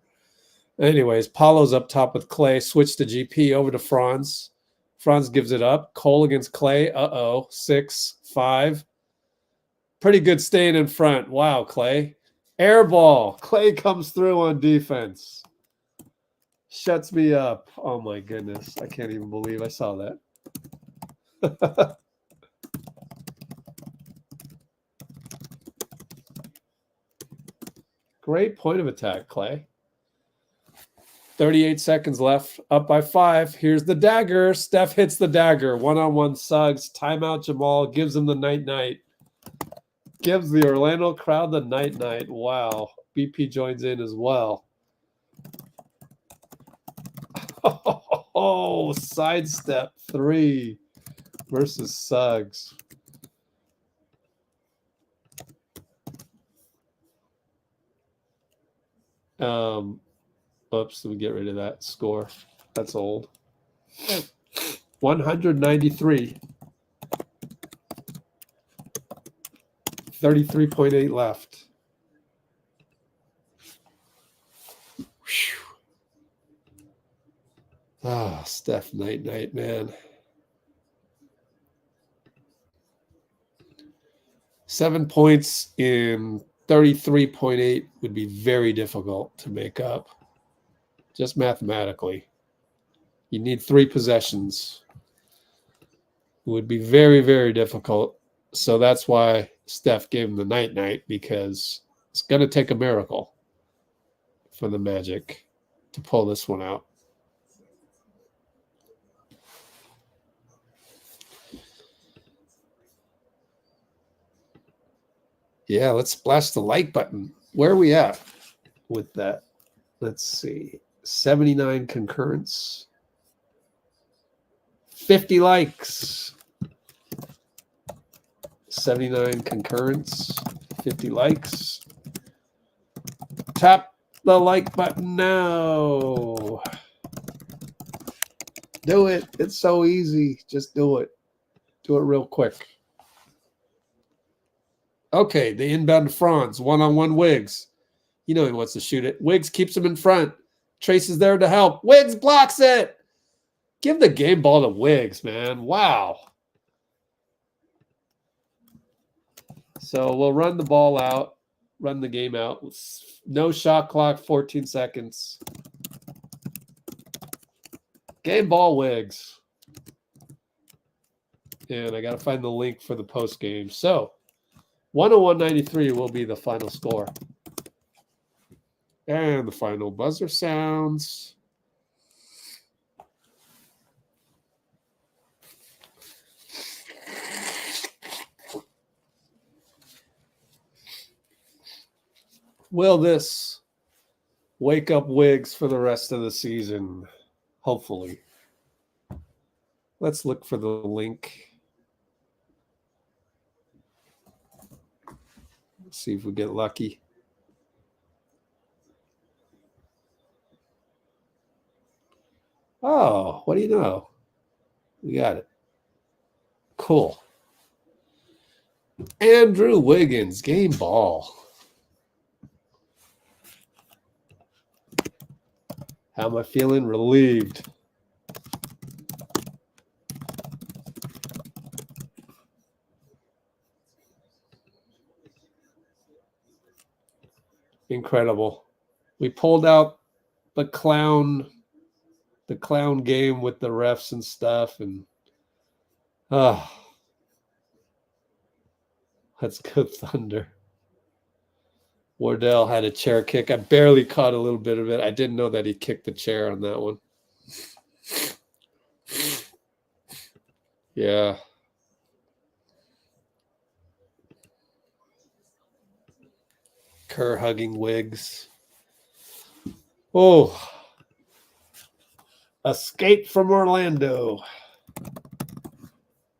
Anyways, Paolo's up top with Klay. Switch to GP over to Franz. Franz gives it up. Cole against Klay. 6-5. Pretty good staying in front. Wow, Klay. Air ball. Klay comes through on defense. Shuts me up. Oh, my goodness. I can't even believe I saw that. Great point of attack, Klay. 38 seconds left. Up by 5. Here's the dagger. Steph hits the dagger. One-on-one Suggs. Timeout Jamal. Gives him the night-night. Gives the Orlando crowd the night-night. Wow. BP joins in as well. Oh, sidestep 3 versus Suggs. Oops, let me get rid of that score. That's old. 193. 33.8 left. Ah, Steph, night, man. 7 points in 33.8 would be very difficult to make up. Just mathematically. You need 3 possessions. It would be very, very difficult. So that's why Steph gave him the night-night, because it's going to take a miracle for the Magic to pull this one out. Yeah, let's splash the like button. Where are we at with that? Let's see. 79 concurrents. 50 likes. 79 concurrents. 50 likes. Tap the like button now. Do it. It's so easy. Just do it. Do it real quick. Okay, the inbound to Franz. One-on-one Wiggs. You know he wants to shoot it. Wiggs keeps him in front. Trayce is there to help. Wiggs blocks it. Give the game ball to Wiggs, man. Wow. So we'll run the ball out, run the game out. No shot clock, 14 seconds. Game ball Wiggs. And I got to find the link for the post game. So 101.93 will be the final score. And the final buzzer sounds. Will this wake up Wiggs for the rest of the season? Hopefully. Let's look for the link. Let's see if we get lucky. Oh, what do you know? We got it. Cool. Andrew Wiggins, game ball. How am I feeling? Relieved. Incredible. We pulled out the clown game with the refs and stuff, and let's go Thunder. Wardell had a chair kick. I barely caught a little bit of it. I didn't know that he kicked the chair on that one. Yeah. Kerr hugging Wiggs. Oh. Escape from Orlando.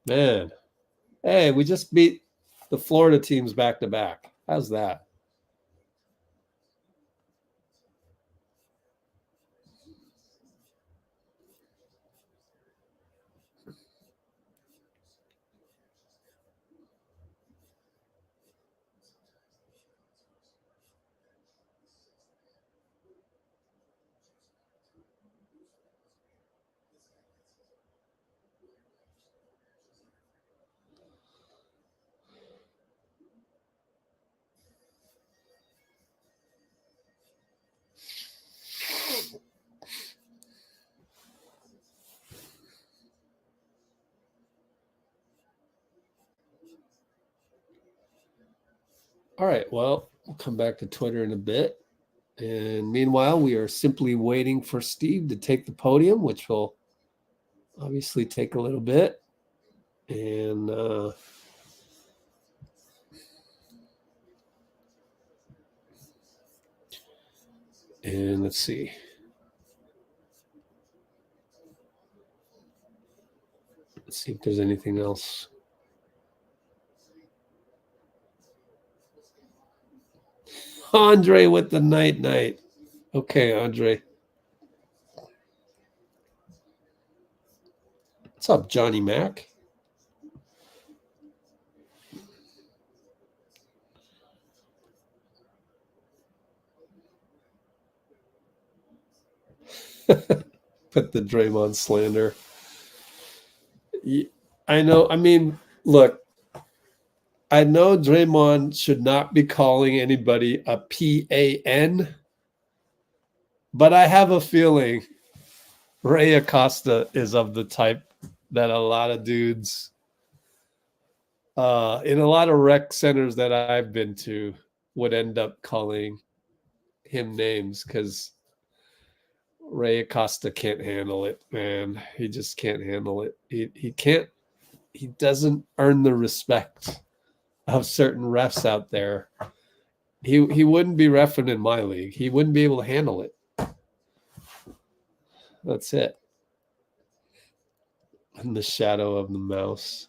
Man. Hey, we just beat the Florida teams back to back. How's that? All right, well, we'll come back to Twitter in a bit. And meanwhile, we are simply waiting for Steve to take the podium, which will obviously take a little bit. And let's see. Let's see if there's anything else. Andre with the night. Okay, Andre. What's up, Johnny Mac? Put the Draymond slander. I know. I mean, look, I know Draymond should not be calling anybody a PAN, but I have a feeling Ray Acosta is of the type that a lot of dudes in a lot of rec centers that I've been to would end up calling him names because Ray Acosta can't handle it, man. He just can't handle it. He doesn't earn the respect of certain refs out there. He wouldn't be reffing in my league. He wouldn't be able to handle it. That's it. In the shadow of the mouse.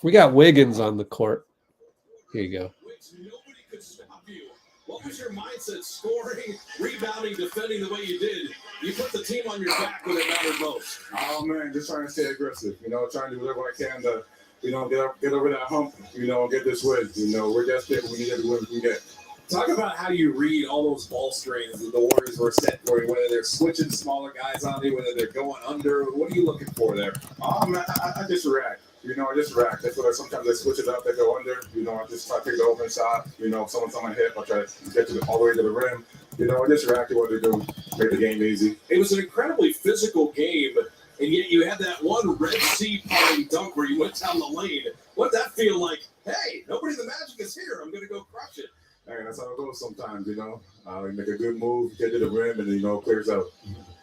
We got Wiggins on the court. Here you go. Nobody could stop you. What was your mindset scoring, rebounding, defending the way you did? You put the team on your back when it mattered most. Oh, man, just trying to stay aggressive. Trying to do whatever I can to, get over that hump, get this win. We're desperate, but we need every win we can get. Talk about how you read all those ball screens that the Warriors were set for you, whether they're switching smaller guys on you, whether they're going under. What are you looking for there? Oh, man, I just react. I just react. That's what sometimes I switch it up. They go under. I just try to take the open shot. Someone's on my hip. I try to get all the way to the rim. I just react to what they do. Make the game easy. It was an incredibly physical game, and yet you had that one Red Sea parting dunk where you went down the lane. What did that feel like? Hey, nobody in the Magic is here. I'm going to go crush it. Hey, that's how it goes sometimes, You make a good move, get to the rim, and it clears out.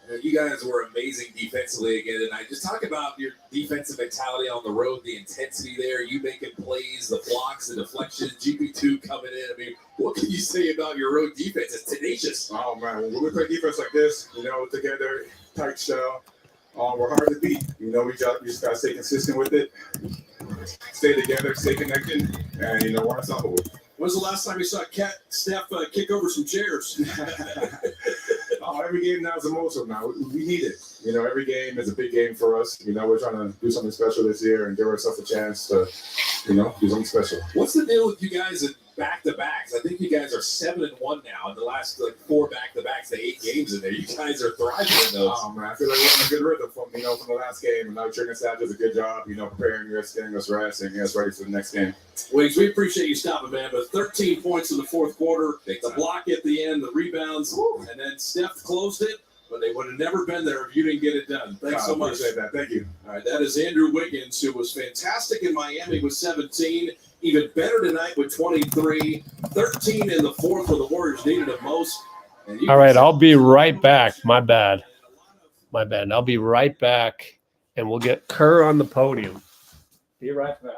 And you guys were amazing defensively again tonight. Just talk about your defensive mentality on the road, the intensity there, you making plays, the blocks, the deflections, GP2 coming in. I mean, what can you say about your road defense? It's tenacious. Oh, man, when we play defense like this, together, tight shell, we're hard to beat. We just got to stay consistent with it, stay together, stay connected, and, we're unstoppable. When's the last time you saw Steph kick over some chairs? Oh, every game now is emotional now. We need it. You know, every game is a big game for us. You know, we're trying to do something special this year and give ourselves a chance to, you know, do something special. What's the deal with you guys at back-to-backs? I think you guys are 7-1 now in the last 4 back-to-backs, the 8 games in there. You guys are thriving in those. Oh man, I feel like we're in a good rhythm from the last game, and now training staff does a good job, you know, preparing us, getting us rest, and getting us ready for the next game. Wiggs, we appreciate you stopping, man. But 13 points in the fourth quarter, the block at the end, the rebounds, and then Steph closed it. But they would have never been there if you didn't get it done. Thanks so much. Appreciate that. Thank you. All right, that is Andrew Wiggins, who was fantastic in Miami with 17, even better tonight with 23, 13 in the fourth where the Warriors needed it most. All right, I'll be right back. My bad. I'll be right back, and we'll get Kerr on the podium. Be right back.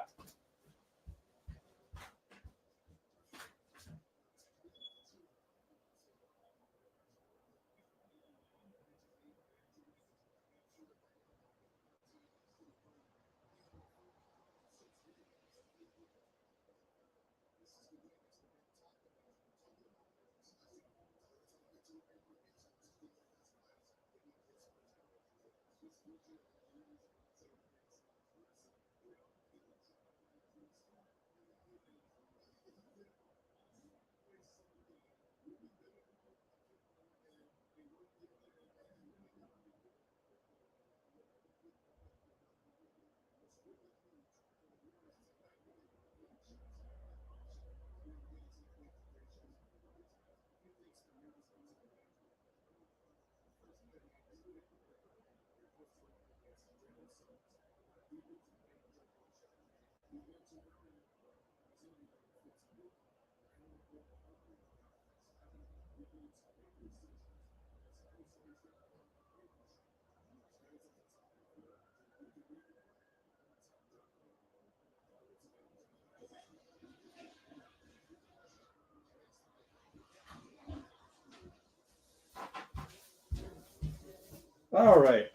All right,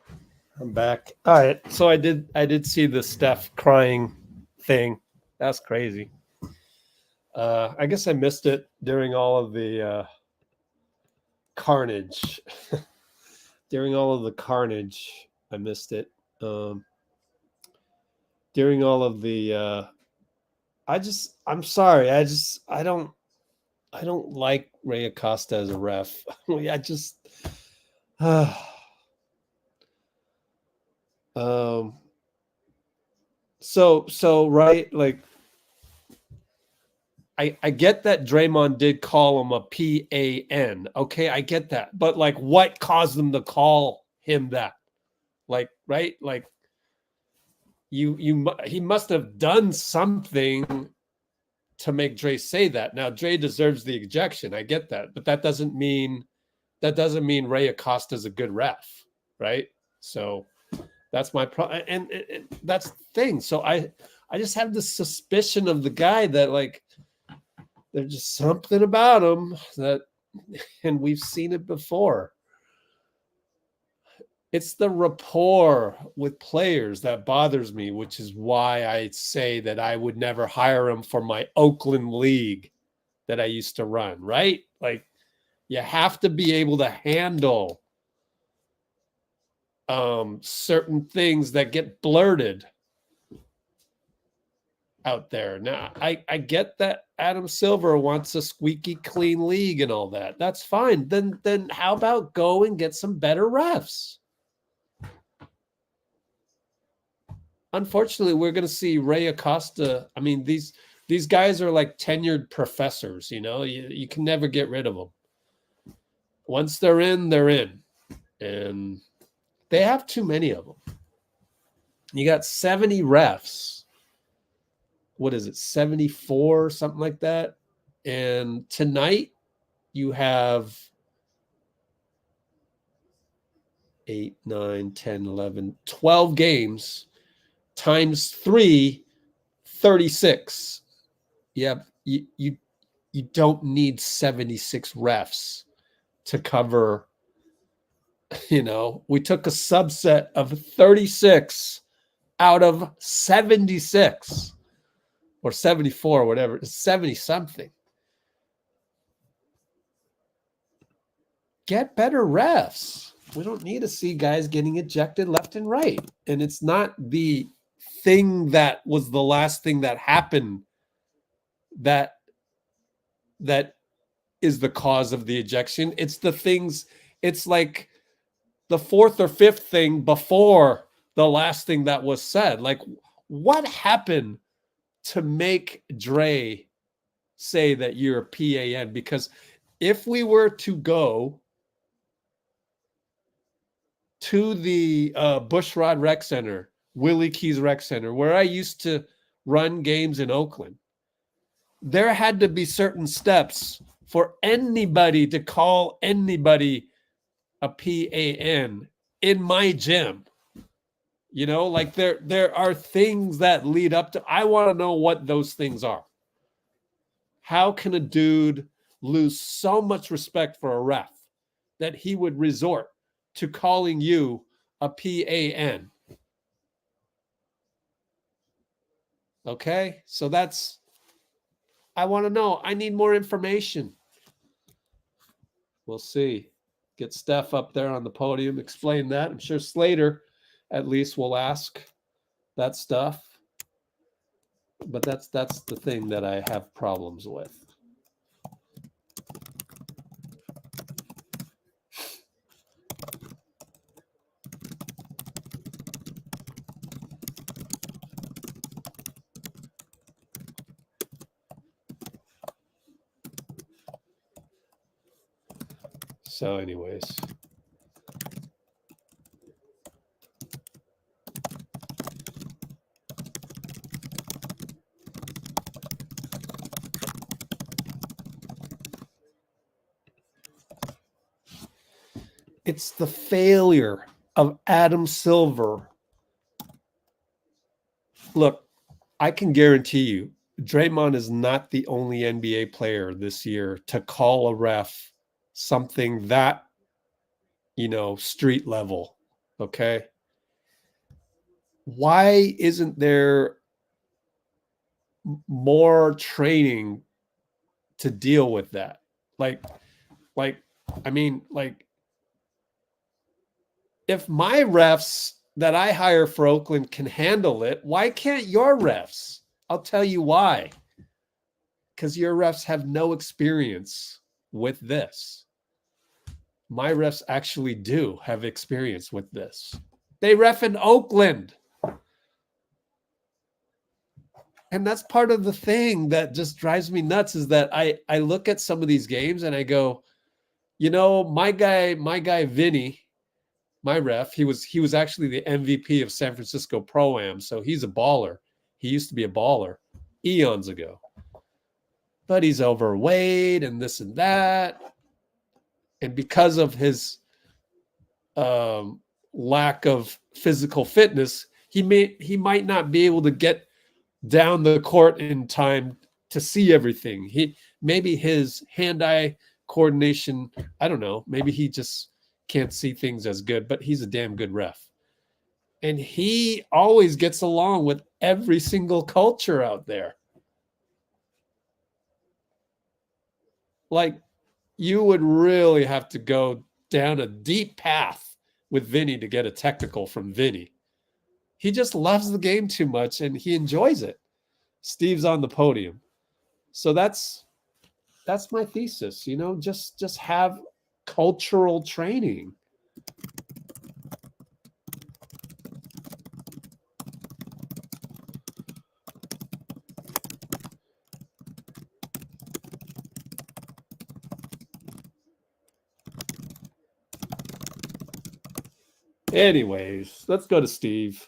I'm back. All right, so I did see the Steph crying thing. That's crazy. I guess I missed it during all of the carnage. During all of the carnage, I missed it. During all of the, I'm sorry. I don't like Ray Acosta as a ref. I just. So right, like I get that Draymond did call him a PAN. Okay, I get that. But like what caused them to call him that? Like, right? Like he must have done something to make Dre say that. Now Dre deserves the ejection. I get that. But that doesn't mean Ray Acosta's a good ref, right? So that's my problem, and that's the thing. So I just have this suspicion of the guy that like there's just something about him that, and we've seen it before. It's the rapport with players that bothers me, which is why I say that I would never hire him for my Oakland league that I used to run, right? Like you have to be able to handle certain things that get blurted out there. Now, I get that Adam Silver wants a squeaky clean league and all that. That's fine. Then how about go and get some better refs? Unfortunately, we're going to see Ray Acosta. I mean, these guys are like tenured professors, you know. You can never get rid of them. Once they're in, they're in. And they have too many of them. You got 70 refs. What is it? 74, something like that. And tonight you have 8, 9, 10, 11, 12 games times 3, 36. Yeah, you don't need 76 refs to cover. You know, we took a subset of 36 out of 76 or 74, whatever, 70 something. get better refs. We don't need to see guys getting ejected left and right. And it's not the thing that was the last thing that happened that is the cause of the ejection. It's the things, it's like the fourth or fifth thing before the last thing that was said. Like, what happened to make Dray say that you're a PAN? Because if we were to go to the Bushrod Rec Center, Willie Keys Rec Center, where I used to run games in Oakland, there had to be certain steps for anybody to call anybody a PAN in my gym. You know, like there are things that lead up to, I want to know what those things are. How can a dude lose so much respect for a ref that he would resort to calling you a PAN? Okay, so that's, I want to know. I need more information. We'll see. Get Steph up there on the podium, explain that. I'm sure Slater at least will ask that stuff. But that's the thing that I have problems with. So anyways, it's the failure of Adam Silver. Look, I can guarantee you, Draymond is not the only NBA player this year to call a ref something that, you know, street level. Okay. Why isn't there more training to deal with that? I mean, if my refs that I hire for Oakland can handle it, why can't your refs? I'll tell you why. Because your refs have no experience with this. My refs actually do have experience with this. They ref in Oakland. And that's part of the thing that just drives me nuts, is that I look at some of these games and I go, you know, my guy Vinny, my ref, he was actually the MVP of San Francisco Pro-Am, so he's a baller. He used to be a baller eons ago. But he's overweight and this and that. And because of his lack of physical fitness, he might not be able to get down the court in time to see everything. Maybe his hand-eye coordination, I don't know, maybe he just can't see things as good, but he's a damn good ref. And he always gets along with every single culture out there. Like, you would really have to go down a deep path with Vinny to get a technical from Vinny. He just loves the game too much and he enjoys it. Steve's on the podium. So that's my thesis, you know, just have cultural training. Anyways, let's go to Steve.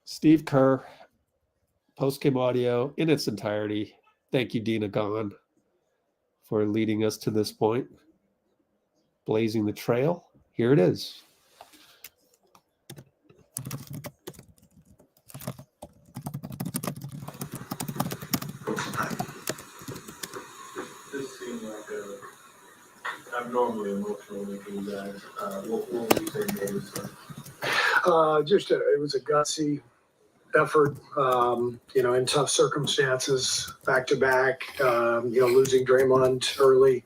Steve Kerr, post-game audio in its entirety. Thank you, Dina Gahn, for leading us to this point. Blazing the trail. Here it is. This seemed like abnormally emotional week for you guys. What would you say made it so? It was a gutsy effort, in tough circumstances, back to back, losing Draymond early.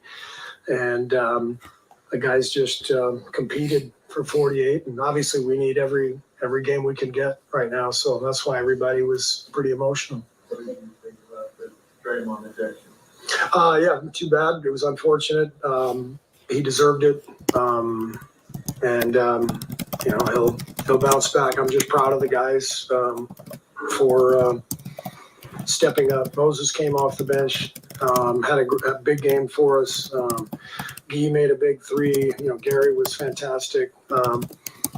And the guys just competed for 48. And obviously we need every game we can get right now. So that's why everybody was pretty emotional. What do you think about the Draymond ejection? Yeah, too bad. It was unfortunate. He deserved it. He'll bounce back. I'm just proud of the guys for stepping up. Moses came off the bench, had a big game for us. Guy made a big three. Gary was fantastic.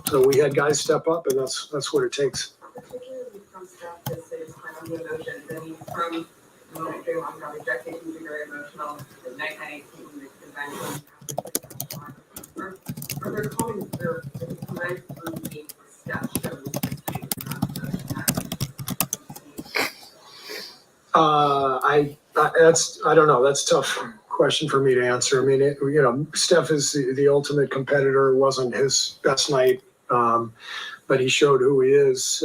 So we had guys step up, and that's what it takes. Particularly from Steph, this is kind of the emotions. I mean, from the moment Draymond got ejected, he was very emotional. The night came to the convention. Are there comments or comments from the game for Steph shows this kind of I don't know. That's a tough question for me to answer. I mean, Steph is the ultimate competitor. It wasn't his best night, but he showed who he is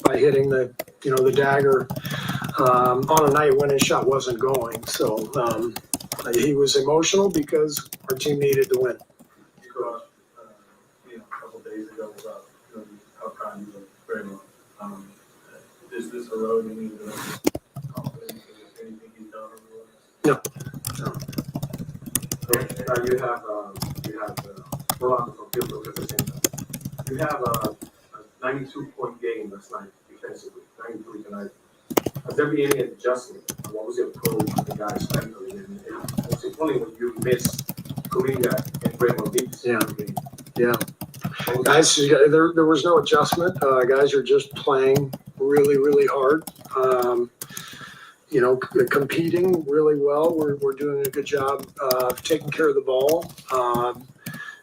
by hitting the dagger on a night when his shot wasn't going. So he was emotional because our team needed to win. You talked, a couple of days ago about how kind you were Draymond. Is this a road you need to confidence in anything he's done over the last? No. You have Boland from Field representing. You have a 92-point game last night defensively, 93 tonight. Has there been any adjustment? What was your approach to the guys mentally? And most importantly, when you miss Kuminga and Draymond Diggs in the game. Yeah. Guys, there was no adjustment. Guys are just playing really, really hard. Competing really well. We're doing a good job taking care of the ball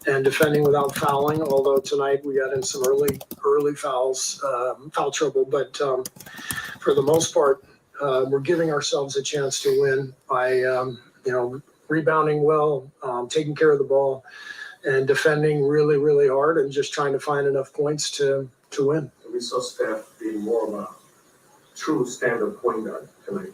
and defending without fouling. Although tonight we got in some early fouls, foul trouble. But for the most part, we're giving ourselves a chance to win by rebounding well, taking care of the ball, and defending really, really hard, and just trying to find enough points to win. We saw Steph being more of a true standard point guard tonight.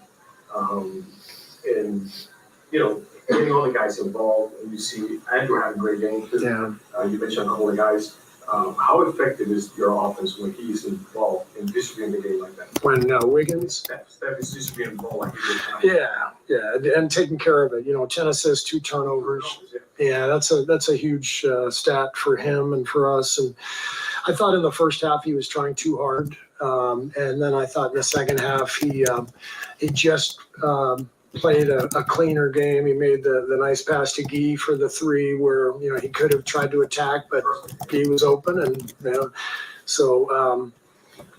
Getting all the guys involved, and you see Andrew had a great game too. Yeah. You mentioned all the guys. How effective is your offense when he's involved in distributing the game like that? When Wiggins? Steph is distributing the ball like he did. Yeah, and taking care of it. 10 assists, 2 turnovers. Yeah, that's a huge stat for him and for us. And I thought in the first half he was trying too hard, and then I thought in the second half he just played a cleaner game. He made the nice pass to Guy for the three, where he could have tried to attack, but Guy was open, and so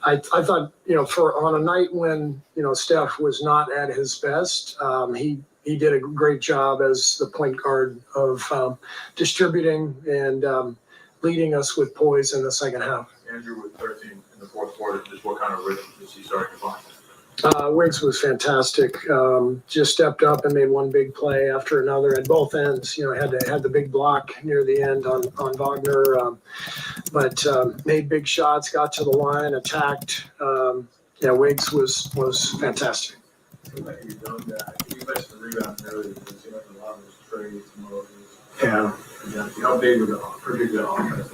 I thought for on a night when Steph was not at his best, he did a great job as the point guard of distributing and leading us with poise in the second half. Andrew with 13 in the fourth quarter. Just what kind of rhythm is he starting to find? Wiggs was fantastic. Just stepped up and made one big play after another at both ends. Had the big block near the end on Wagner, but made big shots, got to the line, attacked. Wiggs was fantastic. You mentioned the rebound earlier. It seemed like a lot of those Trayce, Moses. Yeah. How big was the offense?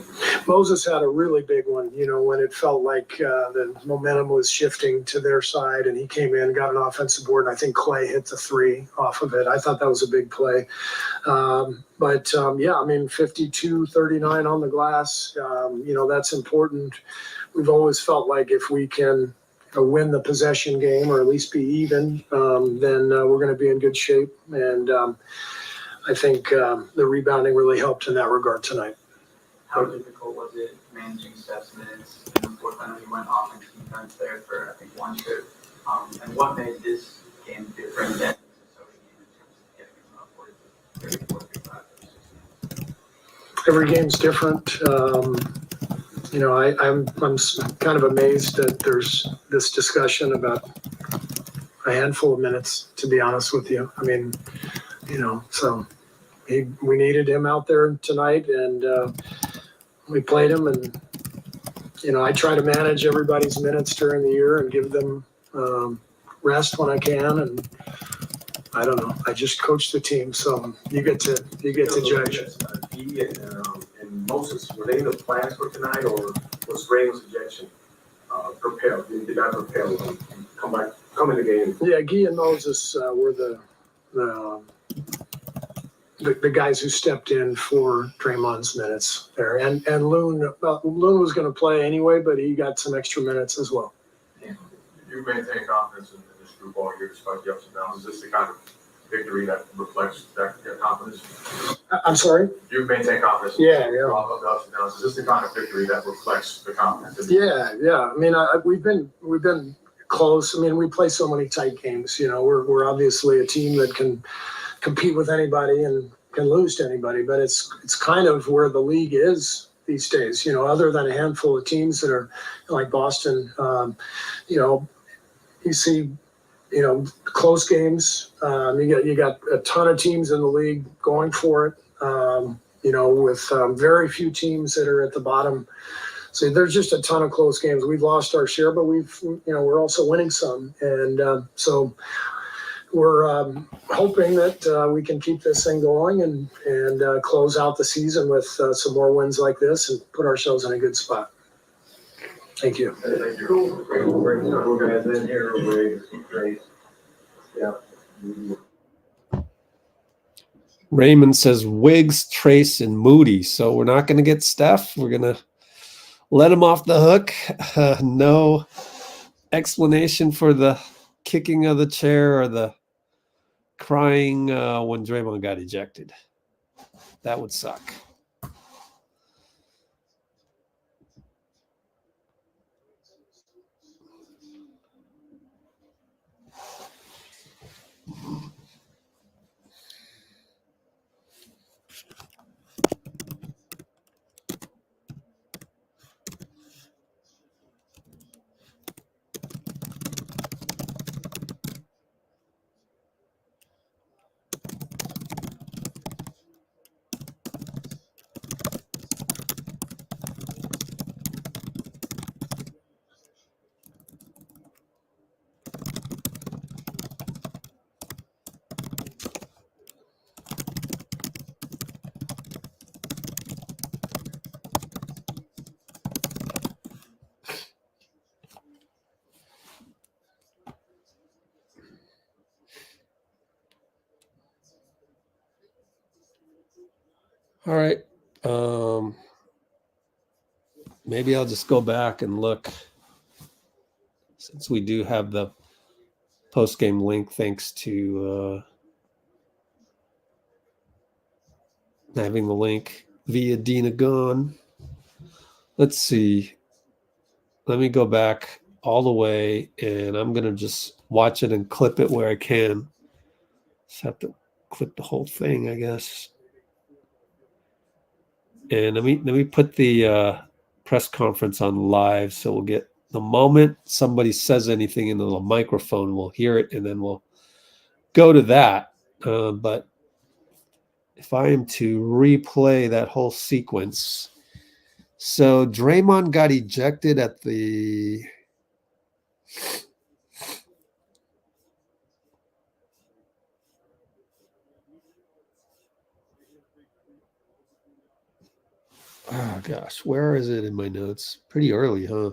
Moses had a really big one, when it felt like the momentum was shifting to their side, and he came in, got an offensive board, and I think Klay hit the three off of it. I thought that was a big play. 52-39 on the glass, that's important. We've always felt like if we can win the possession game, or at least be even, then we're going to be in good shape. And I think the rebounding really helped in that regard tonight. How difficult was it managing Steph's minutes in the fourth? I know he went off and defense there for, I think, one trip. And what made this game different than the Minnesota game in terms of getting him upwards of 34, 35, 36? Every game's different. I'm kind of amazed that there's this discussion about a handful of minutes, to be honest with you. I mean, so we needed him out there tonight, and we played him, and I try to manage everybody's minutes during the year and give them rest when I can. And I don't know. I just coach the team, so you get to judge. He and Moses, were they in the plans for tonight, or was Raymond's ejection prepared? Did I prepare them come in the game? Yeah, Guy and Moses were the guys who stepped in for Draymond's minutes there, and Loon was going to play anyway, but he got some extra minutes as well. You maintain confidence in this group all year despite the ups and downs. Is this the kind of victory that reflects that confidence? I'm sorry? You maintain confidence Yeah. the ups and downs. Is this the kind of victory that reflects the confidence? Yeah. I mean, we've been close. I mean, we play so many tight games. We're obviously a team that can compete with anybody and can lose to anybody, but it's kind of where the league is these days. Other than a handful of teams that are like Boston, you see, close games. You got a ton of teams in the league going for it. With very few teams that are at the bottom. So there's just a ton of close games. We've lost our share, but we're also winning some, and so we're hoping that we can keep this thing going and close out the season with some more wins like this and put ourselves in a good spot. Thank you. Thank you. Cool. We're guys in here. Great. Yeah. Raymond says Wiggs, Trayce, and Moody. So we're not going to get Steph. We're going to let him off the hook. No explanation for the kicking of the chair or the crying when Draymond got ejected. That would suck. All right. Maybe I'll just go back and look, since we do have the post-game link, thanks to having the link via Dina Gone. Let's see. Let me go back all the way, and I'm going to just watch it and clip it where I can. Just have to clip the whole thing, I guess. And let me put the press conference on live, so we'll get the moment somebody says anything into the microphone, we'll hear it, and then we'll go to that. But if I am to replay that whole sequence, so Draymond got ejected at the oh gosh, where is it in my notes? Pretty early, huh?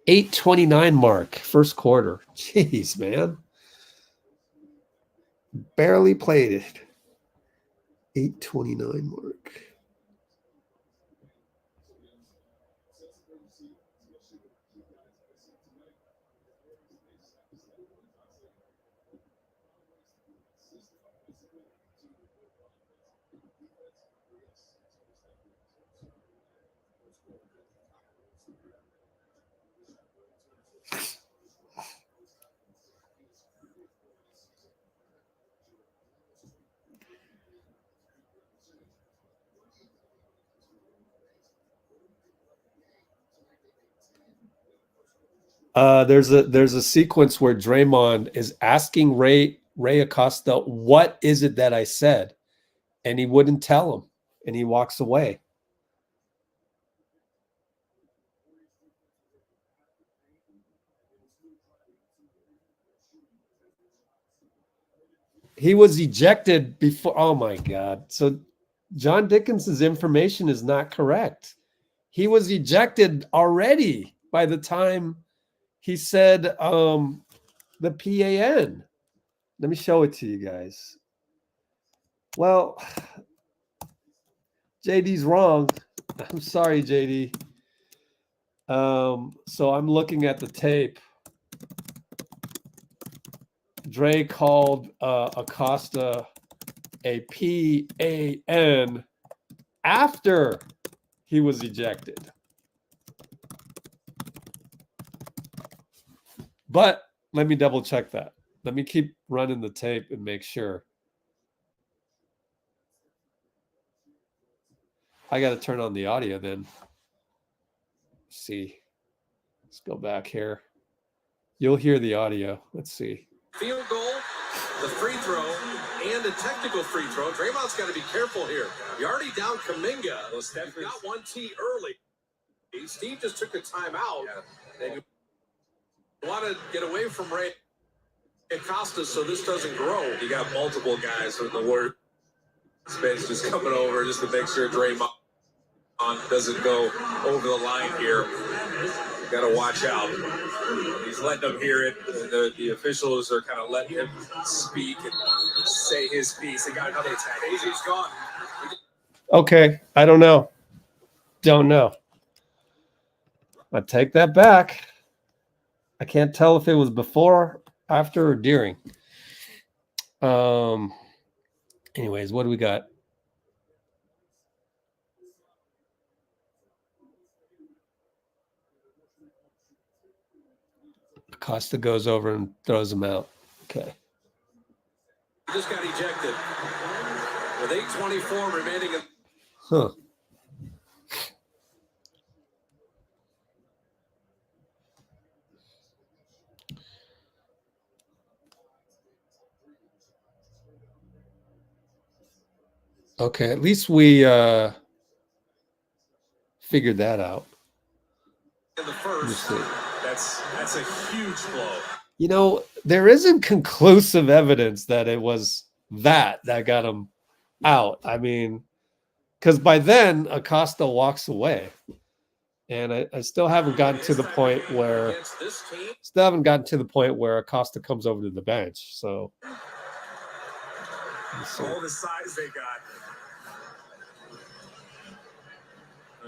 8:29 mark, first quarter. Jeez, man. Barely played it. 8:29 mark. There's a sequence where Draymond is asking Ray Ray Acosta, what is it that I said? And he wouldn't tell him, and he walks away. He was ejected before. Oh, my God. So John Dickinson's information is not correct. He was ejected already by the time he said the PAN. Let me show it to you guys. Well, JD's wrong. I'm sorry, JD. So I'm looking at the tape. Dray called Acosta a PAN after he was ejected. But let me double check that. Let me keep running the tape and make sure. I got to turn on the audio then. Let's see. Let's go back here. You'll hear the audio. Let's see. Field goal, the free throw, and a technical free throw. Draymond's got to be careful here. You're already down Kuminga. Well, Steph got 1T early. Steve just took a timeout. And you want to get away from Ray Acosta so this doesn't grow. You got multiple guys from the Warriors bench just coming over just to make sure Draymond doesn't go over the line here. Got to watch out. He's letting them hear it. The officials are kind of letting him speak and say his piece. They got another attack. He's gone. Okay, I don't know. Don't know. I take that back. I can't tell if it was before, after, or during. Anyways, what do we got? Acosta goes over and throws him out. Okay. He just got ejected. With 8:24 remaining. Huh. Okay, at least we figured that out. In the first, that's a huge blow. You know, there isn't conclusive evidence that it was that got him out. I mean, because by then Acosta walks away, and I still haven't gotten to the point where Acosta comes over to the bench. So all the size they got.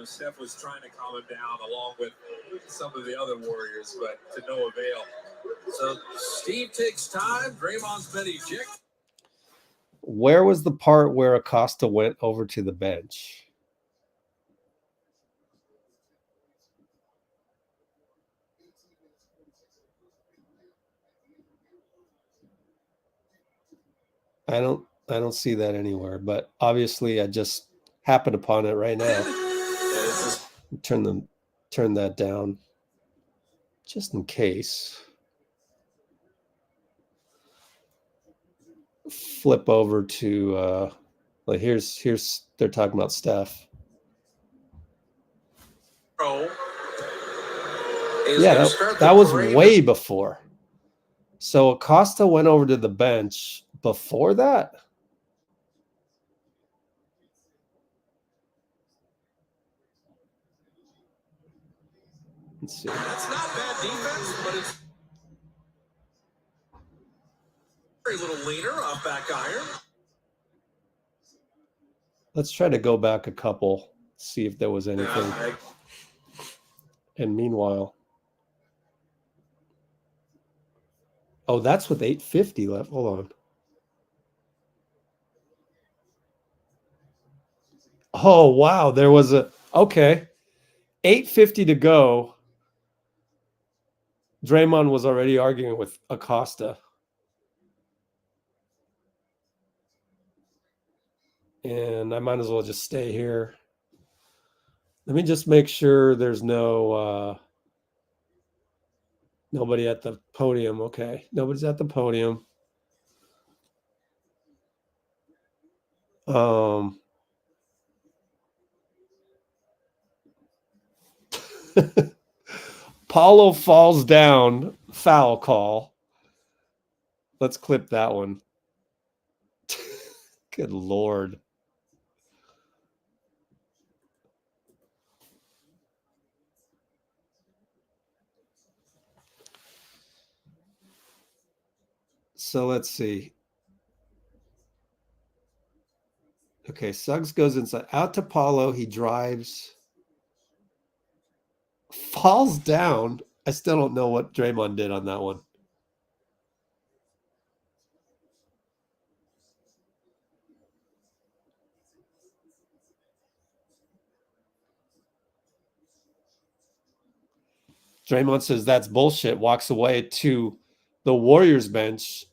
Steph was trying to calm him down along with some of the other Warriors, but to no avail. So Steve takes time. Draymond's been ejected. Where was the part where Acosta went over to the bench? I don't see that anywhere, but obviously I just happened upon it right now. Turn that down just in case. Flip over to like here's they're talking about Steph. Yeah, that was way before. So Acosta went over to the bench before that. Let's see. That's not bad defense, but it's very little leaner off back iron. Let's try to go back a couple, see if there was anything. And meanwhile, oh, that's with 8:50 left. Hold on. Oh, wow. There was okay. 8:50 to go. Draymond was already arguing with Acosta. And I might as well just stay here. Let me just make sure there's no nobody at the podium. Okay, nobody's at the podium. Paolo falls down, foul call. Let's clip that one. Good Lord. So let's see. Okay, Suggs goes inside. Out to Paolo. He drives. Falls down. I still don't know what Draymond did on that one. Draymond says that's bullshit, walks away to the Warriors bench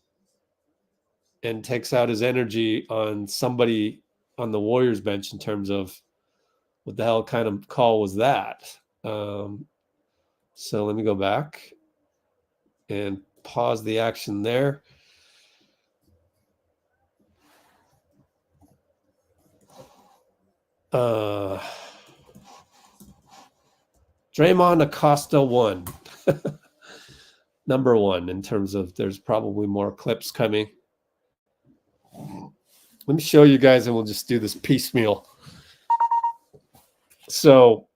and takes out his energy on somebody on the Warriors bench in terms of what the hell kind of call was that? So let me go back and pause the action there. Draymond Acosta won. Number one in terms of there's probably more clips coming. Let me show you guys and we'll just do this piecemeal. So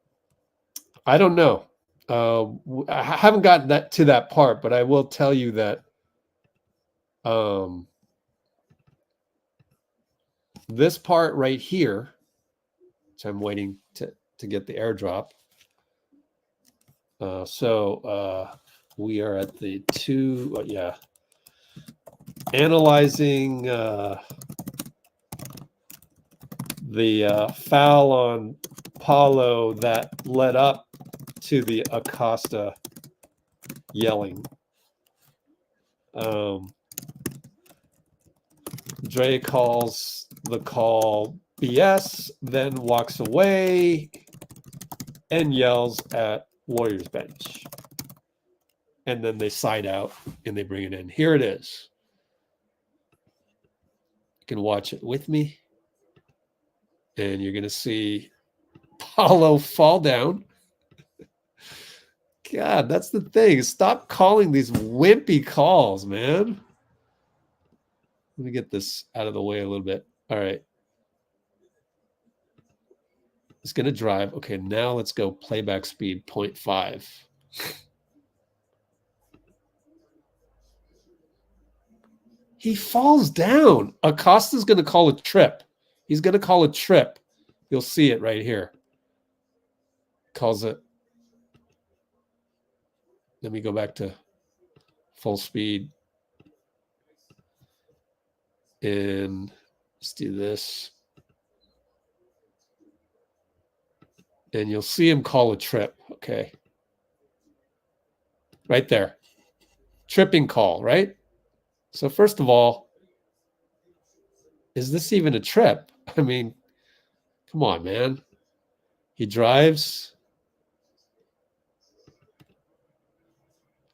I don't know. I haven't gotten to that part, but I will tell you that this part right here, which I'm waiting to get the airdrop. We are at the analyzing the foul on Paolo that led up to the Acosta yelling. Dray calls the call BS, then walks away and yells at Warriors bench. And then they side out and they bring it in. Here it is. You can watch it with me. And you're going to see Paolo fall down. God, that's the thing. Stop calling these wimpy calls, man. Let me get this out of the way a little bit. All right. It's going to drive. Okay, now let's go playback speed 0.5. He falls down. Acosta's going to call a trip. He's going to call a trip. You'll see it right here. Calls it. Let me go back to full speed. And let's do this. And you'll see him call a trip, okay? Right there. Tripping call, right? So first of all, is this even a trip? I mean, come on, man. He drives.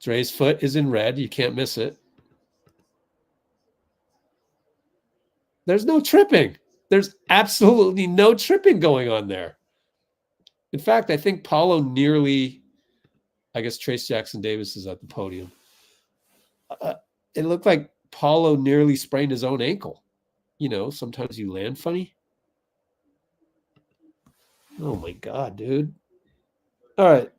Dre's foot is in red. You can't miss it. There's no tripping. There's absolutely no tripping going on there. In fact, I think Paolo nearly, I guess Trayce Jackson-Davis is at the podium. It looked like Paolo nearly sprained his own ankle. You know, sometimes you land funny. Oh my God, dude. All right.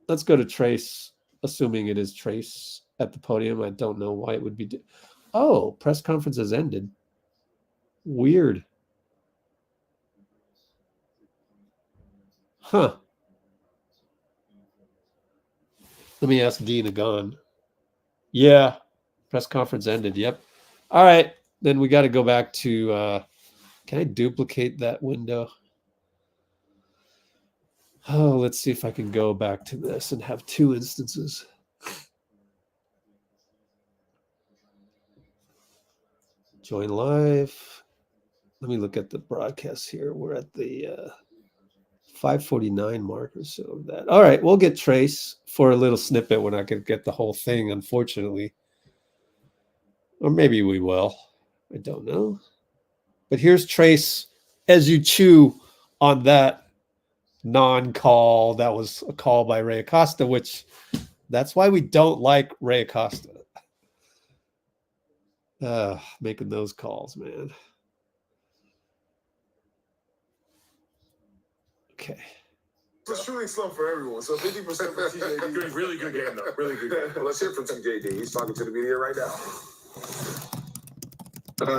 Let's go to Trayce, assuming it is Trayce at the podium. I don't know why it would be. Oh, press conference has ended. Weird. Huh. Let me ask Dean Agon. Yeah. Press conference ended. Yep. All right. Then we got to go back to, can I duplicate that window? Oh, let's see if I can go back to this and have two instances. Join live. Let me look at the broadcast here. We're at the 5:49 mark or so of that. All right, we'll get Trayce for a little snippet. We're not going to get the whole thing, unfortunately. Or maybe we will. I don't know. But here's Trayce as you chew on that non-call. That was a call by Ray Acosta, which that's why we don't like Ray Acosta. Making those calls, man. Okay. It's a shooting slump for everyone. So 50% for TJD. Really good game, though. Really good game. Well, let's hear from TJD. He's talking to the media right now.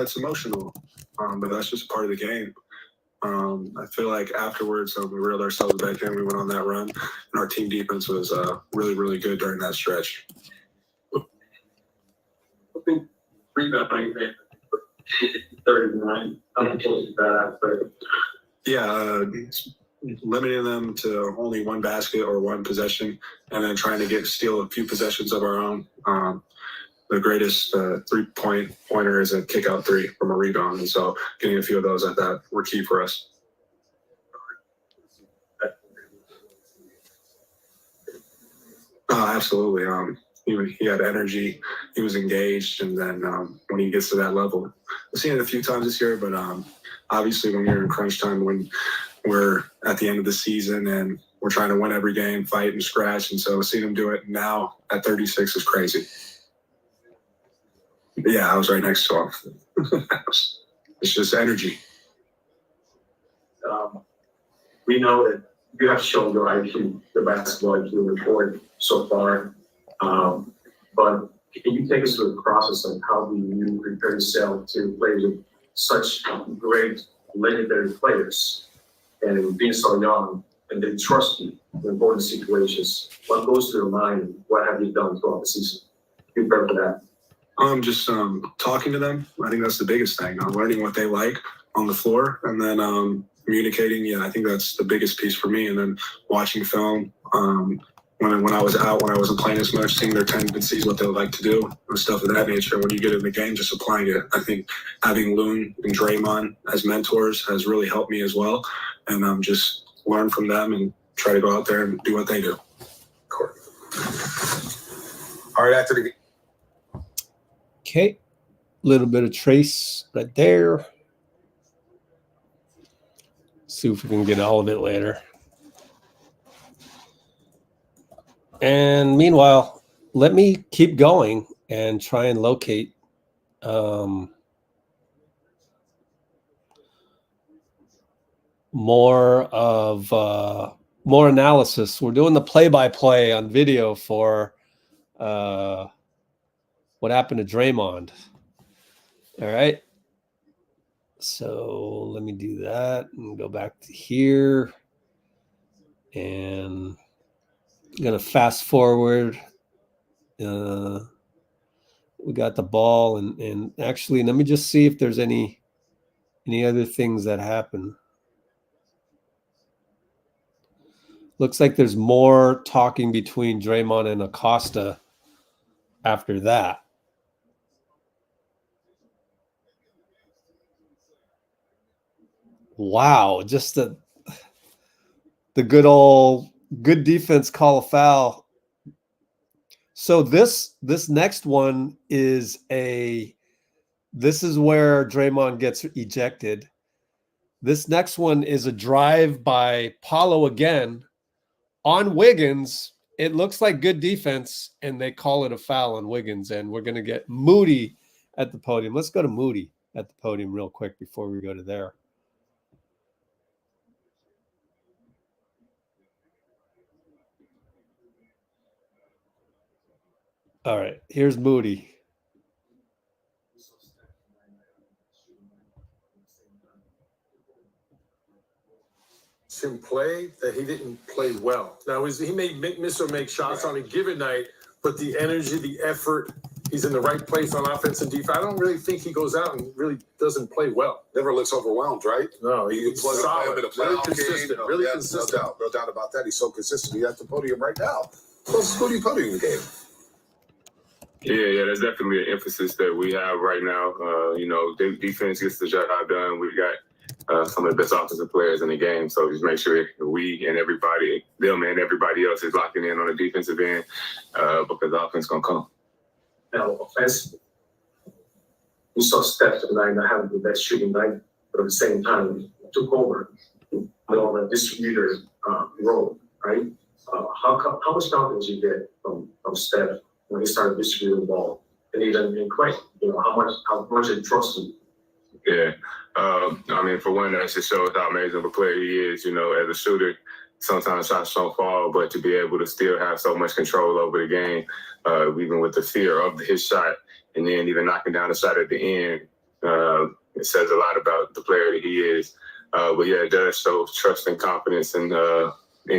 It's emotional, but that's just part of the game. I feel like afterwards, we reeled ourselves back in. We went on that run, and our team defense was really, really good during that stretch. I think rebounding 39. I'm supposed to that aspect. Yeah, limiting them to only one basket or one possession, and then trying to steal a few possessions of our own. The greatest pointer is a kick-out three from a rebound, and so getting a few of those at that were key for us. Absolutely. He had energy. He was engaged, and then when he gets to that level, I've seen it a few times this year, but obviously when you're in crunch time, when we're at the end of the season and we're trying to win every game, fight and scratch, and so seeing him do it now at 36 is crazy. Yeah, I was right next to him. It's just energy. We know that you have shown your IQ, the basketball IQ report so far. But can you take us through the process of how do you prepare yourself to play with such great legendary players and being so young and they trust you in important situations? What goes through your mind? What have you done throughout the season? Prepare for that. Just talking to them. I think that's the biggest thing. Learning what they like on the floor, and then communicating. Yeah, I think that's the biggest piece for me. And then watching film. When I was out, when I wasn't playing as much, seeing their tendencies, what they would like to do, and stuff of that nature. When you get in the game, just applying it. I think having Loon and Draymond as mentors has really helped me as well. And just learn from them and try to go out there and do what they do. All right, after the game. Okay, a little bit of Trayce right there. See if we can get all of it later. And meanwhile, let me keep going and try and locate more analysis. We're doing the play-by-play on video for what happened to Draymond. All right. So let me do that and go back to here. And I'm going to fast forward. We got the ball. And actually, let me just see if there's any other things that happen. Looks like there's more talking between Draymond and Acosta after that. Wow, just the good defense call a foul. So this next one is this is where Draymond gets ejected. This next one is a drive by Paolo again on Wiggins. It looks like good defense, and they call it a foul on Wiggins, and we're going to get Moody at the podium. Let's go to Moody at the podium real quick before we go to there. All right, here's Moody. Him play that he didn't play well. Now, he may miss or make shots on a given night, but the energy, the effort, he's in the right place on offense and defense. I don't really think he goes out and really doesn't play well. Never looks overwhelmed, right? No, he's solid, really consistent, really consistent. No doubt about that. He's so consistent. He's at the podium right now. Closest podium game. Yeah, that's definitely an emphasis that we have right now. Defense gets the job done. We've got some of the best offensive players in the game, so just make sure we and everybody else is locking in on the defensive end because the offense gonna come. Now, offensively, we saw Steph tonight not having the best shooting night but at the same time took over more of a distributor role, right? How much confidence you get from Steph when he started distributing the ball, and even in Klay? You know, how much they trust him. Yeah, I mean, for one, that just shows how amazing of a player he is. You know, as a shooter, sometimes shots don't fall, but to be able to still have so much control over the game, even with the fear of his shot, and then even knocking down the shot at the end, it says a lot about the player that he is. But yeah, it does show trust and confidence in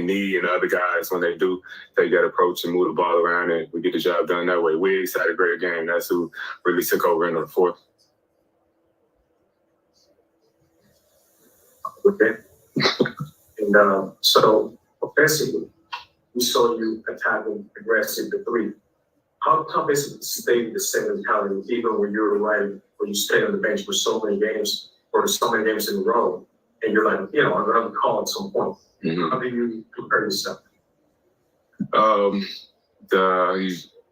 me and other guys when they do take that approach and move the ball around, and we get the job done that way. Wiggs had a great game. That's who really took over in the fourth. Okay. And so offensively, we saw you attacking aggressive the three. How tough is it to stay with the same mentality even when you're right, when you stay on the bench for so many games or so many games in a row, and you're like, you know, I'm gonna call at some point. Mm-hmm. How do you prepare yourself?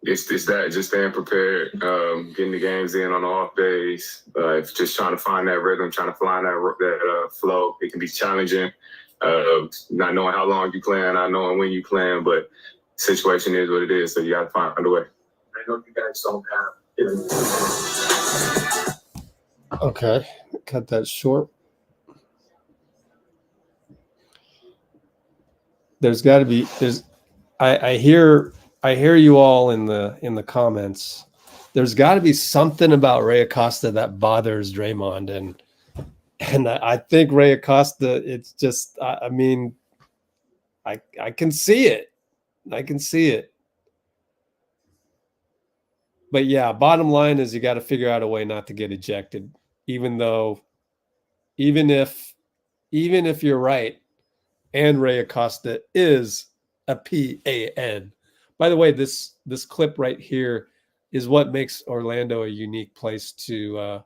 It's that, just staying prepared, getting the games in on the off days, just trying to find that rhythm, trying to find that flow. It can be challenging, not knowing how long you playing, not knowing when you playing, but situation is what it is, so you got to find a way. I know you guys don't have. Okay, cut that short. There's got to be I hear you all in the comments. There's got to be something about Ray Acosta that bothers Draymond, and I think Ray Acosta. It's just I mean, I can see it. I can see it. But yeah, bottom line is you got to figure out a way not to get ejected, even if you're right, and Ray Acosta is a PAN. By the way, this clip right here is what makes Orlando a unique place to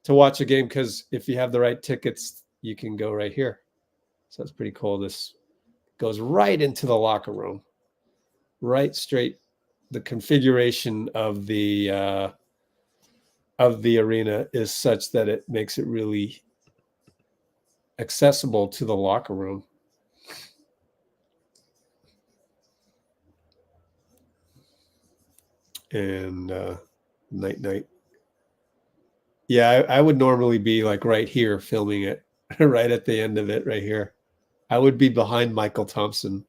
watch a game, because if you have the right tickets, you can go right here. So it's pretty cool. This goes right into the locker room, right straight. The configuration of the arena is such that it makes it really accessible to the locker room. And night. Yeah, I would normally be like right here filming it, right at the end of it, right here. I would be behind Michael Thompson.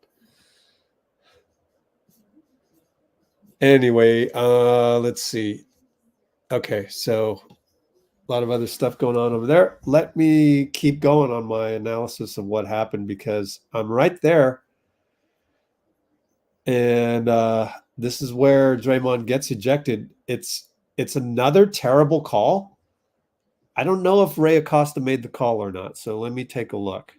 Anyway, let's see. Okay, so a lot of other stuff going on over there. Let me keep going on my analysis of what happened, because I'm right there. And this is where Draymond gets ejected. It's another terrible call. I don't know if Ray Acosta made the call or not, so let me take a look.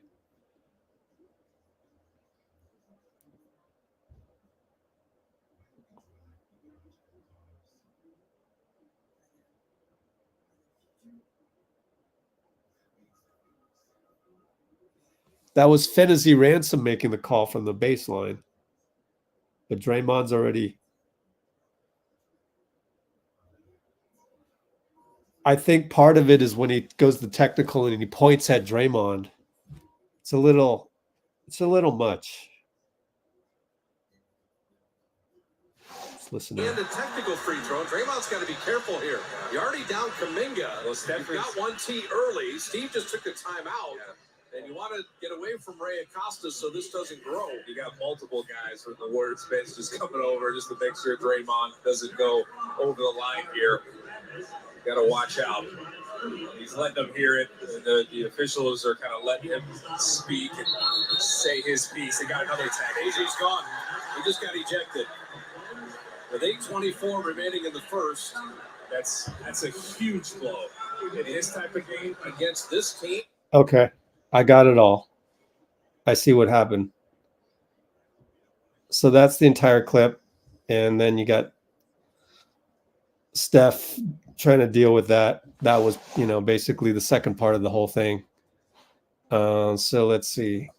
That was Phenizee Ransom making the call from the baseline. But Draymond's already... I think part of it is when he goes to technical and he points at Draymond. It's a little much. Let's listen to And a technical free throw. Draymond's got to be careful here. You're already down Kuminga. Well, Steph got one T early. Steve just took a timeout. And you want to get away from Ray Acosta so this doesn't grow. You got multiple guys from the Warriors bench just coming over just to make sure Draymond doesn't go over the line here. Got to watch out. He's letting them hear it. The officials are kind of letting him speak and say his piece. They got another tag. AJ's gone. He just got ejected. With 8:24 remaining in the first, that's a huge blow in his type of game against this team. Okay, I got it all. I see what happened. So that's the entire clip, and then you got Steph trying to deal with that. That was, basically the second part of the whole thing. So let's see.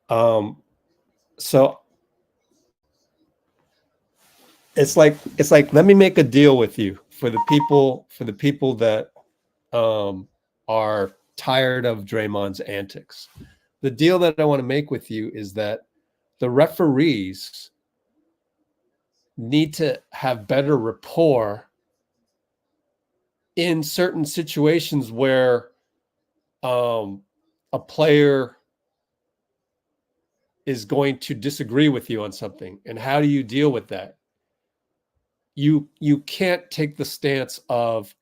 So it's like let me make a deal with you for the people that are tired of Draymond's antics. The deal that I want to make with you is that the referees need to have better rapport in certain situations where a player is going to disagree with you on something. And how do you deal with that? You can't take the stance of,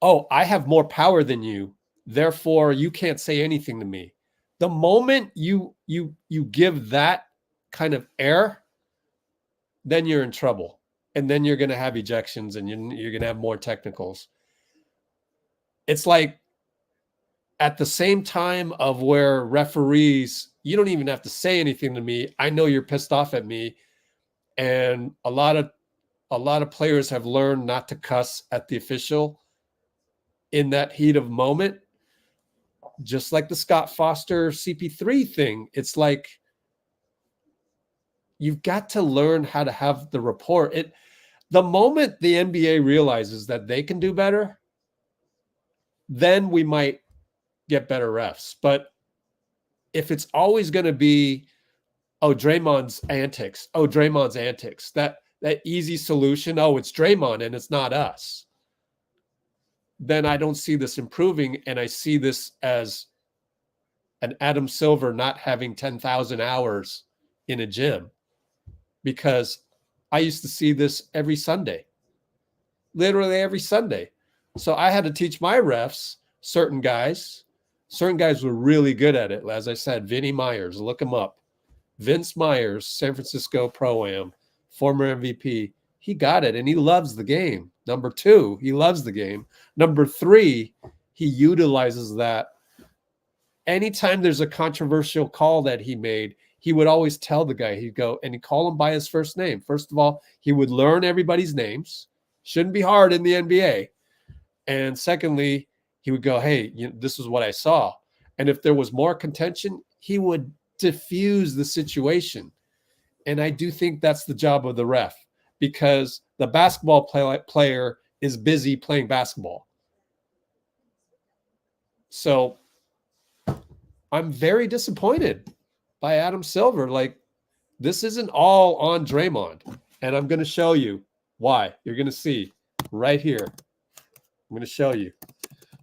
oh, I have more power than you, therefore you can't say anything to me. The moment you give that kind of air, then you're in trouble. And then you're going to have ejections and you're going to have more technicals. It's like at the same time of where referees, you don't even have to say anything to me. I know you're pissed off at me. And a lot of players have learned not to cuss at the official in that heat of moment. Just like the Scott Foster CP3 thing. It's like you've got to learn how to have the rapport. The moment the NBA realizes that they can do better, then we might get better refs. But if it's always going to be, oh, Draymond's antics, that easy solution, oh, it's Draymond and it's not us, then I don't see this improving. And I see this as an Adam Silver not having 10,000 hours in a gym, because I used to see this every Sunday, literally every Sunday. So I had to teach my refs, certain guys were really good at it. As I said, Vinny Myers, look him up. Vince Myers, San Francisco Pro-Am, former MVP. He got it and he loves the game. Number 2, he loves the game. Number 3, he utilizes that. Anytime there's a controversial call that he made, he would always tell the guy, he'd go and he'd call him by his first name. First of all, he would learn everybody's names. Shouldn't be hard in the NBA. And secondly, he would go, hey, this is what I saw. And if there was more contention, he would diffuse the situation. And I do think that's the job of the ref, because the basketball player is busy playing basketball. So I'm very disappointed by Adam Silver. Like, this isn't all on Draymond. And I'm going to show you why. You're going to see right here. I'm going to show you.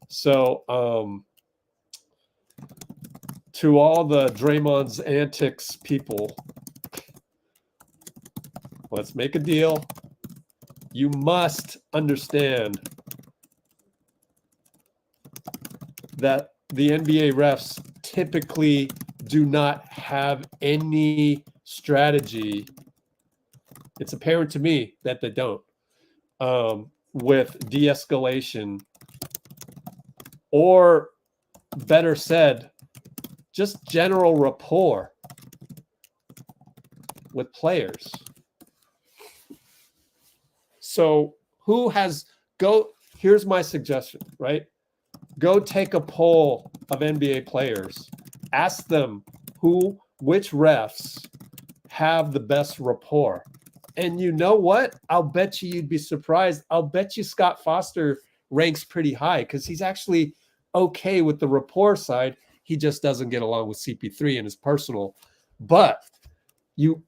So, to all the Draymond's antics people, let's make a deal. You must understand that the NBA refs typically do not have any strategy. It's apparent to me that they don't, with de-escalation, or better said, just general rapport with players. So here's my suggestion, right? Go take a poll of NBA players. Ask them which refs have the best rapport. And you know what? I'll bet you'd be surprised. I'll bet you Scott Foster ranks pretty high, because he's actually okay with the rapport side. He just doesn't get along with CP3 in his personal. But you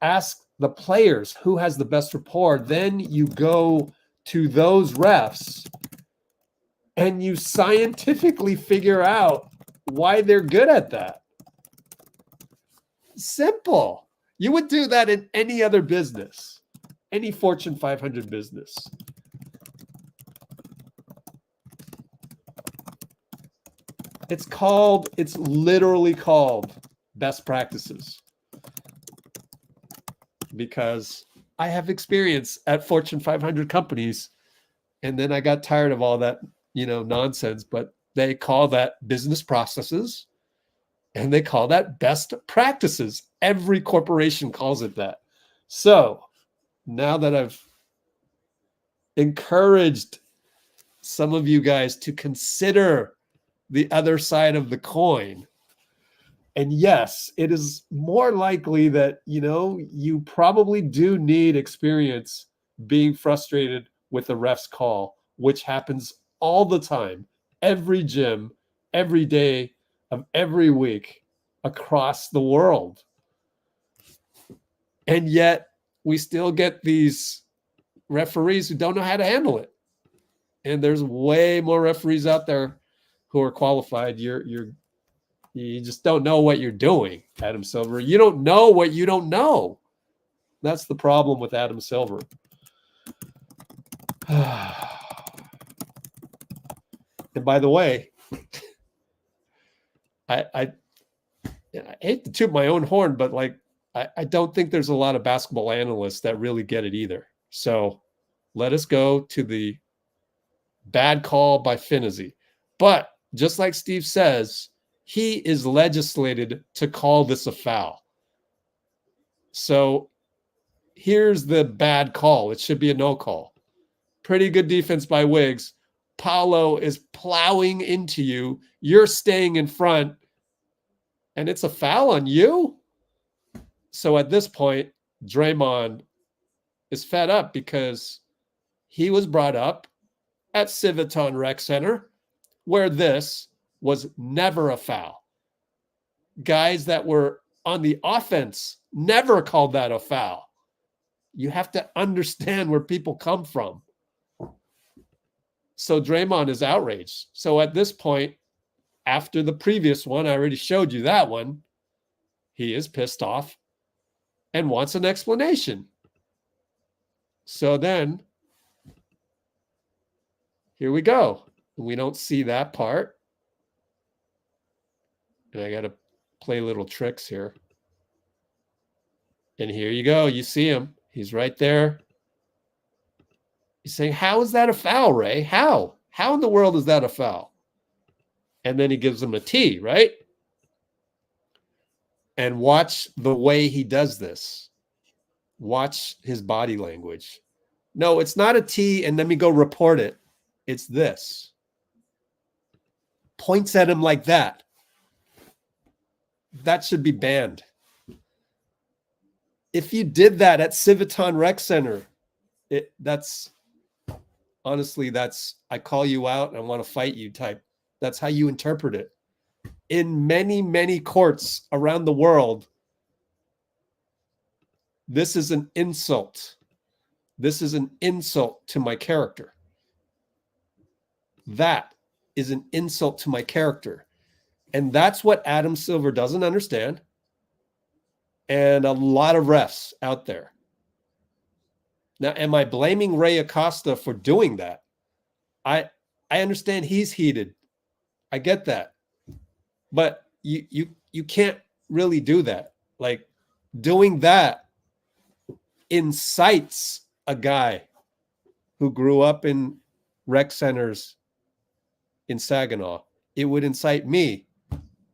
ask the players who has the best rapport, then you go to those refs and you scientifically figure out why they're good at that. Simple. You would do that in any other business, any Fortune 500 business. It's literally called best practices, because I have experience at Fortune 500 companies, and then I got tired of all that, nonsense, but they call that business processes and they call that best practices. Every corporation calls it that. So now that I've encouraged some of you guys to consider the other side of the coin, And yes, it is more likely that, you probably do need experience being frustrated with the ref's call, which happens all the time, every gym, every day of every week across the world. And yet we still get these referees who don't know how to handle it. And there's way more referees out there who are qualified. You just don't know what you're doing, Adam Silver. You don't know what you don't know. That's the problem with Adam Silver. And by the way, I hate to toot my own horn, but I don't think there's a lot of basketball analysts that really get it either. So let us go to the bad call by Phenizee. But just like Steve says, he is legislated to call this a foul. So here's the bad call. It should be a no call. Pretty good defense by Wiggs. Paolo is plowing into you. You're staying in front, and it's a foul on you? So at this point, Draymond is fed up because he was brought up at Civitan Rec Center, where this was never a foul. Guys that were on the offense never called that a foul. You have to understand where people come from. So Draymond is outraged. So at this point, after the previous one, I already showed you that one, he is pissed off and wants an explanation. So then, here we go. We don't see that part. And I got to play little tricks here. And here you go. You see him. He's right there. He's saying, how is that a foul, Ray? How? How in the world is that a foul? And then he gives him a T, right? And watch the way he does this. Watch his body language. No, it's not a T, and let me go report it. It's this. Points at him like that. That should be banned. If you did that at Civitan Rec Center, that's honestly, I call you out and I want to fight you type. That's how you interpret it. In many, many courts around the world, this is an insult. This is an insult to my character. That is an insult to my character. And that's what Adam Silver doesn't understand. And a lot of refs out there. Now, am I blaming Ray Acosta for doing that? I understand he's heated. I get that. But you can't really do that. Like, doing that incites a guy who grew up in rec centers in Saginaw. It would incite me,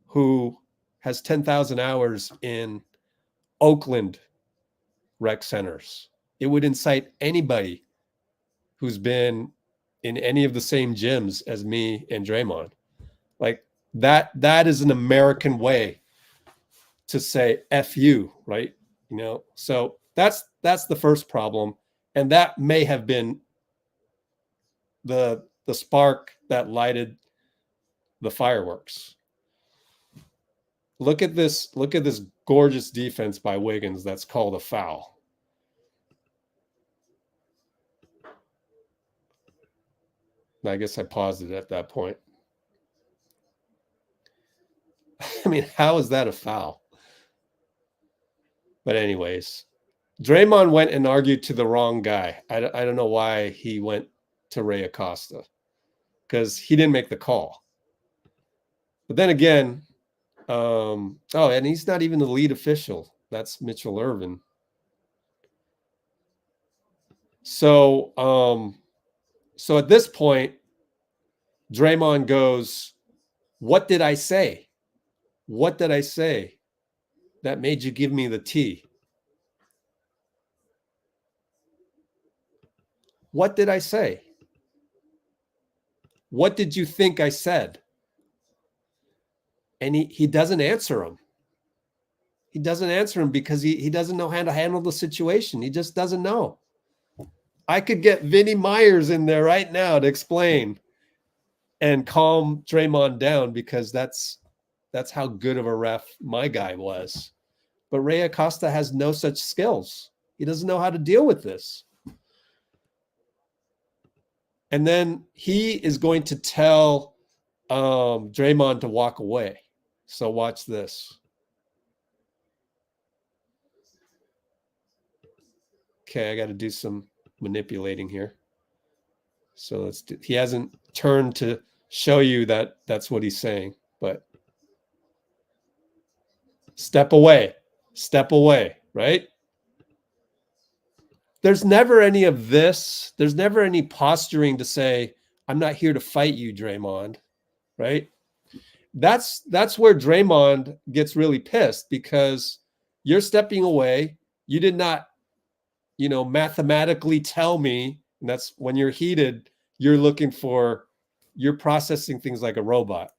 who has 10,000 hours in Oakland rec centers. It would incite anybody who's been in any of the same gyms as me and Draymond. Like, that is an American way to say F you, right? So that's the first problem. And that may have been the spark that lighted the fireworks. Look at this gorgeous defense by Wiggins that's called a foul. I guess I paused it at that point. I mean, how is that a foul? But anyways, Draymond went and argued to the wrong guy. I don't know why he went to Ray Acosta, because he didn't make the call. But then again, and he's not even the lead official. That's Mitchell Ervin. So at this point, Draymond goes, what did I say? What did I say that made you give me the T? What did I say? What did you think I said? And he doesn't answer him. He doesn't answer him because he doesn't know how to handle the situation. He just doesn't know. I could get Vinny Myers in there right now to explain and calm Draymond down, because that's how good of a ref my guy was. But Ray Acosta has no such skills. He doesn't know how to deal with this. And then he is going to tell Draymond to walk away. So watch this. Okay, I got to do some manipulating here. So let's do, he hasn't turned to show you that that's what he's saying, but step away, right? There's never any of this. There's never any posturing to say, I'm not here to fight you, Draymond, right? That's where Draymond gets really pissed, because you're stepping away. You did not, mathematically tell me. And that's when you're heated, you're processing things like a robot.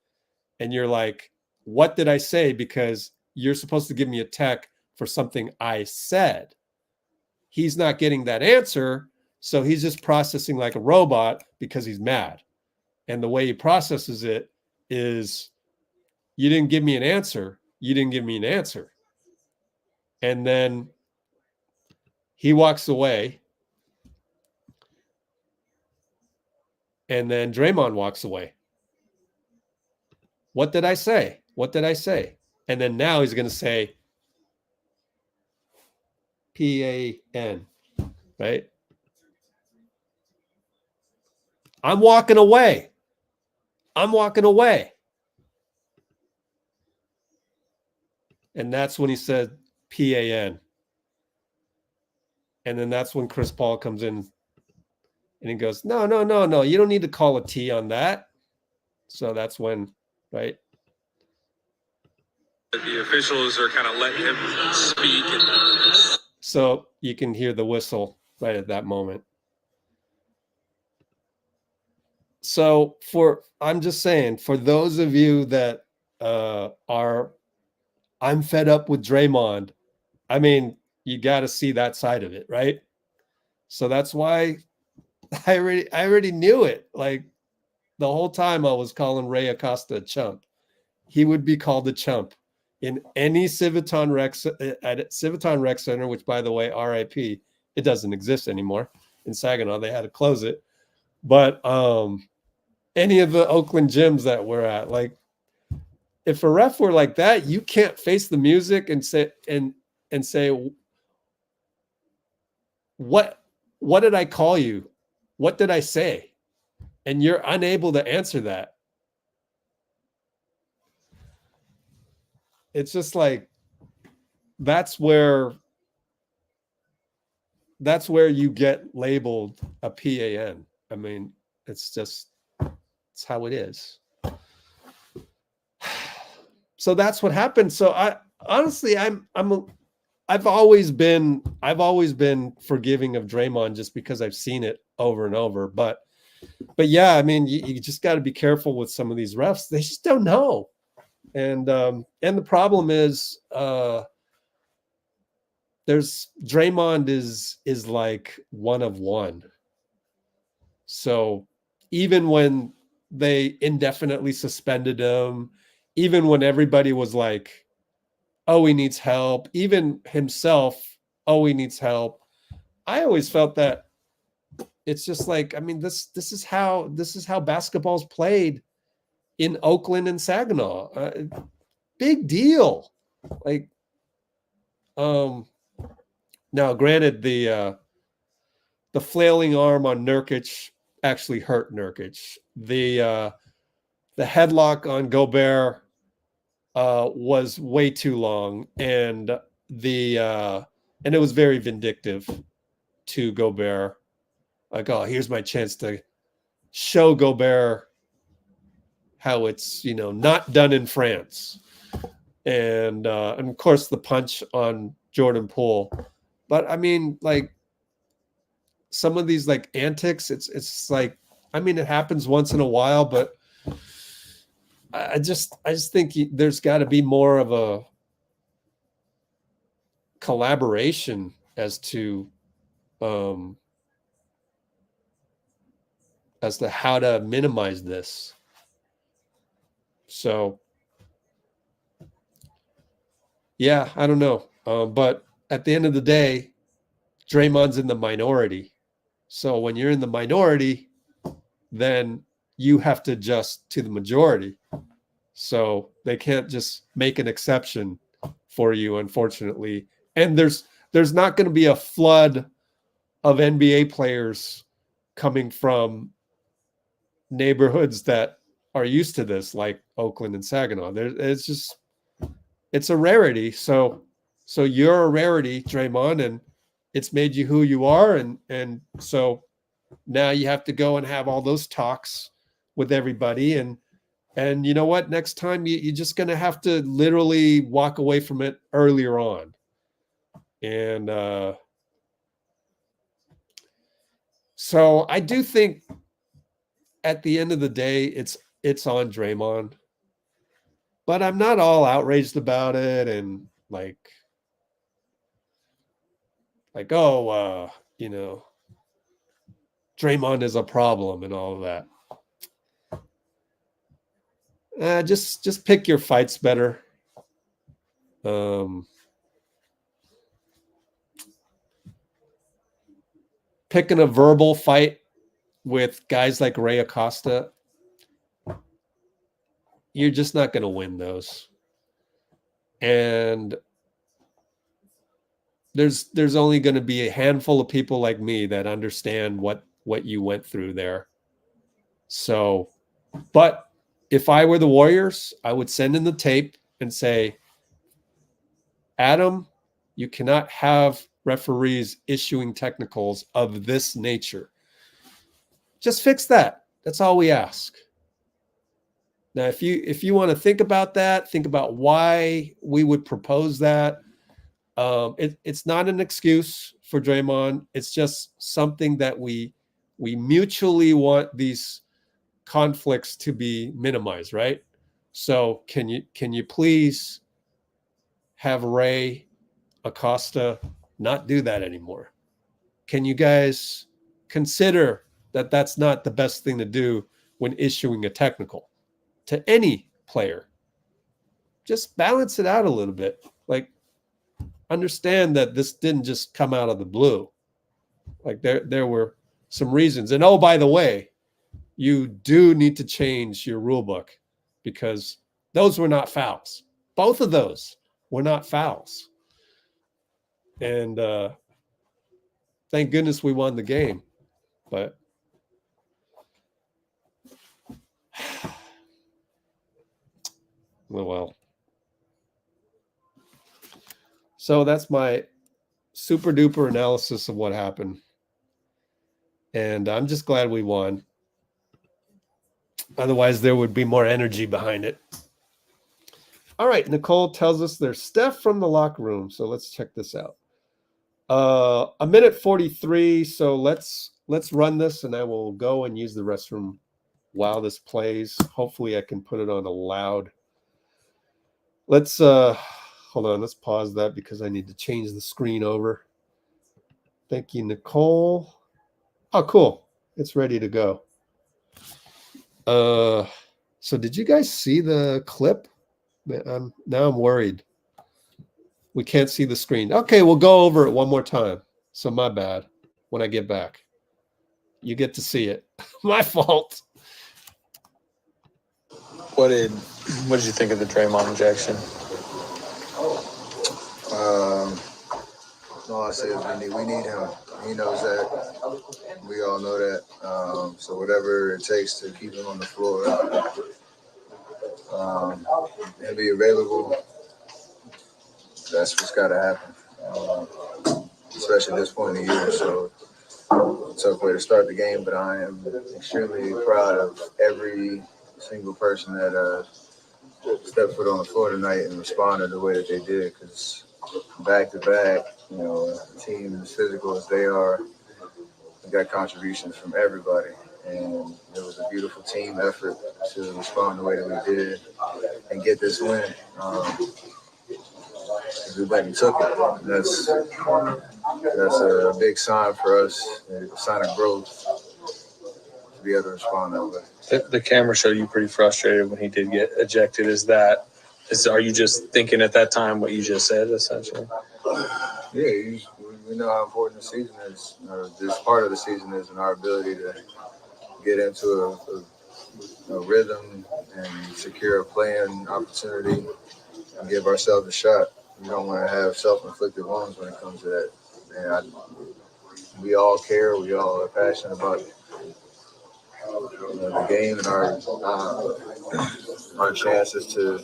And you're like, what did I say? Because you're supposed to give me a tech for something I said. He's not getting that answer. So he's just processing like a robot because he's mad. And the way he processes it is, you didn't give me an answer. You didn't give me an answer. And then he walks away. And then Draymond walks away. What did I say? What did I say? And then now he's going to say PAN, right? I'm walking away. I'm walking away. And that's when he said PAN. And then that's when Chris Paul comes in and he goes, no. You don't need to call a T on that. So that's when, right? The officials are kind of letting him speak. So you can hear the whistle right at that moment. So I'm just saying, for those of you that I'm fed up with Draymond, I mean, you got to see that side of it, right? So that's why I already knew it. Like, the whole time I was calling Ray Acosta a chump. He would be called a chump in any Civitan Rec Center, which, by the way, RIP, it doesn't exist anymore. In Saginaw, they had to close it. But any of the Oakland gyms that we're at, like, if a ref were like that, you can't face the music and say what did I call you? What did I say? And you're unable to answer that. It's just like, that's where you get labeled a PAN. I mean, it's how it is. So that's what happened. So I honestly, I've always been forgiving of Draymond, just because I've seen it over and over. But yeah, I mean, you just got to be careful with some of these refs. They just don't know. And the problem is, Draymond is like one of one. So even when they indefinitely suspended him, even when everybody was like, oh, he needs help, even himself, oh, he needs help, I always felt that it's just like, I mean, this is how basketball's played in Oakland and Saginaw. Big deal. Like, now granted, the flailing arm on Nurkic actually hurt Nurkic. The headlock on Gobert was way too long, and it was very vindictive to Gobert. Like, oh, here's my chance to show Gobert how it's, not done in France. And of course the punch on Jordan Poole. But I mean, like, some of these like antics, it's like, I mean, it happens once in a while, but I just think there's got to be more of collaboration as to how to minimize this. So yeah, I don't know. But at the end of the day, Draymond's in the minority. So when you're in the minority, then you have to adjust to the majority. So they can't just make an exception for you, unfortunately. And there's not going to be a flood of NBA players coming from neighborhoods that are used to this, like Oakland and Saginaw. It's a rarity. So you're a rarity, Draymond, and it's made you who you are. And so now you have to go and have all those talks with everybody. And you know what? Next time you're just going to have to literally walk away from it earlier on. And so I do think at the end of the day, it's on Draymond. But I'm not all outraged about it and like, oh, Draymond is a problem and all of that. Just pick your fights better. Picking a verbal fight with guys like Ray Acosta, you're just not going to win those. And there's only going to be a handful of people like me that understand what you went through there. So, but if I were the Warriors, I would send in the tape and say, Adam, you cannot have referees issuing technicals of this nature. Just fix that. That's all we ask. Now, if you want to think about that, think about why we would propose that. It's not an excuse for Draymond. It's just something that we mutually want these conflicts to be minimized, right? So can you please have Ray Acosta not do that anymore? Can you guys consider that that's not the best thing to do when issuing a technical to any player? Just balance it out a little bit. Like, understand that this didn't just come out of the blue. Like there were some reasons. And oh, by the way, you do need to change your rule book because those were not fouls. Both of those were not fouls. And thank goodness we won the game. But well. So that's my super duper analysis of what happened. And I'm just glad we won. Otherwise, there would be more energy behind it. All right, Nicole tells us there's Steph from the locker room. So let's check this out. A minute 43. So let's run this, and I will go and use the restroom while this plays. Hopefully, I can put it on a loud. Let's hold on. Let's pause that because I need to change the screen over. Thank you, Nicole. Oh, cool. It's ready to go. So did you guys see the clip? Now I'm worried. We can't see the screen. Okay, we'll go over it one more time. So my bad. When I get back, you get to see it. My fault. What did you think of the Draymond injection? All I say is we need him. He knows that. We all know that. So whatever it takes to keep him on the floor, he'll be available. That's what's got to happen, especially at this point in the year. So tough way to start the game, but I am extremely proud of every single person that stepped foot on the floor tonight and responded the way that they did, because back to back, the team as physical as they are, we got contributions from everybody, and it was a beautiful team effort to respond the way that we did and get this win. We went and took it. That's a big sign for us, a sign of growth to be able to respond that way. The camera showed you pretty frustrated when he did get ejected. Are you just thinking at that time what you just said, essentially? Yeah, we know how important the season is, or this part of the season is, and our ability to get into a rhythm and secure a playing opportunity and give ourselves a shot. We don't want to have self-inflicted wounds when it comes to that. And we all care. We all are passionate about the game and our chances to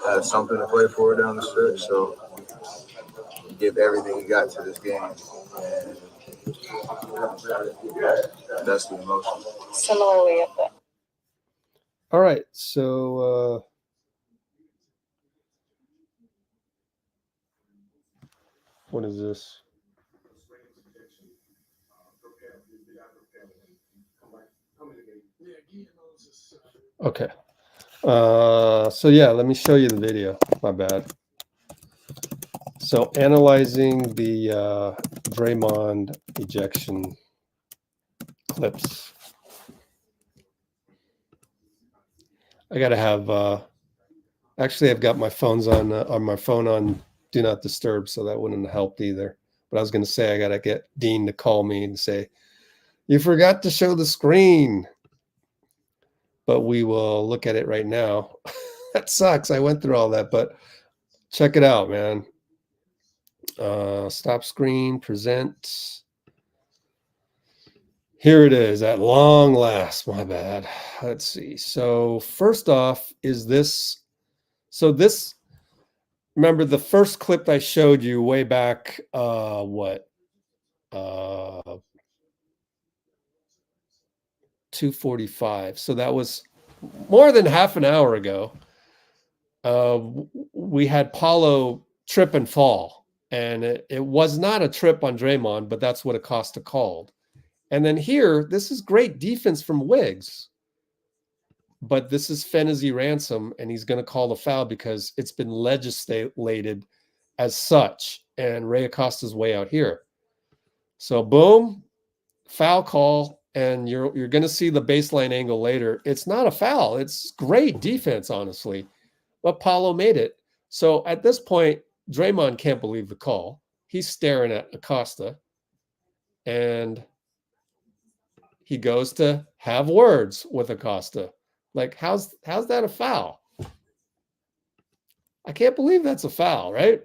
have something to play for down the stretch. So give everything you got to this game. And that's the emotion. Similarly, All right, so what is this? Okay. So yeah, let me show you the video. My bad. So analyzing the Draymond ejection clips. I gotta have. Actually, I've got my phones on my phone on Do Not Disturb, so that wouldn't have helped either. But I was gonna say I gotta get Dean to call me and say, "You forgot to show the screen." But we will look at it right now. That sucks. I went through all that, but check it out, man. Stop screen, present. Here it is at long last. My bad. Let's see. So first off is this. So this, remember the first clip I showed you way back, 2:45. So that was more than half an hour ago. We had Paolo trip and fall, and it was not a trip on Draymond, but that's what Acosta called. And then here, this is great defense from Wiggs, but this is Phenizee Ransom, and he's going to call the foul because it's been legislated as such, and Ray Acosta's way out here. So boom, foul call, and you're going to see the baseline angle later. It's not a foul. It's great defense, honestly. But Paolo made it. So at this point, Draymond can't believe the call. He's staring at Acosta. And he goes to have words with Acosta. Like, how's that a foul? I can't believe that's a foul, right?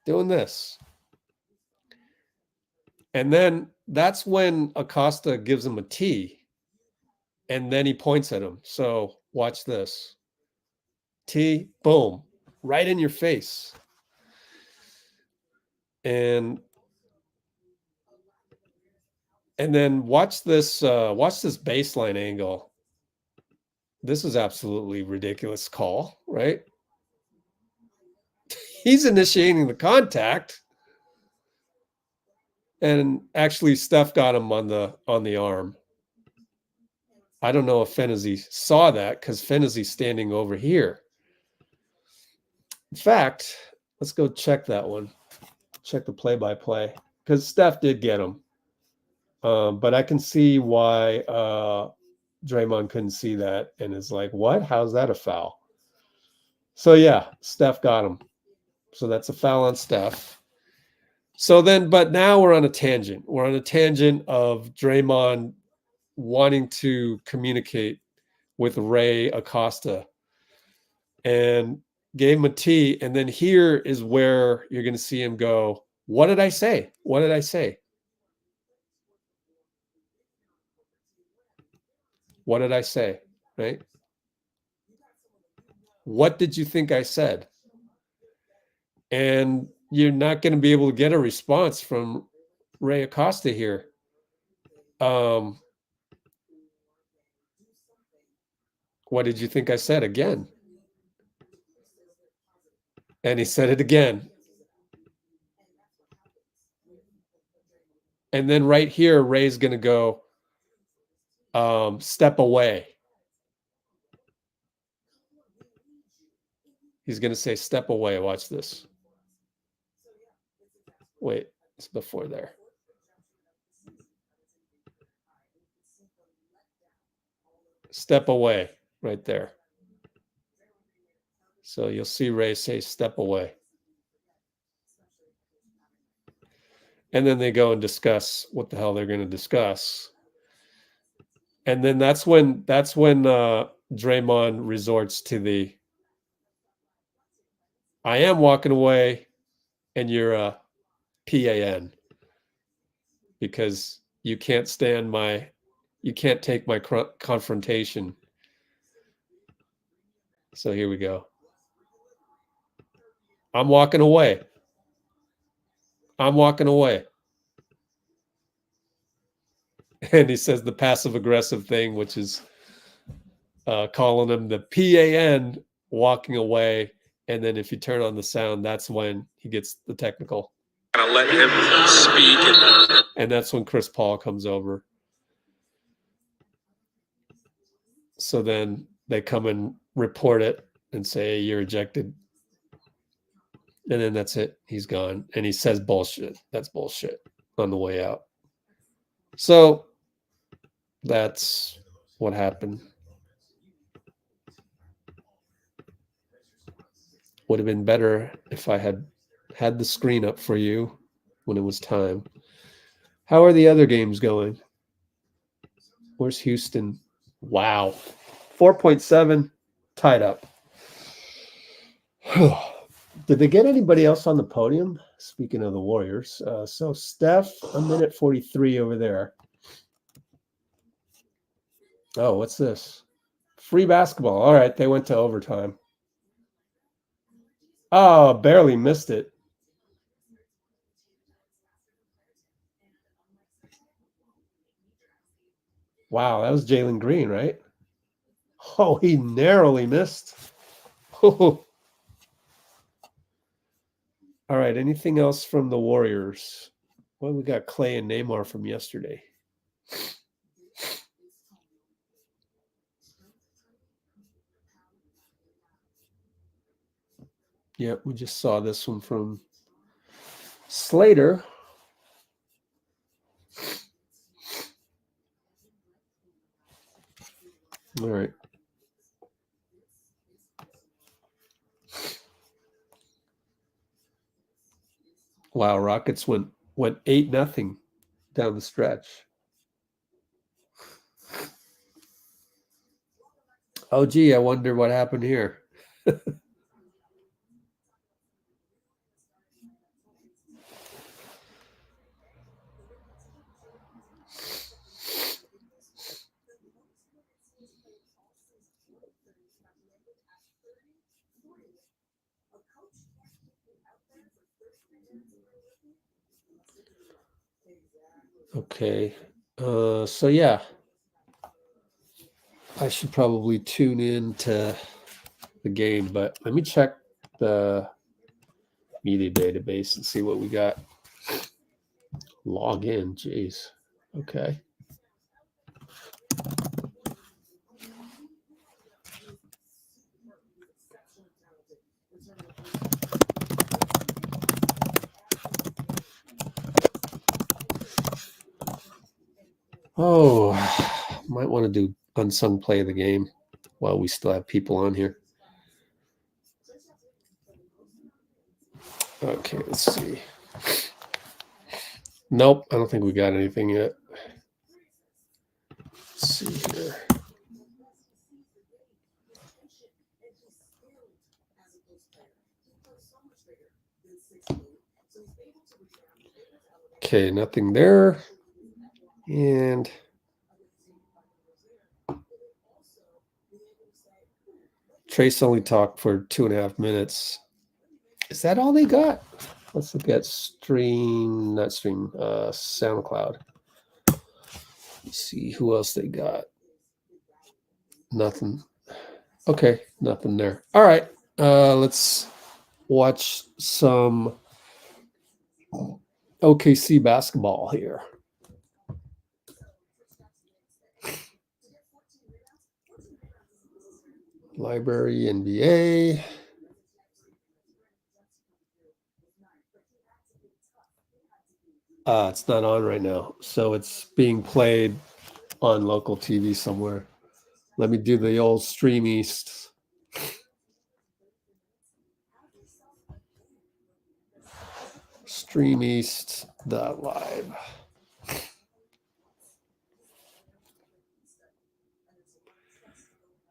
Doing this. And then that's when Acosta gives him a T. And then he points at him. So watch this. T, boom, right in your face. And then watch this baseline angle. This is absolutely ridiculous call, right? He's initiating the contact. And actually Steph got him on the arm. I don't know if Phenizee saw that because Phenezee's standing over here. In fact, let's go check that one. Check the play-by-play because Steph did get him. But I can see why Draymond couldn't see that and is like, what? How's that a foul? So yeah, Steph got him. So that's a foul on Steph. So then, but now we're on a tangent. We're on a tangent of Draymond wanting to communicate with Ray Acosta and gave him a T. And then here is where you're going to see him go, what did I say? What did I say? What did I say? Right? What did you think I said? And you're not going to be able to get a response from Ray Acosta here. What did you think I said again? And he said it again. And then right here, Ray's going to go step away. He's going to say, step away. Watch this. Wait, it's before there. Step away right there. So you'll see Ray say, step away. And then they go and discuss what the hell they're going to discuss. And then that's when Draymond resorts to the, I am walking away and you're a PAN because you can't take my confrontation. So here we go. I'm walking away. I'm walking away. And he says the passive aggressive thing, which is calling him the PAN, walking away. And then if you turn on the sound, that's when he gets the technical. Kind of let him speak. And that's when Chris Paul comes over. So then they come and report it and say, you're ejected. And then that's it. He's gone. And he says bullshit. That's bullshit on the way out. So that's what happened. Would have been better if I had the screen up for you when it was time. How are the other games going? Where's Houston? Wow. 4.7 tied up. Did they get anybody else on the podium? Speaking of the Warriors. So Steph, a minute 43 over there. Oh, what's this? Free basketball. All right, they went to overtime. Oh, barely missed it. Wow, that was Jalen Green, right? Oh, he narrowly missed. Oh. All right, anything else from the Warriors? Well, we got Klay and Neymar from yesterday. Yep, we just saw this one from Slater. All right. Wow, Rockets went 8-0 down the stretch. Oh, gee, I wonder what happened here. Okay. So yeah, I should probably tune in to the game, but let me check the media database and see what we got. Log in, jeez. Okay. Oh, might want to do unsung play of the game while we still have people on here. Okay, let's see. Nope, I don't think we got anything yet. Let's see here. Okay, nothing there. And Trayce only talked for 2.5 minutes. Is that all they got? Let's look at SoundCloud. Let's see who else they got. Nothing. Okay, nothing there. All right, let's watch some OKC basketball here. Library NBA. It's not on right now, so it's being played on local TV somewhere. Let me do the old Stream East. StreamEast.live.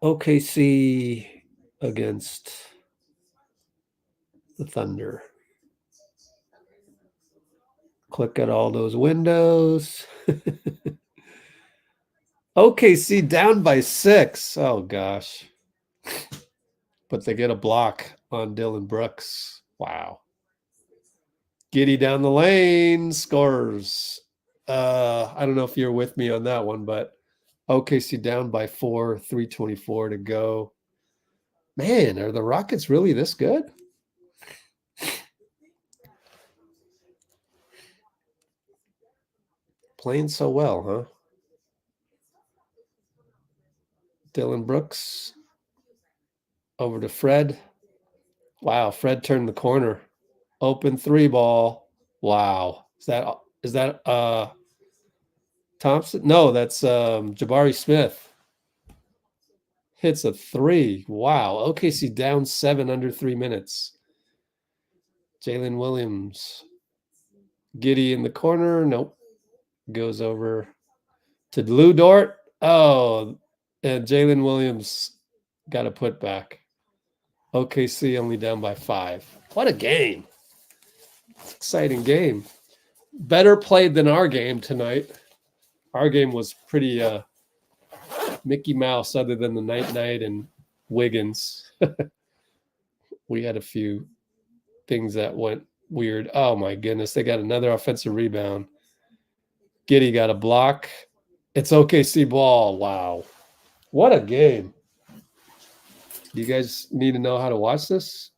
OKC against the Thunder. Click at all those windows. OKC down by 6. Oh, gosh. But they get a block on Dylan Brooks. Wow. Giddy down the lane, scores. I don't know if you're with me on that one, but OKC down by 4, 3:24 to go. Man, are the Rockets really this good? Playing so well, huh? Dylan Brooks over to Fred. Wow, Fred turned the corner. Open 3 ball. Wow. Is that Thompson? No, that's Jabari Smith. Hits a 3. Wow. OKC down 7 under 3 minutes. Jalen Williams. Giddy in the corner. Nope. Goes over to Lou Dort. Oh, and Jalen Williams got a putback. OKC only down by 5. What a game. Exciting game. Better played than our game tonight. Our game was pretty Mickey Mouse other than the night and Wiggins. We had a few things that went weird. Oh, my goodness. They got another offensive rebound. Giddy got a block. It's OKC ball. Wow. What a game. Do you guys need to know how to watch this?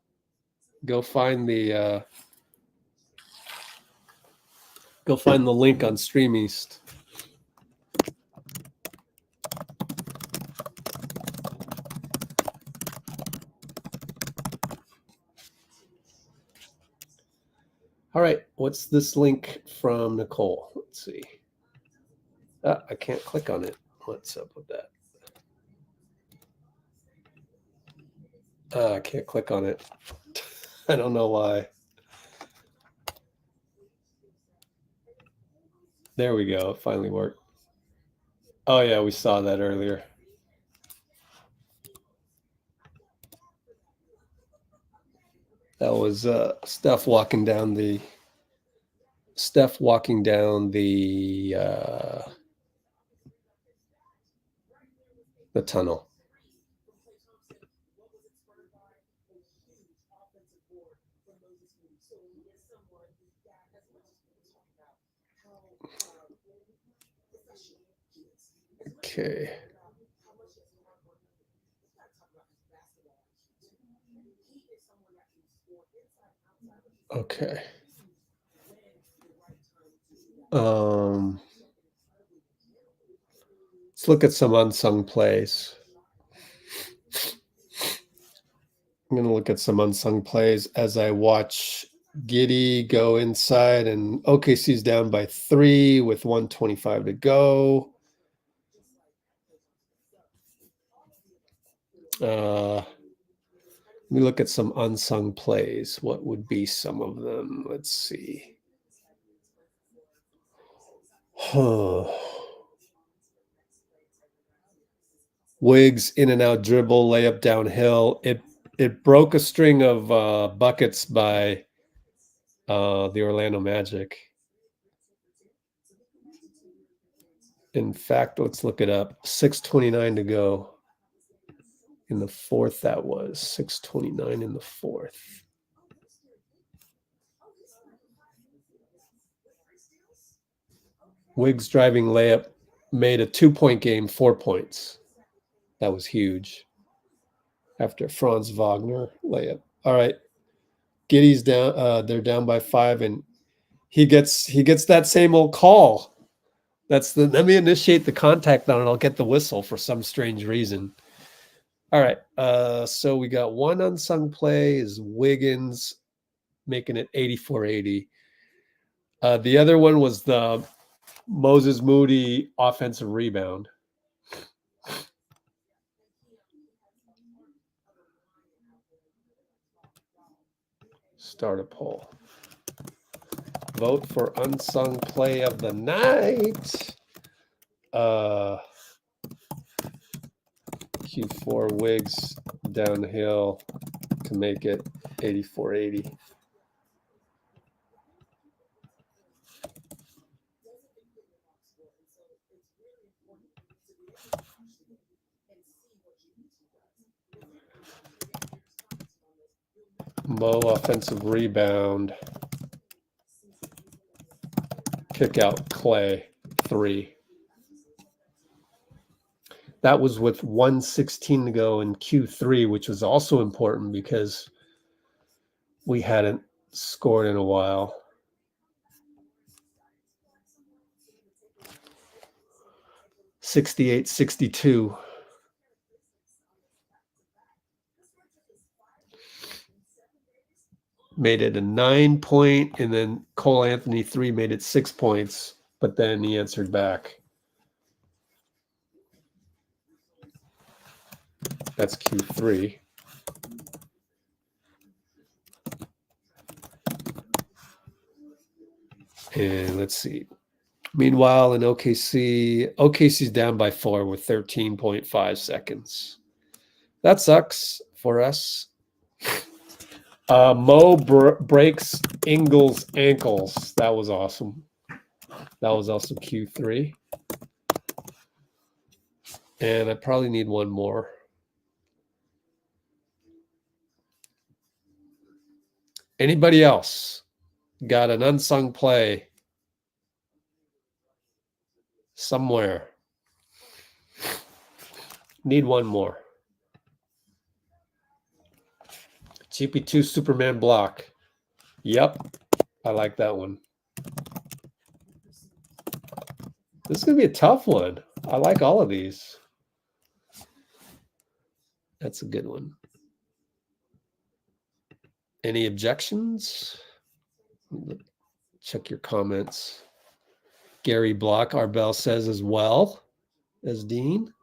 Go find the link on Stream East. All right, what's this link from Nicole? Let's see. I can't click on it. What's up with that? I can't click on it. I don't know why. There we go. It finally worked. Oh, yeah, we saw that earlier. That was Steph walking down the tunnel. Okay. Okay. Let's look at some unsung plays. I'm going to look at some unsung plays as I watch Giddy go inside, and OKC's down by 3 with 1:25 to go. Let me look at some unsung plays. What would be some of them? Let's see. Wiggs in and out dribble, layup downhill. It broke a string of buckets by the Orlando Magic. In fact, let's look it up. 6:29 to go. In the fourth, that was 6:29 in the fourth. Wiggs driving layup made a 2-point game, 4 points. That was huge. After Franz Wagner layup. All right. Giddy's down. They're down by 5, and he gets that same old call. Let me initiate the contact on it. I'll get the whistle for some strange reason. All right. So we got one unsung play is Wiggins making it 84-80. The other one was the Moses Moody offensive rebound. Start a poll. Vote for unsung play of the night. Q4 Wiggs downhill to make it 84-80. Mo offensive rebound. Kick out Klay 3. That was with 1:16 to go in Q3, which was also important because we hadn't scored in a while. (68-62). Made it a 9-point, and then Cole Anthony 3 made it 6 points, but then he answered back. That's Q3. And let's see. Meanwhile, in OKC's down by 4 with 13.5 seconds. That sucks for us. Mo breaks Ingles' ankles. That was awesome. That was also Q3. And I probably need one more. Anybody else got an unsung play somewhere? Need one more. GP2 Superman block. Yep. I like that one. This is going to be a tough one. I like all of these. That's a good one. Any objections? Check your comments. Gary Block, Arbel says as well as Dean.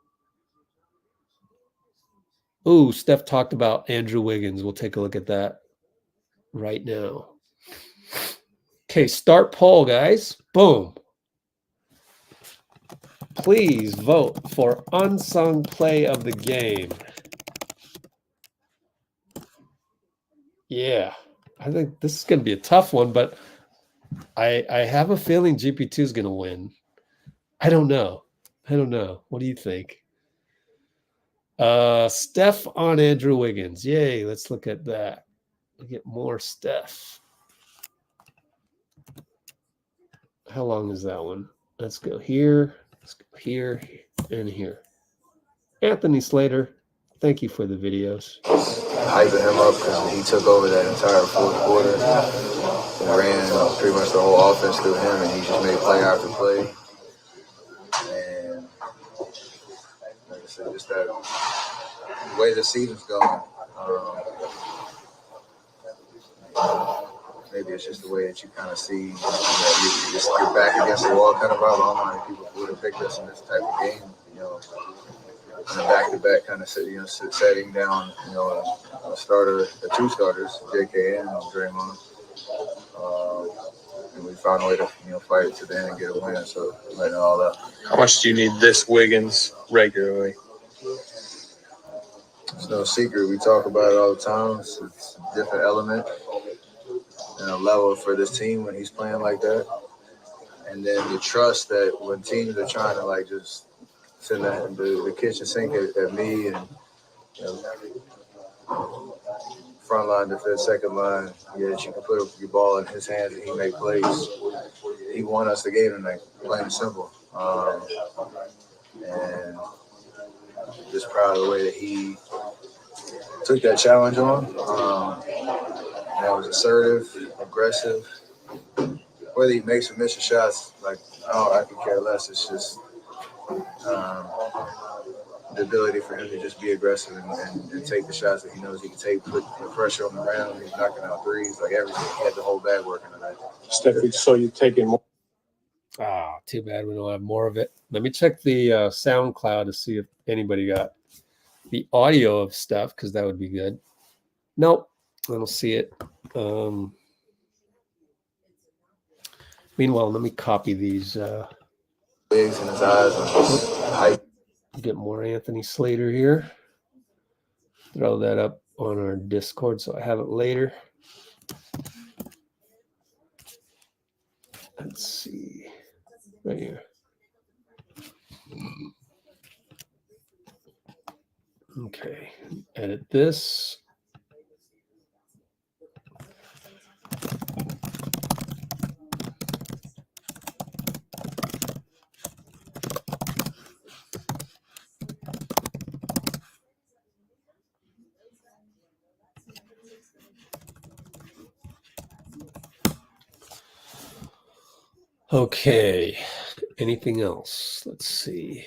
Ooh, Steph talked about Andrew Wiggins. We'll take a look at that right now. Okay, start poll, guys. Boom. Please vote for unsung play of the game. Yeah, I think this is going to be a tough one, but I have a feeling GP2 is going to win. I don't know. What do you think? Steph on Andrew Wiggins. Yay, let's look at that. We'll get more Steph. How long is that one? Let's go here. Let's go here and here. Anthony Slater, thank you for the videos. Hyping him up because he took over that entire fourth quarter and ran pretty much the whole offense through him, and he just made play after play. And like I said, just that way the season's going. Maybe it's just the way that you kind of see, you're back against the wall kind of vibe. I don't know how many people would have picked us in this type of game, on a back-to-back kind of setting down, a starter, two starters, JK and Draymond. And we found a way to, fight it to the end and get a win. So letting it all out. How much do you need this Wiggins regularly? It's no secret. We talk about it all the time. It's a different element and a level for this team when he's playing like that. And then the trust that when teams are trying to just send the kitchen sink at me and front line defense, second line, that you can put your ball in his hands and he make plays. He won us the game tonight, plain and simple. And just proud of the way that he took that challenge on. That was assertive, aggressive. Whether he makes or misses shots, I could care less. It's just the ability for him to just be aggressive and take the shots that he knows he can take, put the pressure on the rim. He's knocking out threes, like everything. He had the whole bag working tonight. Steph, we saw you taking more. Ah, too bad we don't have more of it. Let me check the SoundCloud to see if anybody got the audio of stuff, because that would be good. Nope, I don't see it. Meanwhile, let me copy these. Wiggs in his eyes and his height. Get more Anthony Slater here. Throw that up on our Discord so I have it later. Let's see. Right here. Okay. Edit this. Okay. Anything else? Let's see.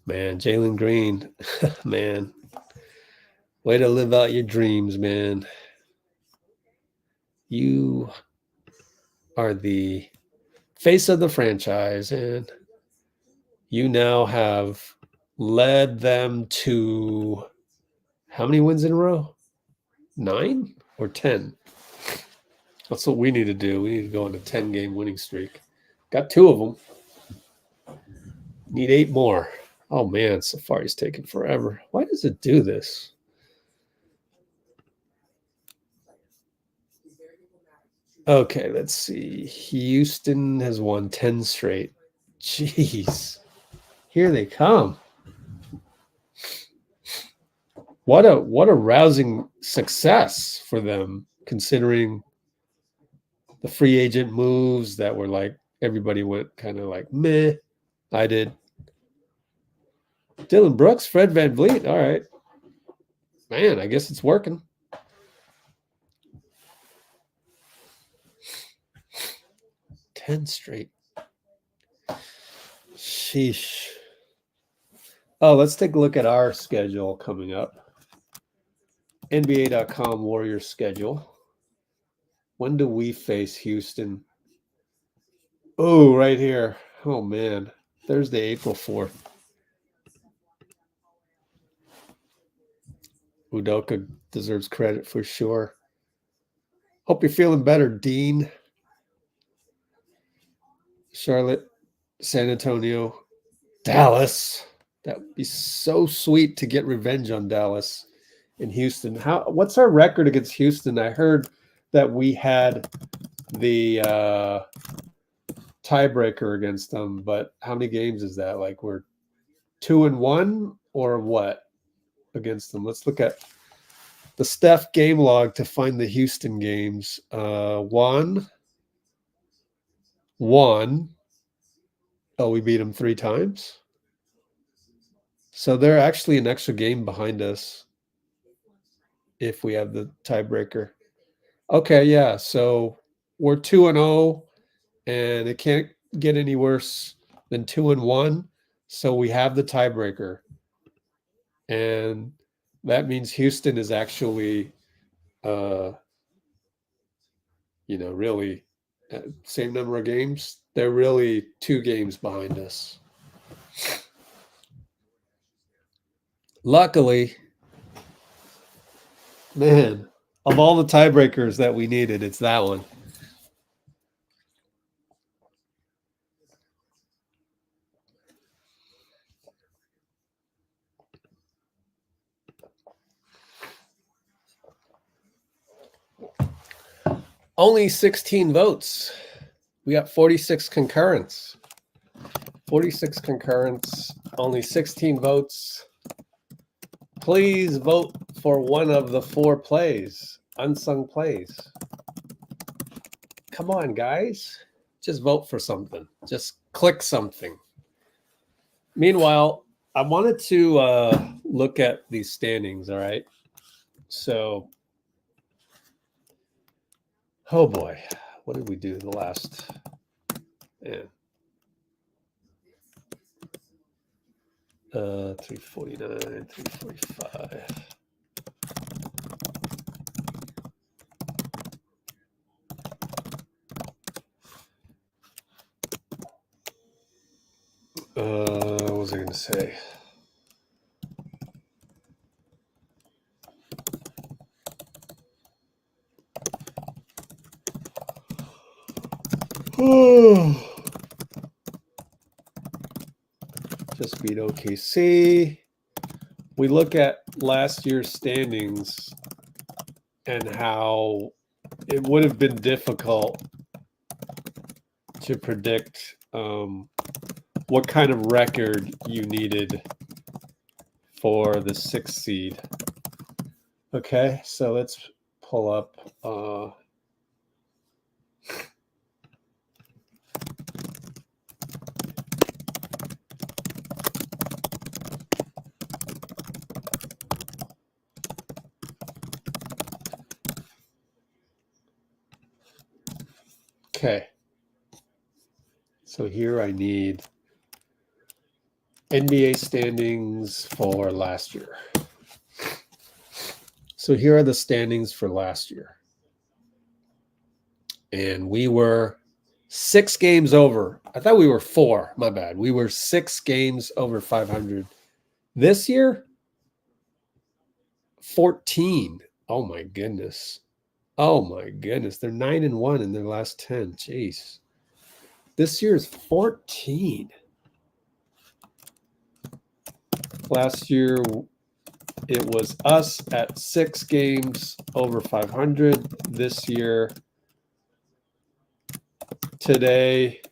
Man, Jalen Green. Man. Way to live out your dreams, man. You are the face of the franchise, and you now have led them to how many wins in a row? 9 or 10? That's what we need to do. We need to go on a 10-game winning streak. Got 2 of them. Need 8 more. Oh, man, Safari's taking forever. Why does it do this? Okay, let's see. Houston has won 10 straight. Jeez. Here they come. What a rousing success for them, considering the free agent moves that were like, everybody went kind of like, meh. I did. Dylan Brooks, Fred VanVleet. All right. Man, I guess it's working. Ten straight. Sheesh. Oh, let's take a look at our schedule coming up. NBA.com Warriors schedule. When do we face Houston? Oh, right here. Oh, man. Thursday, April 4th. Udoka deserves credit for sure. Hope you're feeling better, Dean. Charlotte, San Antonio, Dallas. That would be so sweet to get revenge on Dallas and Houston. What's our record against Houston? I heard that we had the tiebreaker against them, but how many games is that? Like we're 2-1 or what against them? Let's look at the Steph game log to find the Houston games. 1. Oh, we beat them 3 times. So they're actually an extra game behind us if we have the tiebreaker. Okay, yeah. So we're 2-0, and it can't get any worse than 2-1. So we have the tiebreaker. And that means Houston is actually, really same number of games. They're really 2 games behind us. Luckily, man, of all the tiebreakers that we needed, it's that one. Only 16 votes. We got 46 concurrents. 46 concurrents, only 16 votes. Please vote for one of the 4 plays, unsung plays. Come on, guys. Just vote for something. Just click something. Meanwhile, I wanted to look at these standings, all right? So, oh boy, what did we do the last? Man. 349, 345. What was I going to say? Just beat OKC. We look at last year's standings and how it would have been difficult to predict what kind of record you needed for the 6th seed. Okay, so let's pull up. Okay, so here I need NBA standings for last year. So here are the standings for last year. And we were 6 games over. I thought we were 4. My bad. We were 6 games over 500. This year, 14. Oh, my goodness. Oh, my goodness. They're 9-1 in their last 10. Jeez. This year is 14. Last year, it was us at 6 games over 500. This year, today,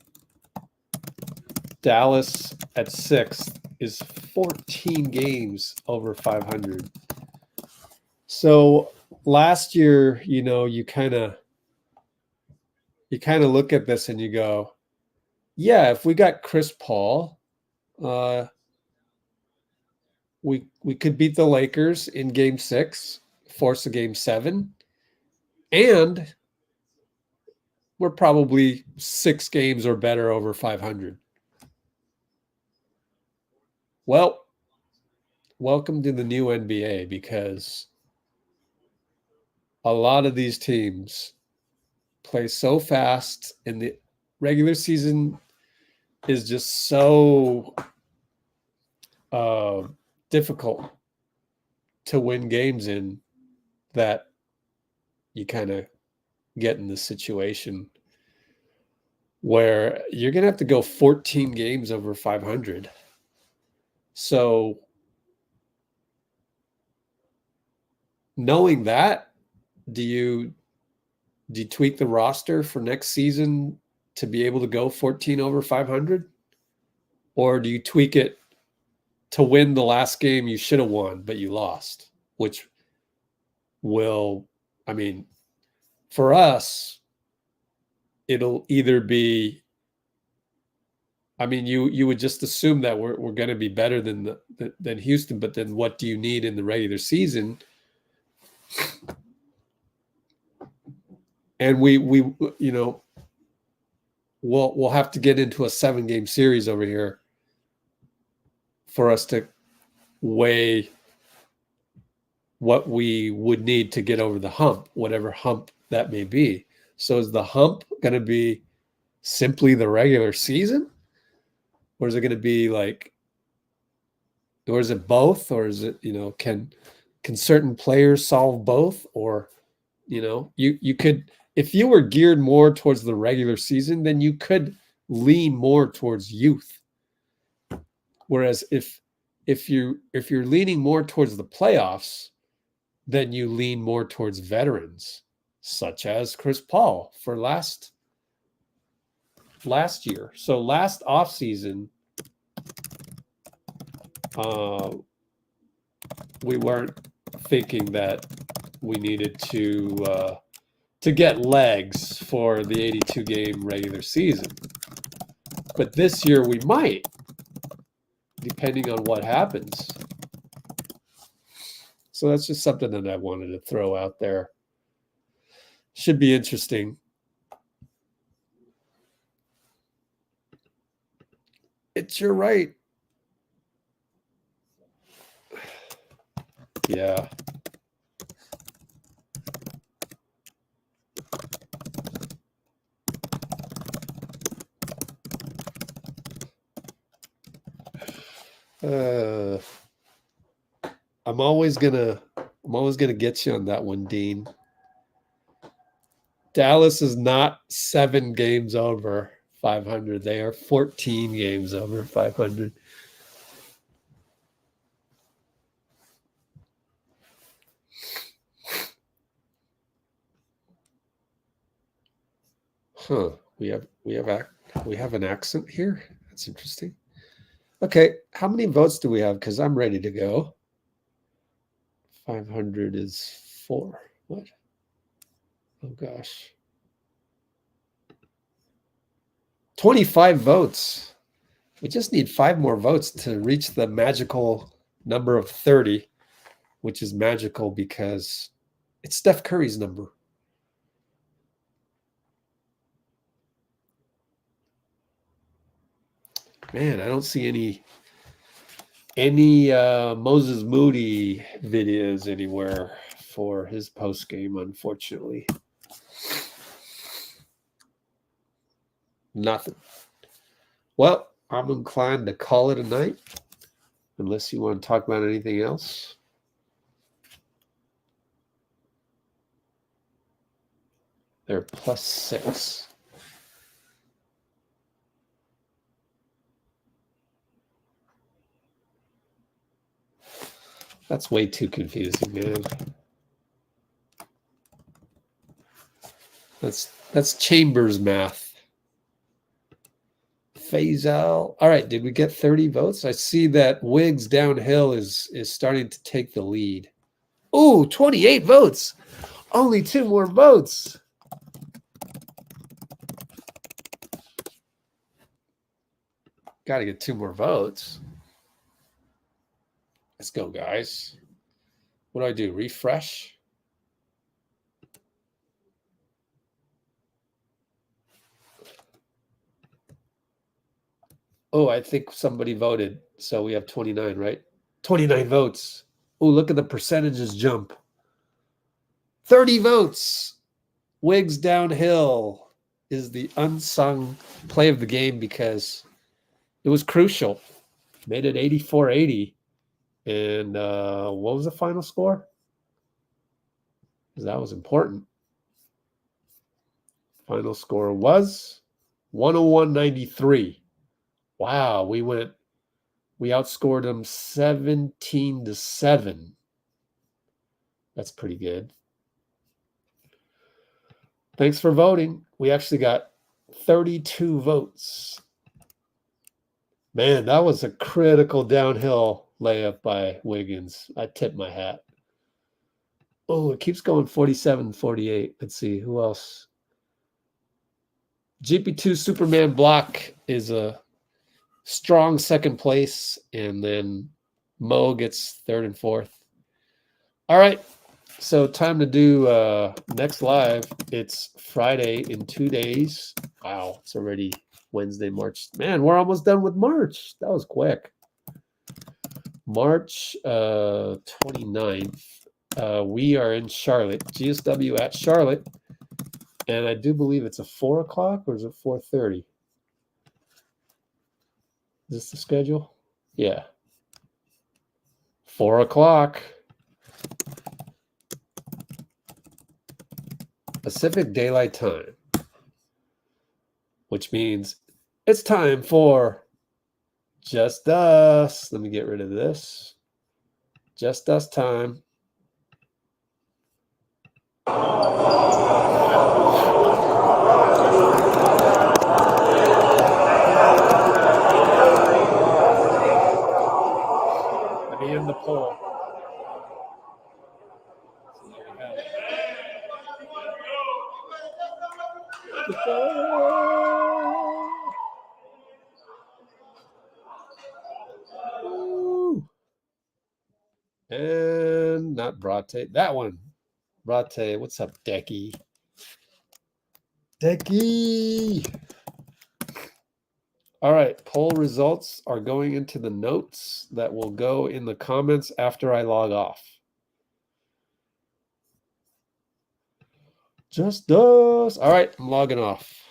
Dallas at 6th is 14 games over 500. So last year, you know, you kind of look at this and you go, yeah, if we got Chris Paul, we could beat the Lakers in game 6, force a game 7, and we're probably 6 games or better over 500. Well, welcome to the new NBA, because a lot of these teams play so fast, and the regular season is just so difficult to win games in, that you kind of get in this situation where you're going to have to go 14 games over 500. So knowing that, do you tweak the roster for next season to be able to go 14 over 500? Or do you tweak it to win the last game you should have won, but you lost? Which will, I mean, for us, it'll either be, I mean, you would just assume that we're going to be better than Houston, but then what do you need in the regular season? And we you know, we'll have to get into a 7-game series over here for us to weigh what we would need to get over the hump, whatever hump that may be. So is the hump going to be simply the regular season? Or is it going to be like, or is it both? Or is it, you know, can certain players solve both? Or, you know, you could, if you were geared more towards the regular season, then you could lean more towards youth. Whereas if you're leaning more towards the playoffs, then you lean more towards veterans, such as Chris Paul for last year. So last offseason, we weren't thinking that we needed to get legs for the 82-game regular season. But this year we might, depending on what happens. So that's just something that I wanted to throw out there. Should be interesting. It's your right. Yeah. I'm always gonna get you on that one, Dean. Dallas is not 7 games over 500. They are 14 games over 500. Huh. We have an accent here. That's interesting. Okay, how many votes do we have? Because I'm ready to go. 500 is 4. What? Oh gosh. 25 votes. We just need 5 more votes to reach the magical number of 30, which is magical because it's Steph Curry's number. Man, I don't see any Moses Moody videos anywhere for his post game, unfortunately. Nothing. Well, I'm inclined to call it a night, unless you want to talk about anything else. They're +6. That's way too confusing, man. That's Chambers math. Phase out. All right, did we get 30 votes? I see that Wiggs downhill is starting to take the lead. Ooh, 28 votes. Only 2 more votes. Got to get 2 more votes. Let's go, guys. What do I do? Refresh? Oh, I think somebody voted. So we have 29, right? 29 votes. Oh, look at the percentages jump. 30 votes. Wiggs downhill is the unsung play of the game because it was crucial. Made it 84-80. And what was the final score? Because that was important. Final score was 101-93. Wow, we outscored them 17-7. That's pretty good. Thanks for voting. We actually got 32 votes. Man, that was a critical downhill layup by Wiggins. I tip my hat. Oh, it keeps going 47-48. Let's see, who else? GP2 Superman block is a strong second place, and then Mo gets 3rd and 4th. All right, so time to do next live. It's Friday in 2 days. Wow, it's already Wednesday, March. Man, we're almost done with March. That was quick. March 29th. We are in Charlotte, GSW at Charlotte. And I do believe it's a 4 o'clock, or is it 4:30? Is this the schedule? Yeah. 4 o'clock. Pacific Daylight Time. Which means it's time for Just Us. Let me get rid of this. Just Us time. Let me end the poll. So there you have it. The poll. Woo. And not Brate. That one. Brate. What's up, Decky? Decky. All right. Poll results are going into the notes that will go in the comments after I log off. Just us. All right, I'm logging off.